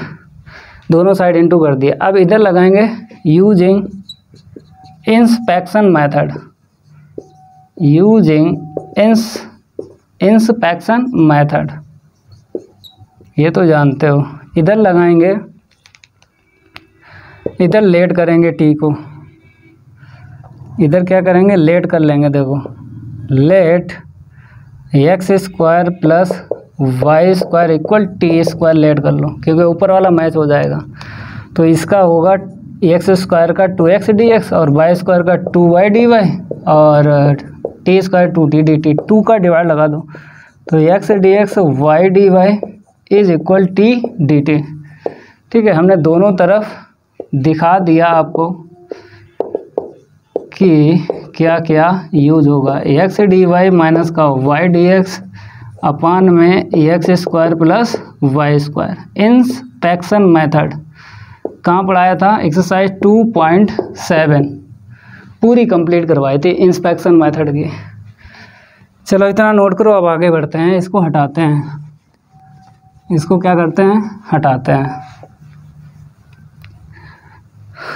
दोनों साइड इंटू कर दिया। अब इधर लगाएंगे using inspection method, using inspection method, ये तो जानते हो। इधर लगाएंगे, इधर लेट करेंगे टी को, इधर क्या करेंगे लेट कर लेंगे, देखो let x square plus y square equal t square let कर लो, क्योंकि ऊपर वाला मैच हो जाएगा। तो इसका होगा एक्स स्क्वायर का 2x डी एक्स और वाई स्क्वायर का 2y डी वाई और t square 2t d t, 2 का डिवाइड लगा दो तो x d x y d y is equal t d t, ठीक है। हमने दोनों तरफ दिखा दिया आपको कि क्या क्या यूज होगा। एक्स डी वाई माइनस का वाई डी एक्स अपान में x square plus y square. Inspection method कहाँ पढ़ाया था? एक्सरसाइज 2.7 पूरी कंप्लीट करवाई थी इंस्पेक्शन मेथड की। चलो इतना नोट करो, अब आगे बढ़ते हैं। इसको हटाते हैं, इसको क्या करते हैं हटाते हैं।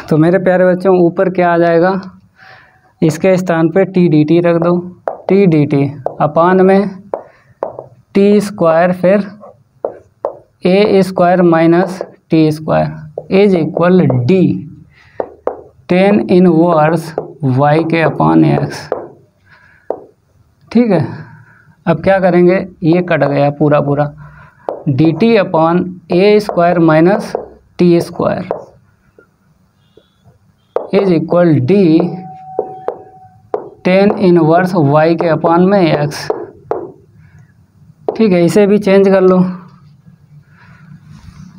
तो मेरे प्यारे बच्चों ऊपर क्या आ जाएगा, इसके स्थान पे टी डी टी रख दो, टी डी टी अपान में टी स्क्वायर फिर a square minus t square is equal d tan inverse y के अपान एक्स, ठीक है। अब क्या करेंगे, ये कट गया पूरा पूरा, d T upon a square minus t square is equal d tan inverse y के अपॉन में एक्स। ठीक है, इसे भी चेंज कर लो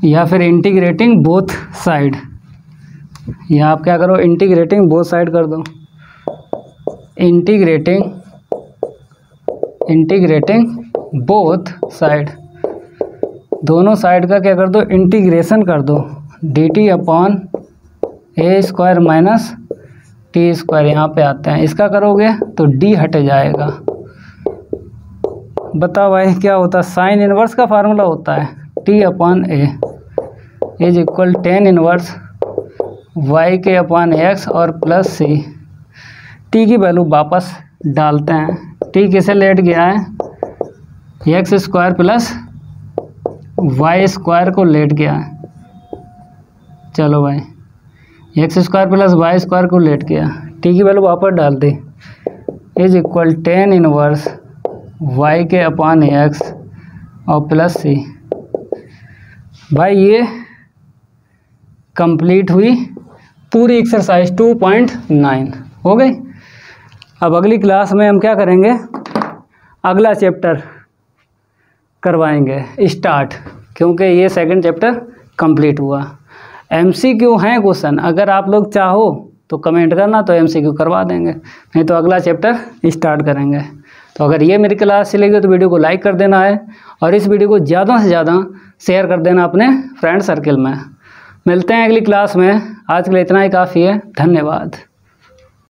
या फिर इंटीग्रेटिंग बोथ साइड, या आप क्या करो इंटीग्रेटिंग बोथ साइड कर दो। इंटीग्रेटिंग बोथ साइड, दोनों साइड का क्या कर दो इंटीग्रेशन कर दो। D T upon a square minus t square यहाँ पे आते हैं, इसका करोगे तो डी हट जाएगा। बताओ भाई क्या होता है, साइन इनवर्स का फार्मूला होता है t upon a is equal tan inverse y के अपॉन एक्स और प्लस सी। टी की वैल्यू वापस डालते हैं, टी किसे लेट गया है, x square plus y square को लेट गया है। चलो भाई x square plus y square को लेट गया, टी की वैल्यू वापस डाल दी is equal tan inverse y के अपॉन एक्स और प्लस सी। भाई ये कंप्लीट हुई पूरी एक्सरसाइज 2.9 हो गई। अब अगली क्लास में हम क्या करेंगे, अगला चैप्टर करवाएंगे स्टार्ट, क्योंकि ये सेकंड चैप्टर कंप्लीट हुआ। एमसीक्यू हैं क्वेश्चन, अगर आप लोग चाहो तो कमेंट करना, तो एमसीक्यू करवा देंगे, नहीं तो अगला चैप्टर स्टार्ट करेंगे। तो अगर ये मेरी क्लास चलेगी तो वीडियो को लाइक कर देना है और इस वीडियो को ज़्यादा से ज़्यादा शेयर कर देना अपने फ्रेंड सर्कल में। मिलते हैं अगली क्लास में, आज के लिए इतना ही काफ़ी है, धन्यवाद।